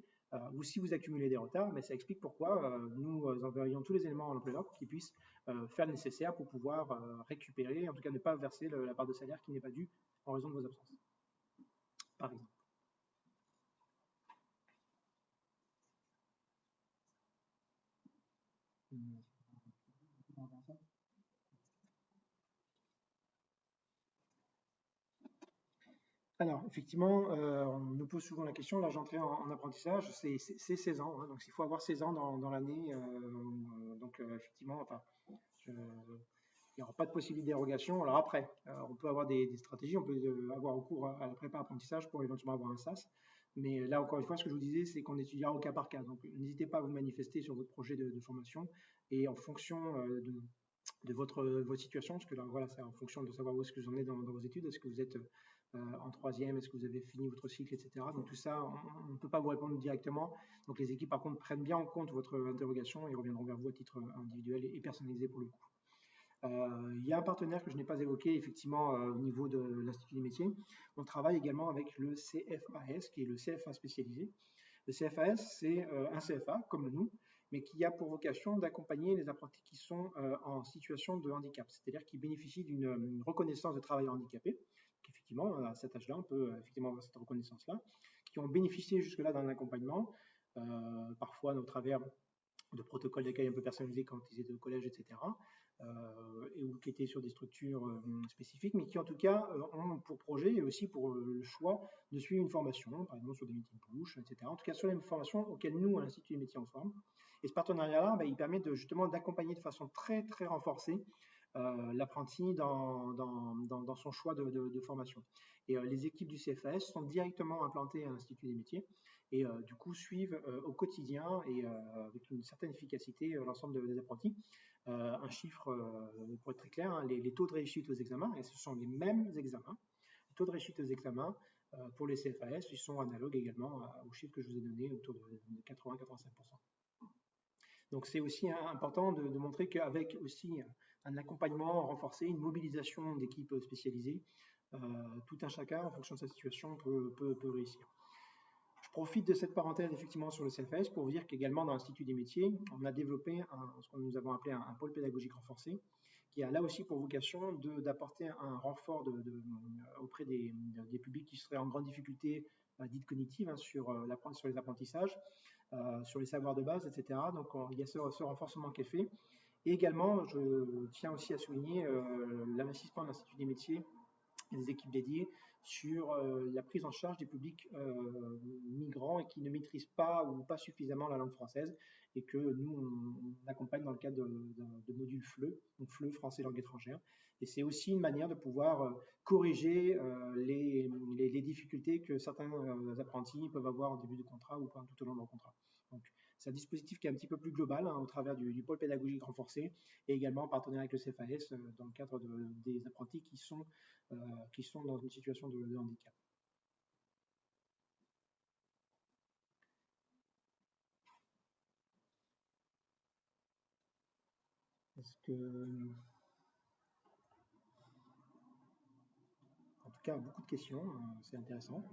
ou si vous accumulez des retards, mais ça explique pourquoi nous enverrions tous les éléments à l'employeur pour qu'il puisse faire le nécessaire pour pouvoir récupérer, en tout cas ne pas verser la part de salaire qui n'est pas due en raison de vos absences, par exemple. Alors, effectivement, on nous pose souvent la question, là j'entrais en apprentissage, c'est 16 ans, hein, donc il faut avoir 16 ans dans l'année, donc effectivement, enfin, il n'y aura pas de possibilité de dérogation. Alors après, on peut avoir des stratégies, on peut avoir recours à la prépa apprentissage pour éventuellement avoir un SAS, mais là encore une fois, ce que je vous disais, c'est qu'on étudiera au cas par cas, donc n'hésitez pas à vous manifester sur votre projet de formation, et en fonction de votre situation, parce que là, voilà, c'est en fonction de savoir où est-ce que vous en êtes dans vos études, est-ce que vous êtes en troisième, est-ce que vous avez fini votre cycle, etc. Donc tout ça, on ne peut pas vous répondre directement. Donc les équipes, par contre, prennent bien en compte votre interrogation et reviendront vers vous à titre individuel et personnalisé pour le coup. Il y a un partenaire que je n'ai pas évoqué, effectivement, au niveau de l'Institut des métiers. On travaille également avec le CFAS, qui est le CFA spécialisé. Le CFAS, c'est un CFA, comme nous, mais qui a pour vocation d'accompagner les apprentis qui sont en situation de handicap, c'est-à-dire qui bénéficient d'une reconnaissance de travailleur handicapé. Effectivement, à cet âge-là, on peut effectivement avoir cette reconnaissance-là, qui ont bénéficié jusque-là d'un accompagnement, parfois au travers de protocoles d'accueil un peu personnalisés quand ils étaient au collège, etc., ou qui étaient sur des structures spécifiques, mais qui en tout cas ont pour projet et aussi pour le choix de suivre une formation, par exemple sur des meeting push, etc. En tout cas sur les formations auxquelles nous, à l'Institut des métiers, on forme. Et ce partenariat-là, il permet justement d'accompagner de façon très très renforcée l'apprenti dans son choix de formation. Et les équipes du CFAS sont directement implantées à l'Institut des métiers et du coup suivent au quotidien et avec une certaine efficacité l'ensemble des apprentis. Un chiffre, pour être très clair, hein, les taux de réussite aux examens, et ce sont les mêmes examens, les taux de réussite aux examens pour les CFAS, ils sont analogues également aux chiffres que je vous ai donnés, autour de 80-85%. Donc c'est aussi important de montrer qu'avec aussi un accompagnement renforcé, une mobilisation d'équipes spécialisées, tout un chacun, en fonction de sa situation, peut réussir. Je profite de cette parenthèse effectivement sur le CFS pour vous dire qu'également dans l'Institut des métiers, on a développé ce que nous avons appelé un pôle pédagogique renforcé, qui a là aussi pour vocation d'apporter un renfort auprès des publics qui seraient en grande difficulté dite cognitive sur les apprentissages, sur les savoirs de base, etc. Donc il y a ce renforcement qui est fait. Et également, je tiens aussi à souligner l'investissement de l'Institut des métiers et des équipes dédiées sur la prise en charge des publics migrants et qui ne maîtrisent pas ou pas suffisamment la langue française et que nous, on accompagne dans le cadre de modules FLE, donc FLE, français langue étrangère. Et c'est aussi une manière de pouvoir corriger les difficultés que certains apprentis peuvent avoir au début du contrat ou tout au long de leur contrat. Donc, c'est un dispositif qui est un petit peu plus global au travers du pôle pédagogique renforcé et également en partenariat avec le CFAS dans le cadre des apprentis qui sont dans une situation de handicap. Est-ce que... En tout cas, beaucoup de questions, c'est intéressant.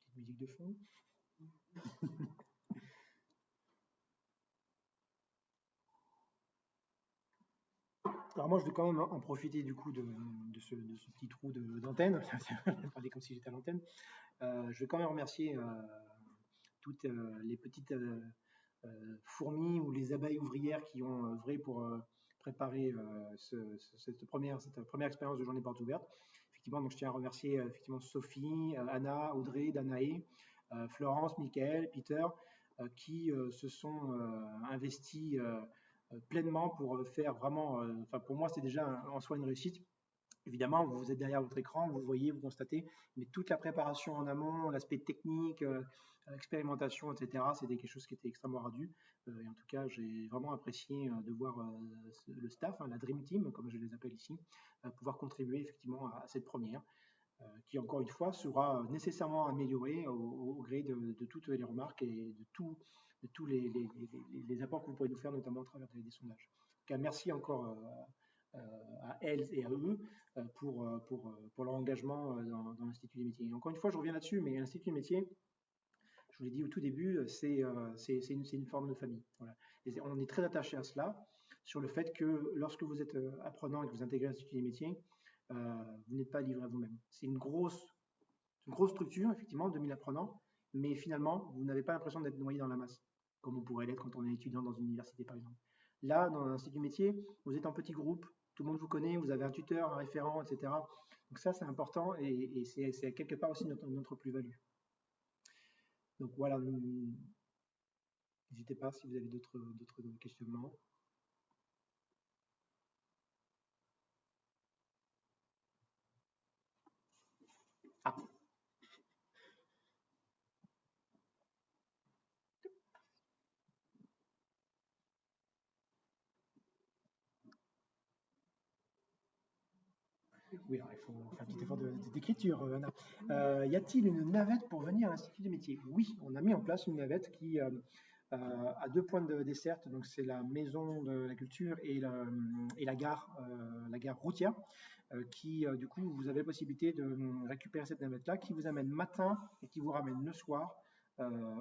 Petite musique de fond. Alors moi, je vais quand même en profiter du coup de ce petit trou d'antenne, parler comme si j'étais à l'antenne. Je vais quand même remercier toutes les petites fourmis ou les abeilles ouvrières qui ont œuvré pour préparer cette première expérience de journée porte ouverte. Effectivement, donc je tiens à remercier effectivement Sophie, Anna, Audrey, Danae, Florence, Michael, Peter, qui se sont investis pleinement pour faire vraiment, enfin pour moi c'est déjà en soi une réussite, Évidemment, vous êtes derrière votre écran, vous voyez, vous constatez, mais toute la préparation en amont, l'aspect technique, l'expérimentation, etc., c'était quelque chose qui était extrêmement ardu. Et en tout cas, j'ai vraiment apprécié de voir le staff, hein, la Dream Team, comme je les appelle ici, pouvoir contribuer effectivement à cette première, qui encore une fois sera nécessairement améliorée au gré de toutes les remarques et de tous les apports que vous pourrez nous faire, notamment à travers des sondages. En tout cas, merci encore à elles et à eux pour leur engagement dans l'Institut des métiers. Et encore une fois, je reviens là-dessus, mais l'Institut des métiers, je vous l'ai dit au tout début, c'est une forme de famille. Voilà. Et on est très attaché à cela, sur le fait que lorsque vous êtes apprenant et que vous intégrez l'Institut des métiers, vous n'êtes pas livré à vous-même. C'est une grosse structure, effectivement, 2000 apprenants, mais finalement, vous n'avez pas l'impression d'être noyé dans la masse, comme on pourrait l'être quand on est étudiant dans une université, par exemple. Là, dans l'Institut du métier, vous êtes en petit groupe, tout le monde vous connaît, vous avez un tuteur, un référent, etc. Donc ça, c'est important et c'est quelque part aussi notre plus-value. Donc voilà, n'hésitez pas si vous avez d'autres questionnements. Ah. Oui, alors il faut faire un petit effort d'écriture, Anna. Y a-t-il une navette pour venir à l'Institut des métiers? Oui, on a mis en place une navette qui a 2 points de desserte, donc c'est la maison de la culture et la gare routière, qui du coup vous avez la possibilité de récupérer cette navette-là, qui vous amène matin et qui vous ramène le soir,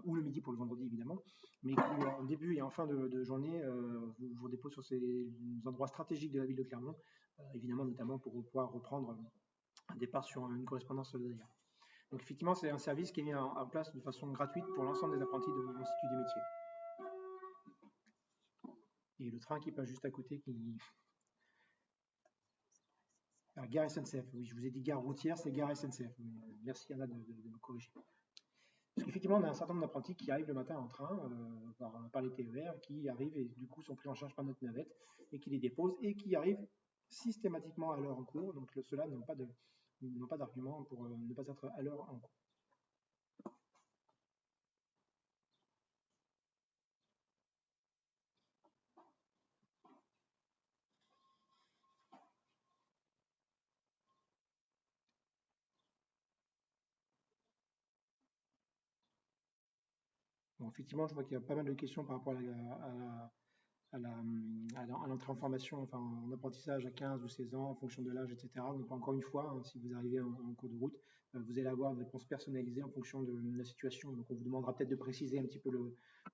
ou le midi pour le vendredi évidemment, mais qui en début et en fin de journée vous dépose sur ces endroits stratégiques de la ville de Clermont, évidemment notamment pour pouvoir reprendre un départ sur une correspondance d'ailleurs. Donc effectivement, c'est un service qui est mis en place de façon gratuite pour l'ensemble des apprentis de l'Institut des métiers. Et le train qui passe juste à côté, qui... Ah, gare SNCF, oui, je vous ai dit gare routière, c'est gare SNCF. Merci Anna de me corriger. Parce qu'effectivement, on a un certain nombre d'apprentis qui arrivent le matin en train, par les TER, qui arrivent et du coup sont pris en charge par notre navette et qui les déposent et qui arrivent systématiquement à l'heure en cours. Donc ceux-là n'ont pas d'argument pour ne pas être à l'heure en cours. Bon, effectivement, je vois qu'il y a pas mal de questions par rapport à l'entrée en formation, enfin en apprentissage à 15 ou 16 ans, en fonction de l'âge, etc. Donc encore une fois, hein, si vous arrivez en cours de route, vous allez avoir une réponse personnalisée en fonction de la situation. Donc on vous demandera peut-être de préciser un petit peu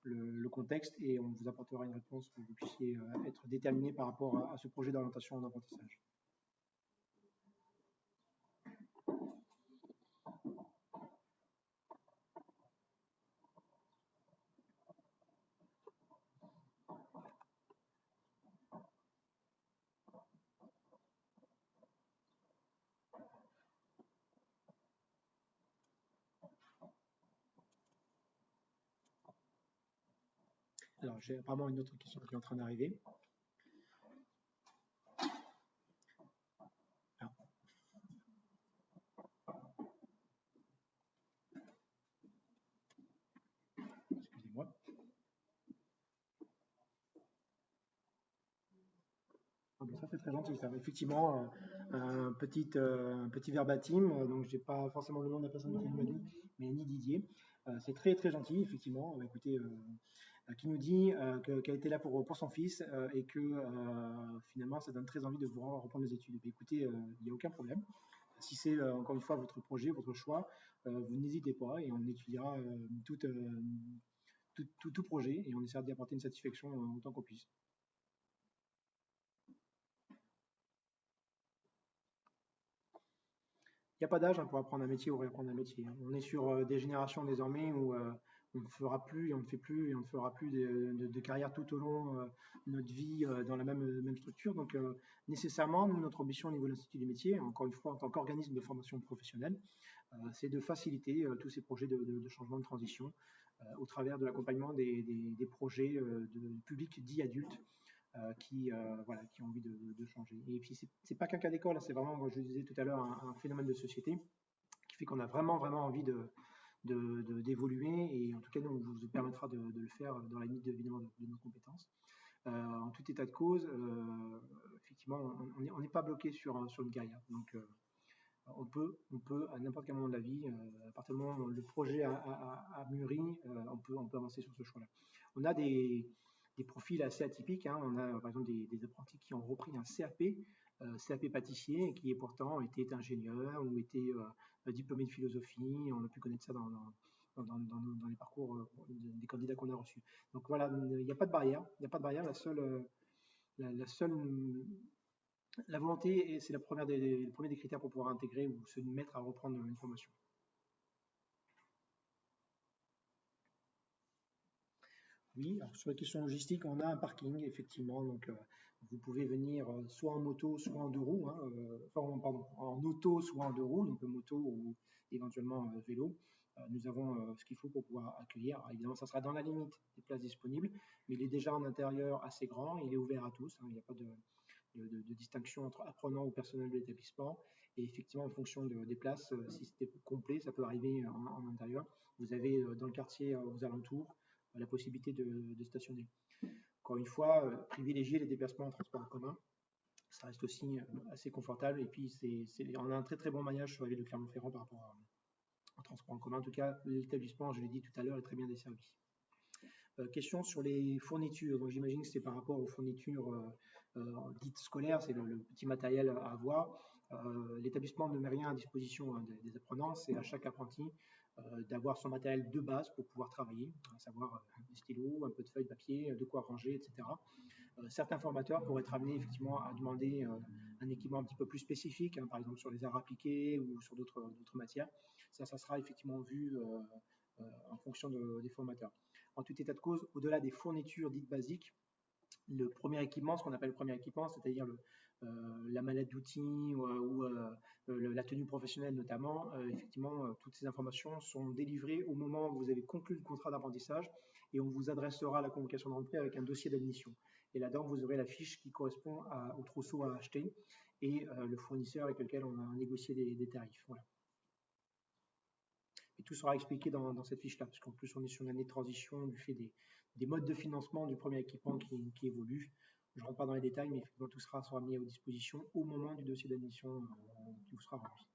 le contexte et on vous apportera une réponse pour que vous puissiez être déterminé par rapport à ce projet d'orientation en apprentissage. Alors, j'ai apparemment une autre question qui est en train d'arriver. Excusez-moi. Ah ben ça, c'est très gentil. Ça. Effectivement, un petit verbatim, donc j'ai pas forcément le nom de la personne qui m'a dit, mais ni Didier. C'est très très gentil, effectivement. Écoutez, qui nous dit qu'elle était là pour son fils et que finalement ça donne très envie de vous reprendre les études. Écoutez, il n'y a aucun problème. Si c'est encore une fois votre projet, votre choix, vous n'hésitez pas et on étudiera tout projet et on essaiera d'y apporter une satisfaction autant qu'on puisse. Il n'y a pas d'âge hein, pour apprendre un métier ou réapprendre un métier. Hein. On est sur des générations désormais où on ne fera plus et on ne fait plus et on ne fera plus de carrière tout au long de notre vie dans la même structure. Donc nécessairement, nous, notre ambition au niveau de l'Institut des métiers, encore une fois en tant qu'organisme de formation professionnelle, c'est de faciliter tous ces projets de changement de transition au travers de l'accompagnement des projets de publics dits adultes voilà, qui ont envie de changer. Et puis, c'est pas qu'un cas d'école, hein, c'est vraiment, moi, je disais tout à l'heure, un phénomène de société qui fait qu'on a vraiment, vraiment envie d'évoluer. Et en tout cas, nous, on vous permettra de le faire dans la limite, évidemment, de nos compétences. En tout état de cause, effectivement, on n'est pas bloqué sur une carrière. Donc, on peut à n'importe quel moment de la vie, à partir du moment où le projet a mûri, on peut avancer sur ce choix-là. On a des profils assez atypiques, hein. On a par exemple des apprentis qui ont repris un CAP pâtissier, et qui pourtant était ingénieur ou était diplômé de philosophie. On a pu connaître ça dans les parcours des candidats qu'on a reçus. Donc voilà, il n'y a pas de barrière. Il n'y a pas de barrière. La volonté, c'est le premier des critères pour pouvoir intégrer ou se mettre à reprendre une formation. Oui, alors sur la question logistique, on a un parking, effectivement. Donc, vous pouvez venir soit en moto, soit en deux roues, hein, pardon, en auto, soit en deux roues, donc moto ou éventuellement vélo. Nous avons ce qu'il faut pour pouvoir accueillir. Alors, évidemment, ça sera dans la limite des places disponibles, mais il est déjà en intérieur assez grand, il est ouvert à tous, hein, il n'y a pas de distinction entre apprenants ou personnel de l'établissement. Et effectivement, en fonction des places, si c'était complet, ça peut arriver en intérieur. Vous avez dans le quartier, aux alentours, la possibilité de stationner. Encore une fois, privilégier les déplacements en transport en commun, ça reste aussi assez confortable. Et puis, on a un très très bon maillage sur la ville de Clermont-Ferrand par rapport au transport en commun. En tout cas, l'établissement, je l'ai dit tout à l'heure, est très bien desservi. Question sur les fournitures. Donc, j'imagine que c'est par rapport aux fournitures dites scolaires, c'est le petit matériel à avoir. L'établissement ne met rien à disposition, hein, des apprenants. C'est à chaque apprenti d'avoir son matériel de base pour pouvoir travailler, à savoir des stylos, un peu de feuilles de papier, de quoi ranger, etc. Certains formateurs pourraient être amenés effectivement à demander un équipement un petit peu plus spécifique, hein, par exemple sur les arts appliqués ou sur d'autres matières. Ça sera effectivement vu en fonction des formateurs. En tout état de cause, au-delà des fournitures dites basiques, le premier équipement, ce qu'on appelle le premier équipement, c'est-à-dire la mallette d'outils ou la tenue professionnelle notamment, effectivement, toutes ces informations sont délivrées au moment où vous avez conclu le contrat d'apprentissage, et on vous adressera à la convocation de rentrée avec un dossier d'admission. Et là-dedans, vous aurez la fiche qui correspond au trousseau à acheter et le fournisseur avec lequel on a négocié des tarifs. Voilà. Et tout sera expliqué dans cette fiche-là, parce qu'en plus, on est sur une année de transition du fait des modes de financement du premier équipement qui évoluent. Je ne rentre pas dans les détails, mais effectivement, tout sera mis à vos dispositions au moment du dossier d'admission qui vous sera remis.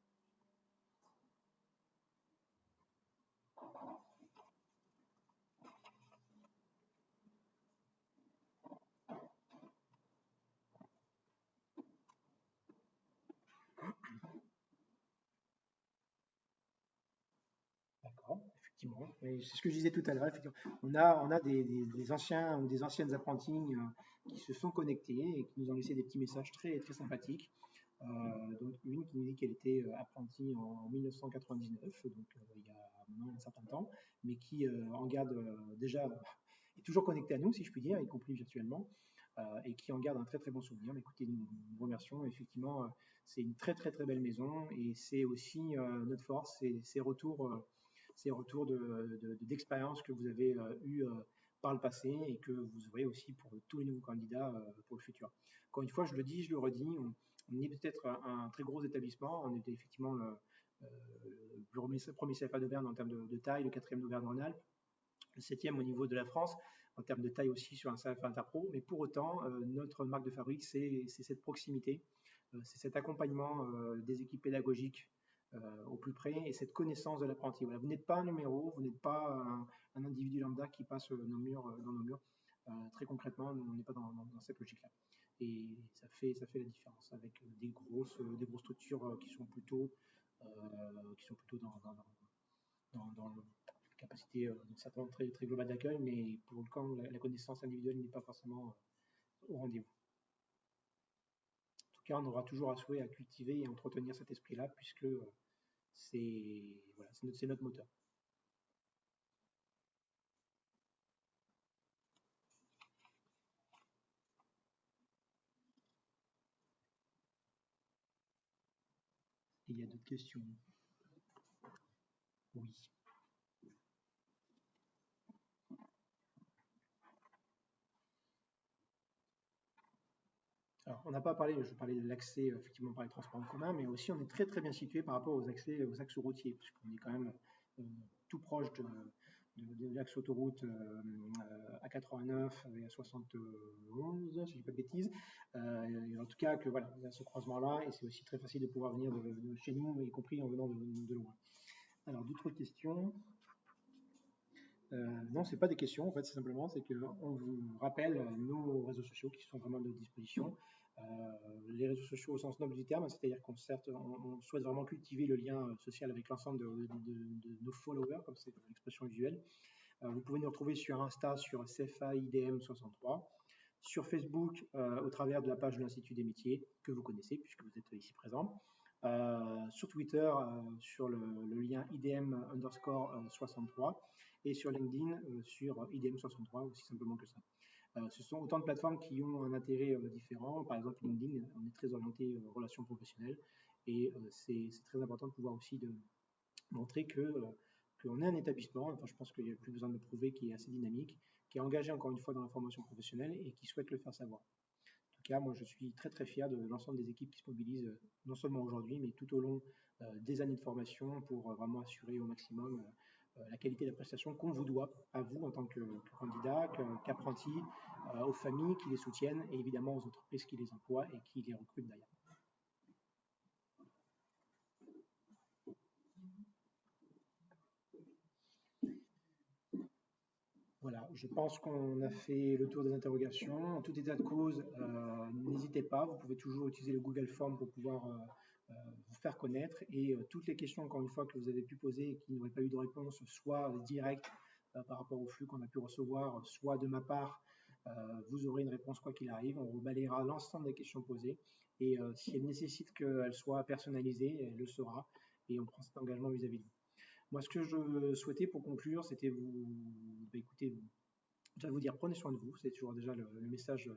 D'accord, effectivement. C'est ce que je disais tout à l'heure. On a des anciens ou des anciennes apprentis qui se sont connectés et qui nous ont laissé des petits messages très, très sympathiques. Donc une qui nous dit qu'elle était apprentie en 1999, donc il y a maintenant un certain temps, mais qui en garde déjà, est toujours connectée à nous, si je puis dire, y compris virtuellement, et qui en garde un très très bon souvenir. Mais écoutez, nous vous remercions. Effectivement, c'est une très très très belle maison, et c'est aussi notre force, ces retours d'expérience que vous avez eu par le passé et que vous aurez aussi pour tous les nouveaux candidats pour le futur. Encore une fois, je le dis, je le redis, on est peut-être un très gros établissement. On était effectivement le premier CFA d'Auvergne en termes de taille, le 4e d'Auvergne-Rhône-Alpes, le 7e au niveau de la France en termes de taille aussi sur un CFA Interpro. Mais pour autant, notre marque de fabrique, c'est cette proximité, c'est cet accompagnement des équipes pédagogiques au plus près, et cette connaissance de l'apprenti. Voilà, vous n'êtes pas un numéro, vous n'êtes pas un individu lambda qui passe dans nos murs. Très concrètement, on n'est pas dans cette logique-là. Et ça fait la différence avec des grosses structures qui sont plutôt dans la capacité d'une certaine très, très globale d'accueil, mais pour le camp, la connaissance individuelle n'est pas forcément au rendez-vous. En tout cas, on aura toujours à souhait à cultiver et à entretenir cet esprit-là, puisque c'est notre moteur. Il y a d'autres questions? Oui. Alors, on n'a pas parlé, je parlais de l'accès effectivement par les transports en commun, mais aussi on est très très bien situé par rapport aux accès aux axes routiers, puisqu'on est quand même tout proche de l'axe autoroute A89 et A71, si je ne dis pas de bêtises. Et en tout cas, que voilà, il y a ce croisement-là, et c'est aussi très facile de pouvoir venir de chez nous, y compris en venant de loin. Alors, d'autres questions? Non, c'est pas des questions, en fait, c'est simplement c'est qu'on vous rappelle nos réseaux sociaux qui sont vraiment à notre disposition. Les réseaux sociaux au sens noble du terme, c'est-à-dire on souhaite vraiment cultiver le lien social avec l'ensemble de nos followers, comme c'est l'expression usuelle. Vous pouvez nous retrouver sur Insta, sur CFAIDM63, sur Facebook, au travers de la page de l'Institut des métiers, que vous connaissez, puisque vous êtes ici présent. Sur Twitter, sur le lien IDM_63, et sur LinkedIn, sur IDM63, aussi simplement que ça. Ce sont autant de plateformes qui ont un intérêt différent. Par exemple, LinkedIn, on est très orienté relations professionnelles, et c'est très important de pouvoir aussi montrer qu'on est un établissement, enfin, je pense qu'il n'y a plus besoin de prouver, qui est assez dynamique, qui est engagé encore une fois dans la formation professionnelle et qui souhaite le faire savoir. En tout cas, moi je suis très très fier de l'ensemble des équipes qui se mobilisent, non seulement aujourd'hui, mais tout au long des années de formation pour vraiment assurer au maximum la qualité de la prestation qu'on vous doit, à vous en tant que candidat, qu'apprenti, aux familles qui les soutiennent et évidemment aux entreprises qui les emploient et qui les recrutent d'ailleurs. Voilà, je pense qu'on a fait le tour des interrogations. En tout état de cause, n'hésitez pas, vous pouvez toujours utiliser le Google Form pour pouvoir vous faire connaître. Et toutes les questions, encore une fois, que vous avez pu poser et qui n'auraient pas eu de réponse, soit directe par rapport au flux qu'on a pu recevoir, soit de ma part, vous aurez une réponse quoi qu'il arrive. On rebalayera l'ensemble des questions posées. Et si elle nécessite qu'elle soit personnalisée, elle le sera. Et on prend cet engagement vis-à-vis de vous. Moi, ce que je souhaitais pour conclure, c'était écoutez, déjà vous dire prenez soin de vous, c'est toujours déjà le message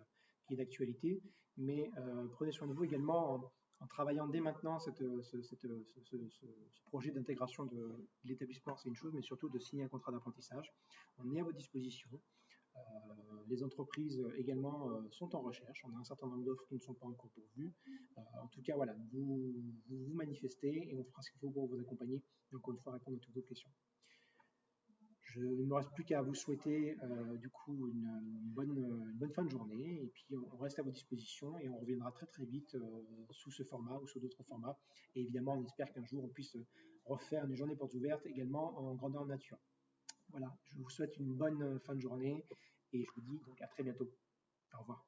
qui est d'actualité, mais prenez soin de vous également en travaillant dès maintenant ce projet d'intégration de l'établissement, c'est une chose, mais surtout de signer un contrat d'apprentissage. On est à votre disposition. Les entreprises également sont en recherche. On a un certain nombre d'offres qui ne sont pas encore pourvues. En tout cas, voilà, vous manifestez et on fera ce qu'il faut pour vous accompagner et encore une fois répondre à toutes vos questions. Il ne me reste plus qu'à vous souhaiter du coup une bonne fin de journée et puis on reste à votre disposition et on reviendra très très vite sous ce format ou sous d'autres formats. Et évidemment, on espère qu'un jour on puisse refaire une journée porte ouverte également en grandeur nature. Voilà, je vous souhaite une bonne fin de journée et je vous dis donc à très bientôt. Au revoir.